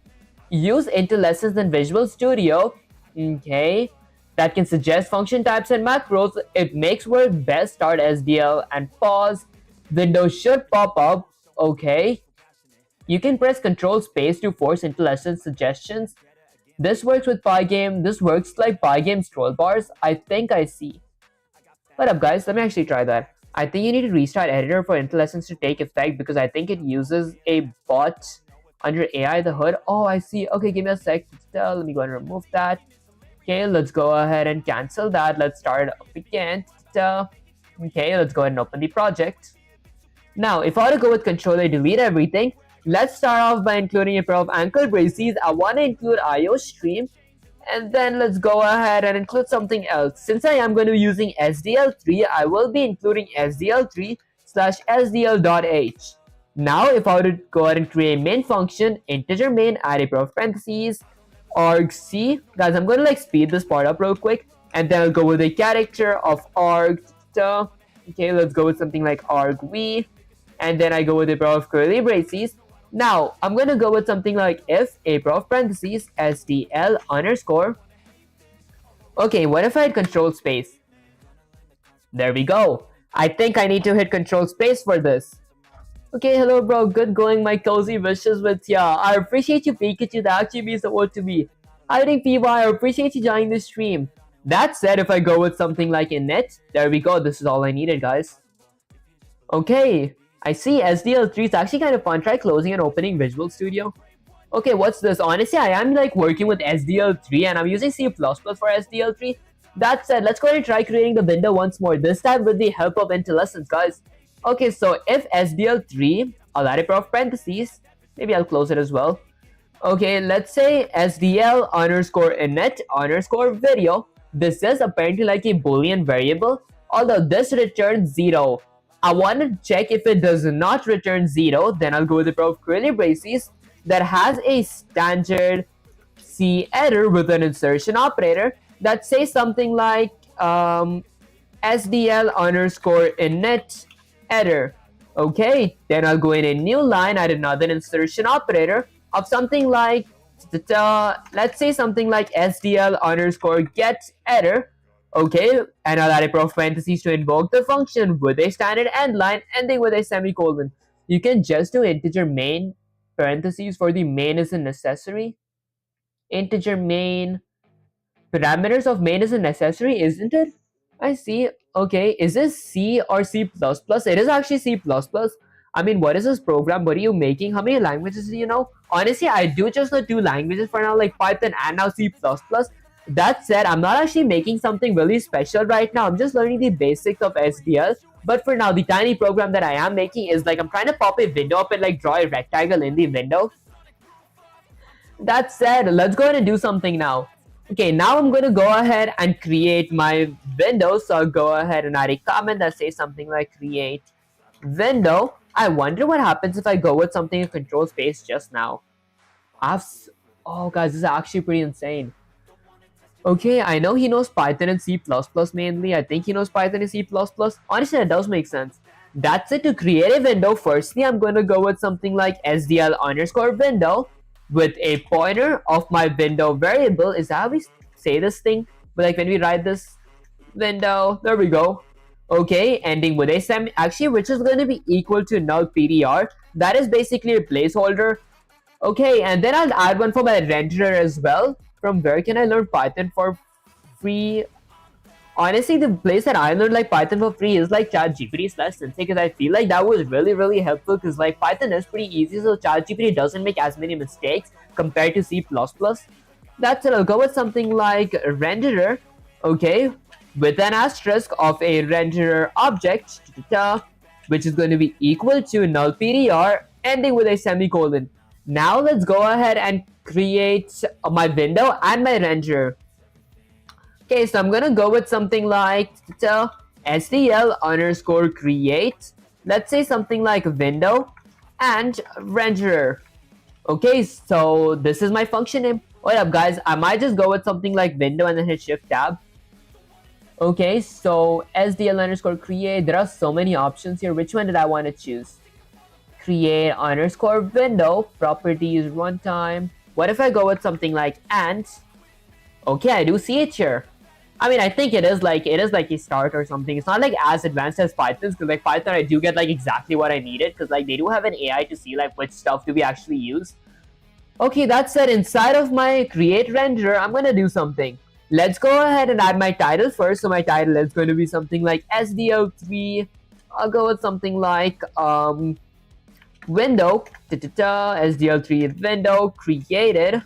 Use IntelliSense in Visual Studio, okay, that can suggest function types and macros. It makes work best. Start SDL and pause. Windows should pop up, okay. You can press Control Space to force IntelliSense suggestions. This works with Pygame. This works like Pygame scroll bars. I think I see. What up, guys? Let me actually try that. I think you need to restart editor for IntelliSense to take effect, because I think it uses a bot under AI the hood. Oh, I see. Okay, give me a sec. Let me go and remove that. Okay, let's go ahead and cancel that. Let's start up again. Okay, let's go ahead and open the project. Now, if I were to go with Control A, delete everything, let's start off by including a pair of ankle braces. I want to include IO stream, and then let's go ahead and include something else. Since I am going to be using SDL3, I will be including SDL3 slash SDL.h. Now, if I were to go ahead and create a main function, integer main, add a pair of parentheses, argc. Guys, I'm going to like speed this part up real quick, and then I'll go with a character of arg. Okay, let's go with something like argv, and then I go with a pair of curly braces. Now, I'm going to go with something like if a pair of parentheses SDL underscore. Okay, what if I hit Control Space? There we go. I think I need to hit Control Space for this. Okay, hello bro, good going, my cozy wishes with ya. I appreciate you, Pikachu, that actually means the world to me. I think PY, I appreciate you joining the stream. That said, if I go with something like init, there we go, this is all I needed, guys. Okay, I see SDL3 is actually kind of fun. Try closing and opening Visual Studio. Okay, what's this? Honestly, I am like working with SDL3 and I'm using C++ for SDL3. That said, let's go ahead and try creating the window once more, this time with the help of IntelliSense, guys. Okay, so if SDL3, I'll add a pair of parentheses. Maybe I'll close it as well. Okay, let's say SDL underscore init underscore video. This is apparently like a boolean variable, although this returns 0. I want to check if it does not return 0, then I'll go with the pair of curly braces that has a standard C error with an insertion operator that says something like SDL underscore init error. Okay, then I'll go in a new line, add another insertion operator of something like, let's say something like SDL underscore get error. Okay, and I'll add a pair of parentheses to invoke the function with a standard end line ending with a semicolon. You can just do integer main parentheses for the main is a necessary. Integer main parameters of main is a necessary, isn't it? I see. Okay, is this C or C++? It is actually C++. I mean, what is this program? What are you making? How many languages do you know? Honestly, I do just know 2 languages for now, like Python and now C++. That said, I'm not actually making something really special right now. I'm just learning the basics of SDL. But for now, the tiny program that I am making is like I'm trying to pop a window up and like draw a rectangle in the window. That said, let's go ahead and do something now. Okay, now I'm going to go ahead and create my window. So I'll go ahead and add a comment that says something like create window. I wonder what happens if I go with something in control space just now. Oh guys, this is actually pretty insane. Okay, I know he knows Python and C++ mainly. I think he knows Python and C++. Honestly, that does make sense. That's it. To create a window, firstly, I'm going to go with something like SDL underscore window with a pointer of my window variable. Is that how we say this thing? But like when we write this window, there we go. Okay, ending with a semi, actually, which is going to be equal to null PDR. That is basically a placeholder. Okay, and then I'll add one for my renderer as well. From where can I learn Python for free? Honestly, the place that I learned like Python for free is like ChatGPT/Sensei, because I feel like that was really helpful, because like Python is pretty easy, so ChatGPT doesn't make as many mistakes compared to C++. That's it. I'll go with something like renderer, okay, with an asterisk of a renderer object, which is going to be equal to null PDR, ending with a semicolon. Now let's go ahead and create my window and my renderer. Okay, so I'm gonna go with something like SDL underscore create. Let's say something like window and renderer. Okay, so this is my function name. What up, guys? I might just go with something like window and then hit shift tab. Okay, so SDL underscore create. There are so many options here. Which one did I want to choose? Create underscore window, properties, runtime. What if I go with something like and? Okay, I do see it here. I mean, I think it is like a start or something. It's not like as advanced as Python's, because like Python, I do get like exactly what I needed, because like they do have an AI to see like which stuff do we actually use. Okay, that said, inside of my create renderer, I'm gonna do something. Let's go ahead and add my title first. So my title is going to be something like SDL3. I'll go with something like window, SDL3 window created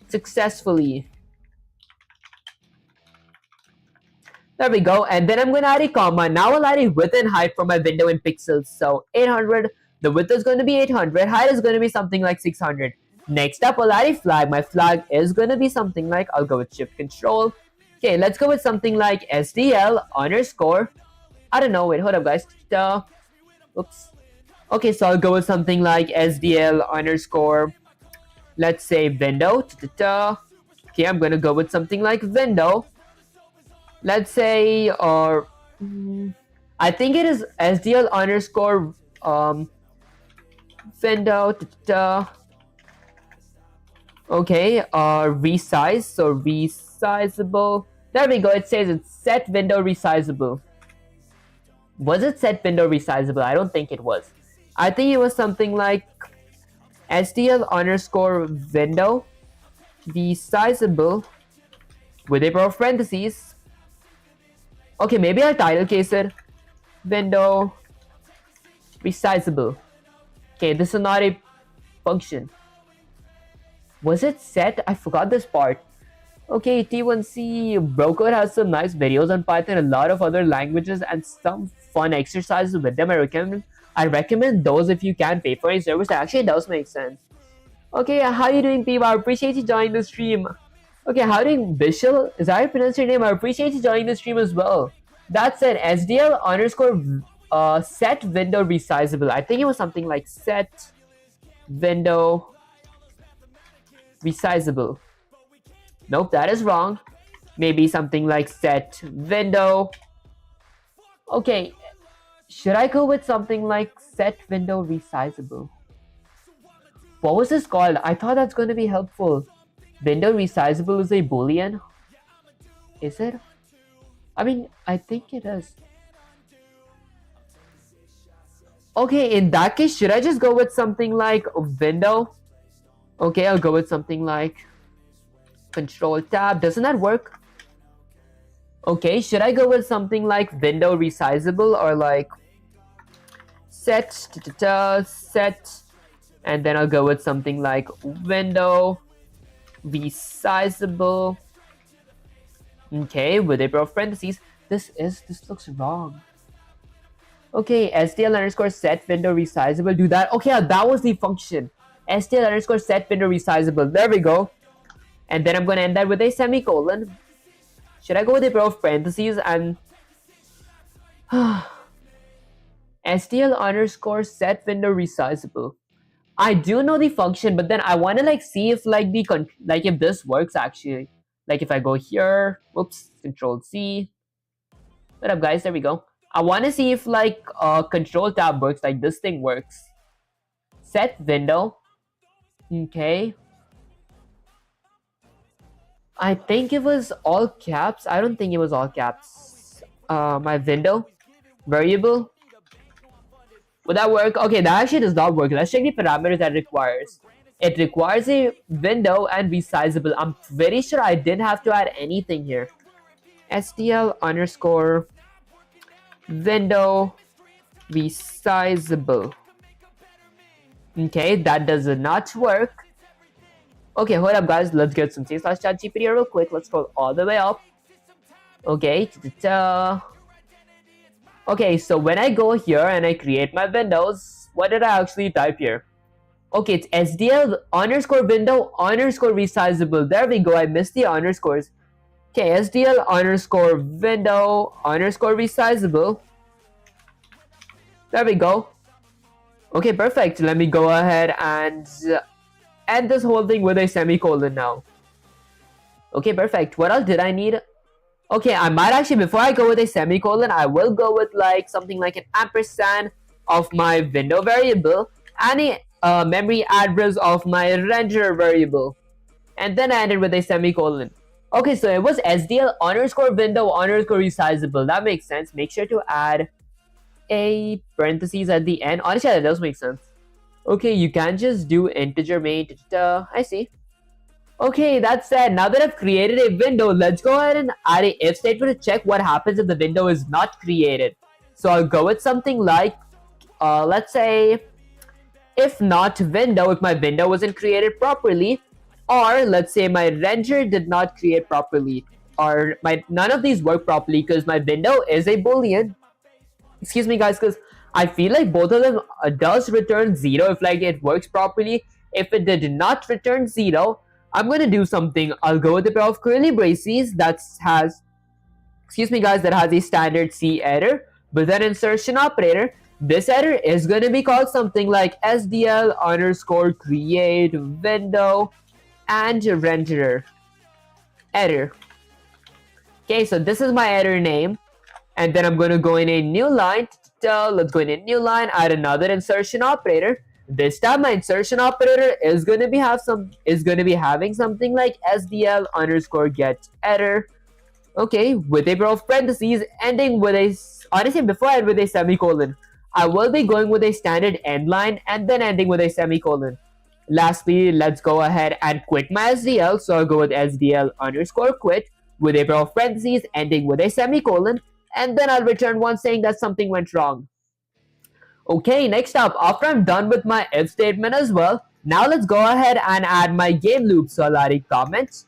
successfully. There we go. And then I'm going to add a comma. Now I'll add a width and height for my window in pixels. So 800, the width is going to be 800, height is going to be something like 600. Next up, I'll add a flag. My flag is going to be something like, I'll go with shift control. Okay, let's go with something like SDL underscore. I don't know, wait, hold up guys. Oops. Okay, so I'll go with something like SDL underscore, let's say window. Okay, I'm going to go with something like window. Let's say, or I think it is SDL underscore window. Okay, resize, so resizable. There we go, it says it's set window resizable. Was it set window resizable? I don't think it was. I think it was something like SDL underscore window resizable with a pair of parentheses. Okay, maybe I'll title case it window resizable. Okay, this is not a function. Was it set? I forgot this part. Okay, T1C Brocode has some nice videos on Python, a lot of other languages, and some fun exercises with them. I recommend those if you can pay for a service. That actually does make sense. Okay, how are you doing, P? I appreciate you joining the stream. Okay, how are you doing, Bishal? Is that how you pronounce your name? I appreciate you joining the stream as well. That said, SDL underscore set window resizable. I think it was something like set window resizable. Nope, that is wrong. Maybe something like set window. Okay, should I go with something like set window resizable? What was this called? I thought that's going to be helpful. Window resizable is a boolean. Is it? I mean, I think it is. Okay, in that case, should I just go with something like window? Okay, I'll go with something like control tab. Doesn't that work? Okay, should I go with something like window resizable or like set, set, and then I'll go with something like window resizable. Okay, with a pair of parentheses. This looks wrong. Okay, SDL underscore set window resizable. Do that. Okay, that was the function. SDL underscore set window resizable. There we go. And then I'm going to end that with a semicolon. Should I go with a pair of parentheses and SDL underscore set window resizable? I do know the function, but then I want to like see if like if this works actually. Like if I go here, whoops, control C. What up guys, there we go. I want to see if like control tab works, like this thing works. Set window. Okay. I think it was all caps. I don't think it was all caps. My window variable. Would that work? Okay, that actually does not work. Let's check the parameters that it requires. It requires a window and resizable. I'm very sure I didn't have to add anything here. SDL underscore window resizable. Okay, that does not work. Okay, hold up guys, let's get some C/ChatGPT real quick. Let's scroll all the way up. Okay, okay, so when I go here and I create my windows, what did I actually type here? Okay, it's SDL underscore window underscore resizable. There we go, I missed the underscores. Okay, SDL underscore window underscore resizable. There we go. Okay, perfect. Let me go ahead and end this whole thing with a semicolon now. Okay, perfect. What else did I need? Okay, I might actually, before I go with a semicolon, I will go with like something like an ampersand of my window variable and a memory address of my renderer variable. And then I ended with a semicolon. Okay, so it was SDL underscore window underscore resizable. That makes sense. Make sure to add a parentheses at the end. Honestly, that does make sense. Okay, you can just do integer main. I see. Okay, that said, now that I've created a window, let's go ahead and add a if statement to check what happens if the window is not created. So I'll go with something like, let's say, if not window, if my window wasn't created properly, or let's say my renderer did not create properly, or none of these work properly because my window is a boolean. Excuse me guys, because I feel like both of them does return 0 if like it works properly. If it did not return 0, I'm going to do something. I'll go with a pair of curly braces that has, excuse me guys, that has a standard C error with an insertion operator. This error is going to be called something like SDL underscore create window and renderer error. Okay, so this is my error name. And then I'm going to go in a new line. Let's go in a new line, add another insertion operator. This time my insertion operator is going to be having something like SDL underscore get error. Okay, with a pair of parentheses ending with a, honestly before I end with a semicolon, I will be going with a standard end line and then ending with a semicolon. Lastly, let's go ahead and quit my SDL. So I'll go with SDL underscore quit with a pair of parentheses ending with a semicolon. And then I'll return one saying that something went wrong. Okay, next up, after I'm done with my if statement as well, now let's go ahead and add my game loop. So I'll add a comment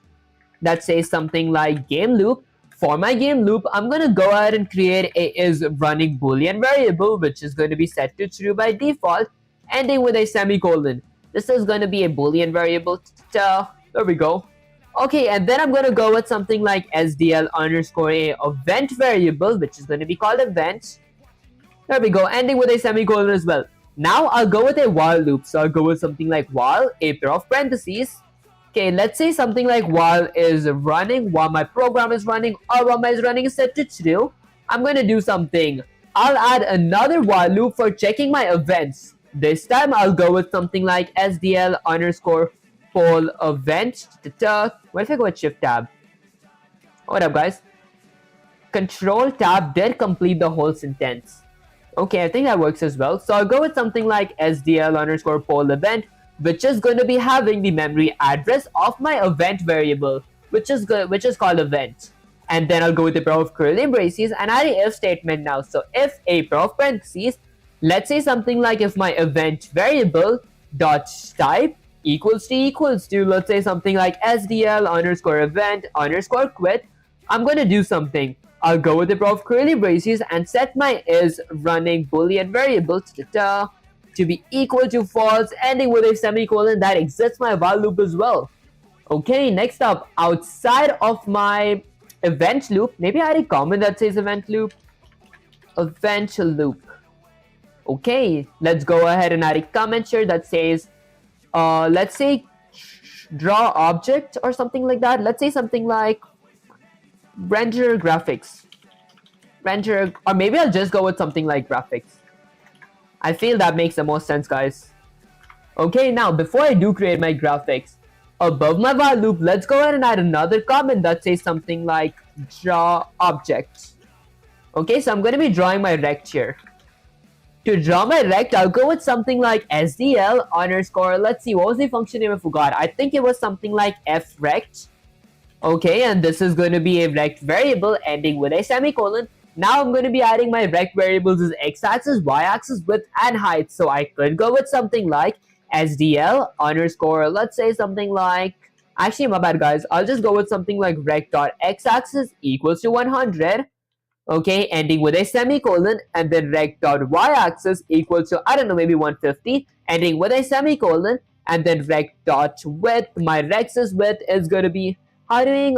that says something like game loop. For my game loop, I'm going to go ahead and create a is running boolean variable, which is going to be set to true by default, ending with a semicolon. This is going to be a boolean variable. There we go. Okay, and then I'm going to go with something like SDL underscore a event variable, which is going to be called event. There we go, ending with a semicolon as well. Now I'll go with a while loop. So I'll go with something like while, a pair of parentheses. Okay, let's say something like while is running, while my program is running, or while my is running is set to true. I'm going to do something. I'll add another while loop for checking my events. This time I'll go with something like SDL underscore poll event. What if I go with shift tab? What up, guys? Control tab did complete the whole sentence. Okay, I think that works as well. So I'll go with something like SDL underscore poll event, which is going to be having the memory address of my event variable, which is called event. And then I'll go with a pair of curly braces and add a if statement now. So if a pair of parentheses, let's say something like if my event variable dot type equals to let's say something like SDL underscore event underscore quit, I'm going to do something. I'll go with a pair of curly braces and set my is running boolean variable to be equal to false, ending with a semicolon that exits my while loop as well. Okay, next up, outside of my event loop, maybe I had a comment that says event loop. Event loop. Okay, let's go ahead and add a comment here that says, let's say draw object or something like that. Let's say something like render graphics. Render, or maybe I'll just go with something like graphics. I feel that makes the most sense, guys. Okay, now before I do create my graphics, above my while loop, let's go ahead and add another comment that says something like draw object. Okay, so I'm going to be drawing my rect here. To draw my rect, I'll go with something like SDL underscore, let's see, what was the function name I forgot? I think it was something like frect. Okay, and this is going to be a rect variable ending with a semicolon. Now I'm going to be adding my rect variables as x-axis, y-axis, width, and height. So I could go with something like SDL underscore, let's say something like, actually my bad guys, I'll just go with something like rect.x-axis equals to 100. Okay, ending with a semicolon, and then rect.y-axis equals to, I don't know, maybe 150, ending with a semicolon, and then rect.width, my rex's width is going to be, how doing,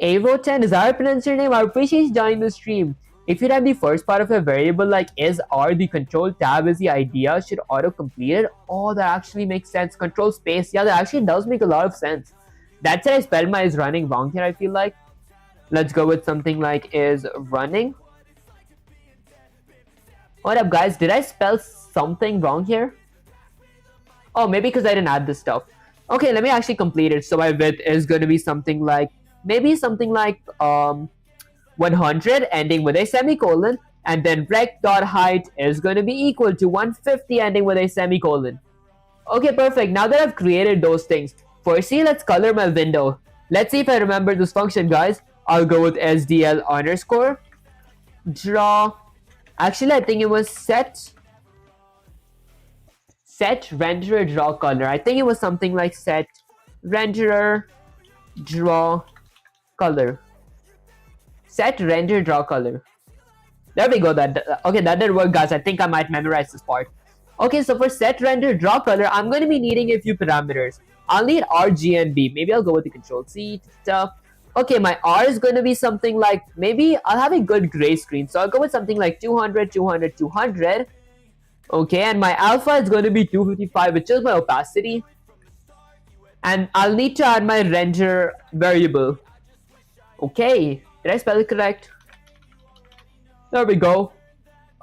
Avo10, is that how I pronounce your name? I appreciate you joining the stream. If you have the first part of a variable like is or the control tab is the idea, should auto-complete it? Oh, that actually makes sense. Control space, yeah, that actually does make a lot of sense. That's why I spelled my is running wrong here, I feel like. Let's go with something like is running. What up, guys? Did I spell something wrong here? Oh, maybe because I didn't add this stuff. Okay, let me actually complete it. So my width is going to be something like, maybe something like 100 ending with a semicolon, and then rect.height is going to be equal to 150 ending with a semicolon. Okay, perfect. Now that I've created those things, firstly, let's color my window. Let's see if I remember this function, guys. I'll go with SDL underscore draw. Actually, I think it was set renderer draw color. I think it was something like set renderer draw color. Set render draw color. There we go. Okay, that did work, guys. I think I might memorize this part. Okay, so for set render draw color, I'm going to be needing a few parameters. I'll need R, G, and B. Maybe I'll go with the control C stuff. Okay, my R is going to be something like, maybe I'll have a good gray screen. So I'll go with something like 200, 200, 200. Okay, and my alpha is going to be 255, which is my opacity. And I'll need to add my render variable. Okay, did I spell it correct? There we go.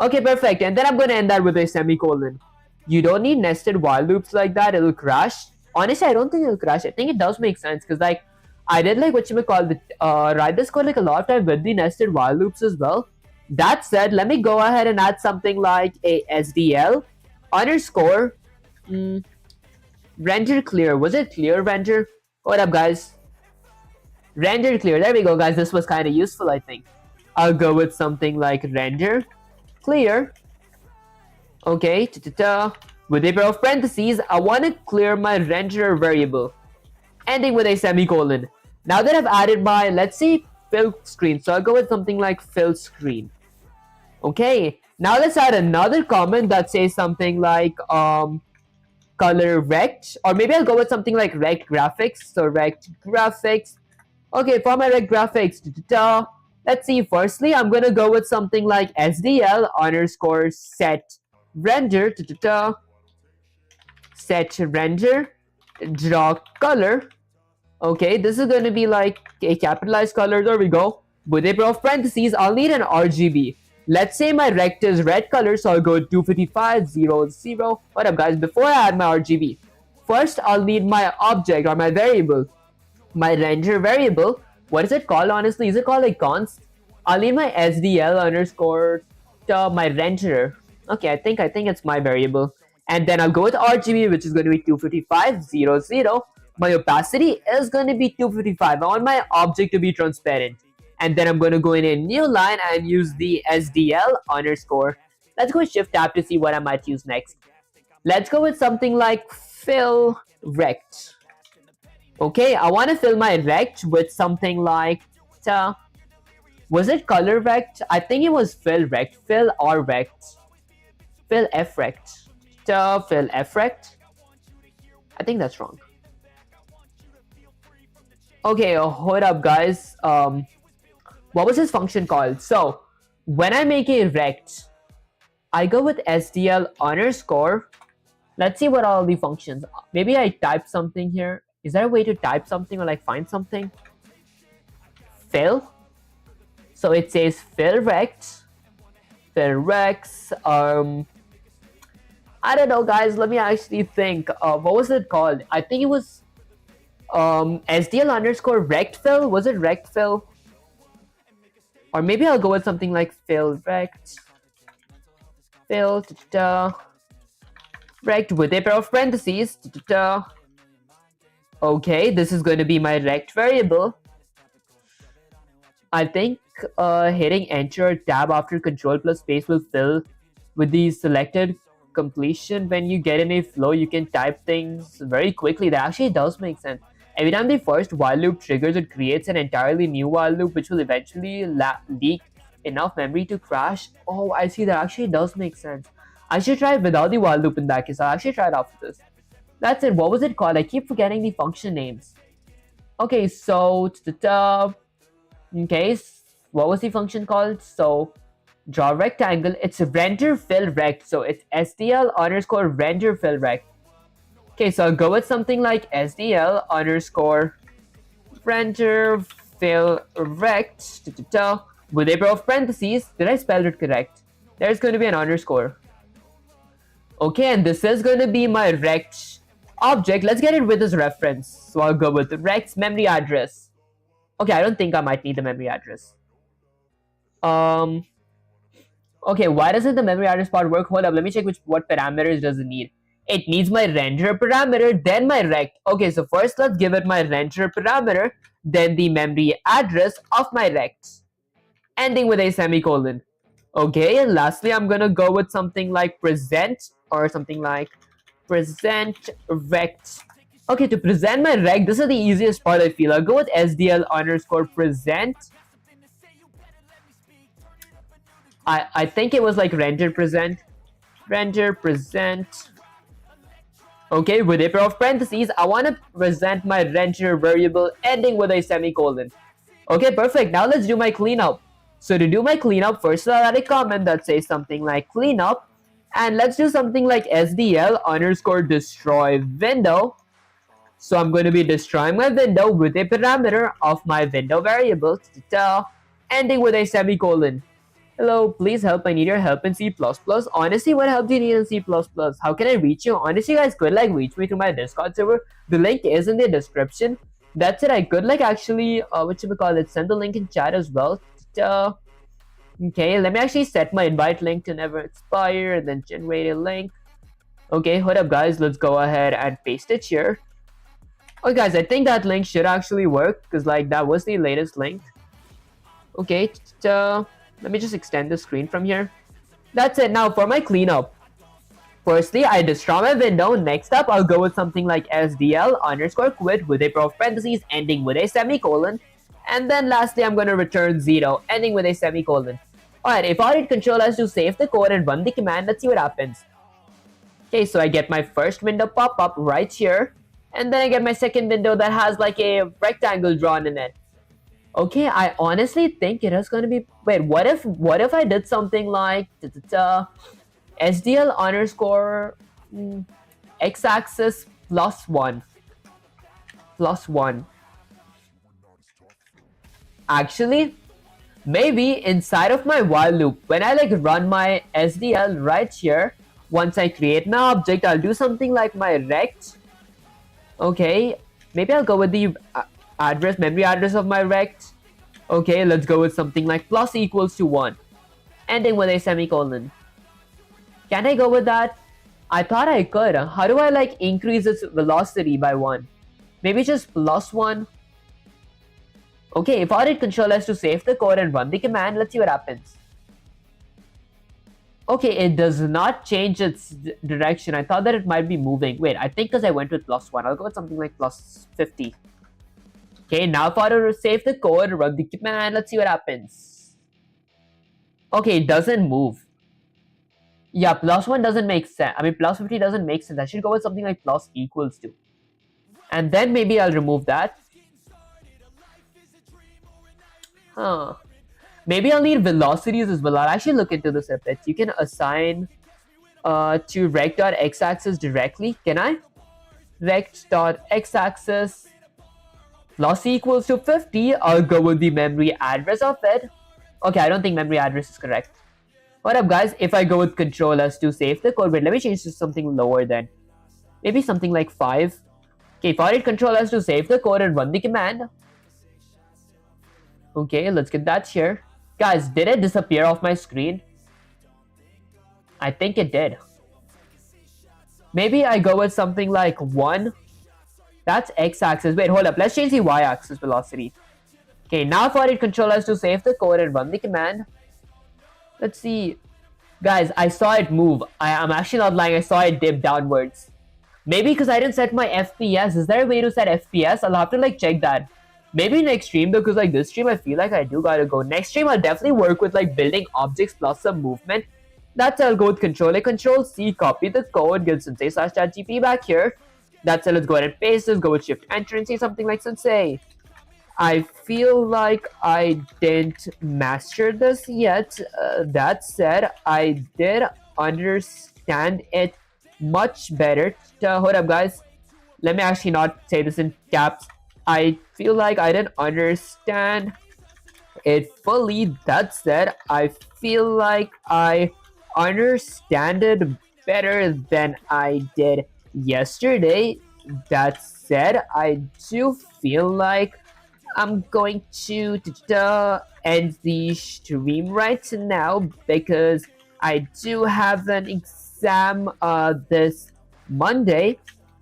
Okay, perfect. And then I'm going to end that with a semicolon. You don't need nested while loops like that. It'll crash. Honestly, I don't think it'll crash. I think it does make sense because like I did like write this code like a lot of time with the nested while loops as well. That said, let me go ahead and add something like a SDL underscore render clear. Was it clear render? What up, guys? Render clear. There we go, guys. This was kind of useful, I think. I'll go with something like render clear. Okay, with a pair of parentheses, I want to clear my renderer variable, ending with a semicolon. Now that I've added my, let's say, fill screen, so I'll go with something like fill screen. Okay, now let's add another comment that says something like color rect, or maybe I'll go with something like rect graphics. So rect graphics. Okay, for my rect graphics, Let's see. Firstly, I'm gonna go with something like SDL underscore set render set render draw color. Okay, this is going to be like a capitalized color. There we go. With a pair of parentheses, I'll need an RGB. Let's say my rect is red color, so I'll go 255.0.0. What up, guys? Before I add my RGB, first I'll need my object or my variable, my render variable. What is it called? Honestly, is it called like const? I'll need my SDL underscore my renderer. Okay, I think it's my variable. And then I'll go with RGB, which is going to be 255.0.0. My opacity is going to be 255. I want my object to be transparent. And then I'm going to go in a new line and use the SDL underscore. Let's go shift tab to see what I might use next. Let's go with something like fill rect. Okay, I want to fill my rect with something like was it color rect? I think it was fill rect. Fill R rect. Fill F rect. Fill F rect. I think that's wrong. Okay, hold up, guys. What was this function called? So, when I make a rect, I go with SDL underscore. Let's see what all the functions. Maybe I type something here. Is there a way to type something or like find something? Fill. So it says fill rect. Fill recs. I don't know, guys. Let me actually think. What was it called? I think it was SDL underscore rect fill. Was it rect fill? Or maybe I'll go with something like fill rect. Fill rect with a pair of parentheses. Okay, this is going to be my rect variable. I think hitting enter or tab after control plus space will fill with the selected completion. When you get in a flow, you can type things very quickly. That actually does make sense. Every time the first while loop triggers, it creates an entirely new while loop, which will eventually leak enough memory to crash. Oh, I see. That actually does make sense. I should try it without the while loop in that case. I'll actually try it after this. That's it. What was it called? I keep forgetting the function names. Okay, so okay, what was the function called? So draw rectangle. It's render fill rect. So it's SDL underscore render fill rect. Okay, so I'll go with something like SDL underscore render fill rect with a pair of parentheses. Did I spell it correct? There's going to be an underscore. Okay, and this is going to be my rect object. Let's get it with this reference. So I'll go with rect's memory address. Okay, I don't think I might need the memory address. Okay, why doesn't the memory address part work? Hold up, let me check what parameters does it need. It needs my render parameter, then my rect. Okay, so first let's give it my render parameter, then the memory address of my rect, ending with a semicolon. Okay, and lastly, I'm gonna go with something like present or something like present rect. Okay, to present my rect, this is the easiest part, I feel. I'll go with SDL underscore present. I think it was like render present. Render present. Okay, with a pair of parentheses, I want to present my render variable ending with a semicolon. Okay, perfect. Now let's do my cleanup. So to do my cleanup, first I'll add a comment that says something like cleanup. And let's do something like SDL underscore destroy window. So I'm going to be destroying my window with a parameter of my window variable, ending with a semicolon. Hello, please help. I need your help in C++. Honestly, what help do you need in C++? How can I reach you? Honestly, guys could like reach me through my Discord server. The link is in the description. That's it. I could like actually, send the link in chat as well. Okay, let me actually set my invite link to never expire and then generate a link. Okay, hold up, guys. Let's go ahead and paste it here. Okay, guys, I think that link should actually work because like that was the latest link. Okay, let me just extend the screen from here. That's it. Now for my cleanup. Firstly, I destroy my window. Next up, I'll go with something like SDL underscore quit with a pair of parentheses ending with a semicolon. And then lastly, I'm going to return 0 ending with a semicolon. Alright, if I hit Control S to save the code and run the command, let's see what happens. Okay, so I get my first window pop up right here. And then I get my second window that has like a rectangle drawn in it. Okay, I honestly think it is gonna be. Wait, what if I did something like SDL underscore x-axis plus one. Actually, maybe inside of my while loop, when I like run my SDL right here, once I create my object, I'll do something like my rect. Okay, maybe I'll go with the memory address of my rect. Okay, let's go with something like plus equals to 1, ending with a semicolon. Can I go with that? I thought I could. How do I like increase its velocity by 1? Maybe just plus 1. Okay, if I did Control S to save the code and run the command, let's see what happens. Okay, it does not change its direction. I thought that it might be moving. Wait, I think because I went with plus 1, I'll go with something like plus 50. Okay, now if I were to save the code, run the command, let's see what happens. Okay, it doesn't move. Yeah, plus 1 doesn't make sense. I mean, plus 50 doesn't make sense. I should go with something like plus equals to. And then maybe I'll remove that. Huh. Maybe I'll need velocities as well. I'll actually look into this a bit. You can assign to rect.x-axis directly. Can I? Rect.x-axis plus equals to 50. I'll go with the memory address of it. Okay, I don't think memory address is correct. What up, guys? If I go with Control S to save the code, wait, let me change to something lower then. Maybe something like 5. Okay, if I hit Control S to save the code and run the command. Okay, let's get that here. Guys, did it disappear off my screen? I think it did. Maybe I go with something like 1. That's x-axis. Wait, hold up. Let's change the y-axis velocity. Okay, now if I hit Control S to save the code and run the command. Let's see. Guys, I saw it move. I'm actually not lying. I saw it dip downwards. Maybe because I didn't set my FPS. Is there a way to set FPS? I'll have to like check that. Maybe next stream though, because like this stream I feel like I do gotta go. Next stream I'll definitely work with like building objects plus some movement. That's I'll go with Control A, Control C, copy the code, get sensei slash chat back here. That's it, let's go ahead and paste this, go with Shift Enter and say something like sensei. I feel like I didn't master this yet. That said, I did understand it much better. Hold up, guys. Let me actually not say this in caps. I feel like I didn't understand it fully. That said, I feel like I understand it better than I did yesterday. That said, I do feel like I'm going to end the stream right now because I do have an exam this Monday.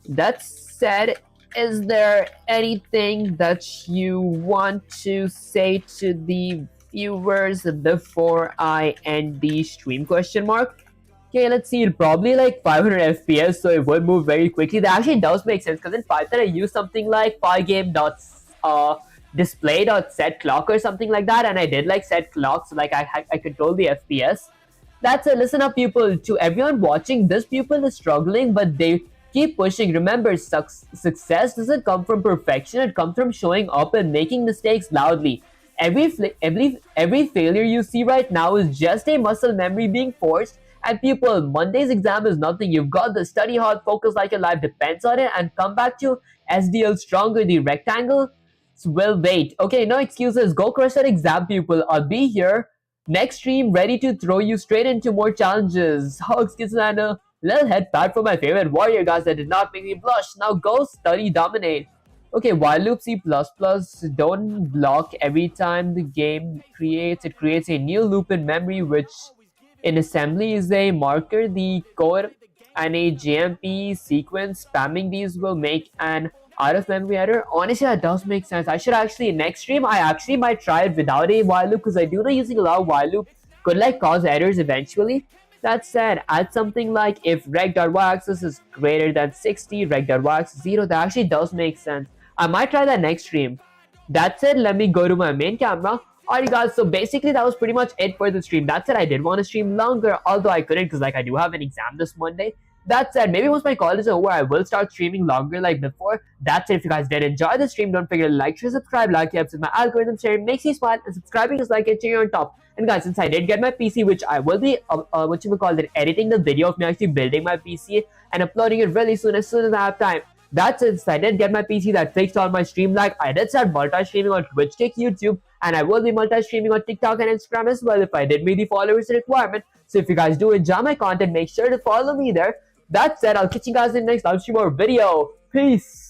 That said, is there anything that you want to say to the viewers before I end the stream? Question mark. Okay, let's see. Probably like 500 FPS, so it would move very quickly. That actually does make sense because in Python I use something like pygame.display.set clock or something like that, and I did like set clock, so like I control the FPS. That's it. Listen up, people. To everyone watching, this pupil is struggling, but they keep pushing. Remember, success doesn't come from perfection. It comes from showing up and making mistakes loudly. Every failure you see right now is just a muscle memory being forced. And people, Monday's exam is nothing. You've got the study hard, focus like your life depends on it, and come back to SDL stronger. The rectangle will wait. Okay, no excuses. Go crush that exam, people. I'll be here next stream, ready to throw you straight into more challenges. Hugs, kisses, and a little head pat for my favorite warrior, guys. That did not make me blush. Now go study, dominate. Okay, while loop C++, don't block every time the game creates. It creates a new loop in memory, which in assembly is a marker. The code and a JMP sequence spamming these will make an out of memory error. Honestly, that does make sense. I should actually next stream I actually might try it without a while loop because I do know using a lot of while loop could like cause errors eventually. That said, add something like if reg.y-axis is greater than 60, reg.y-axis 0. That actually does make sense. I might try that next stream. That said, let me go to my main camera. Alright guys, so basically that was pretty much it for the stream. That said, I did want to stream longer, although I couldn't because like I do have an exam this Monday. That said, maybe once my college is over, I will start streaming longer like before. That's it. If you guys did enjoy the stream, don't forget to like, share, subscribe, like, helps with my algorithm, sharing makes you smile, and subscribing is like a cherry on top. And guys, since I did get my PC, which I will be, editing the video of me actually building my PC and uploading it really soon as I have time. That's it. Since I did get my PC that fixed all my stream lag, I did start multi-streaming on Twitch, Kick, YouTube, and I will be multi-streaming on TikTok and Instagram as well if I did meet the followers requirement. So if you guys do enjoy my content, make sure to follow me there. That said, I'll catch you guys in the next live stream or video. Peace!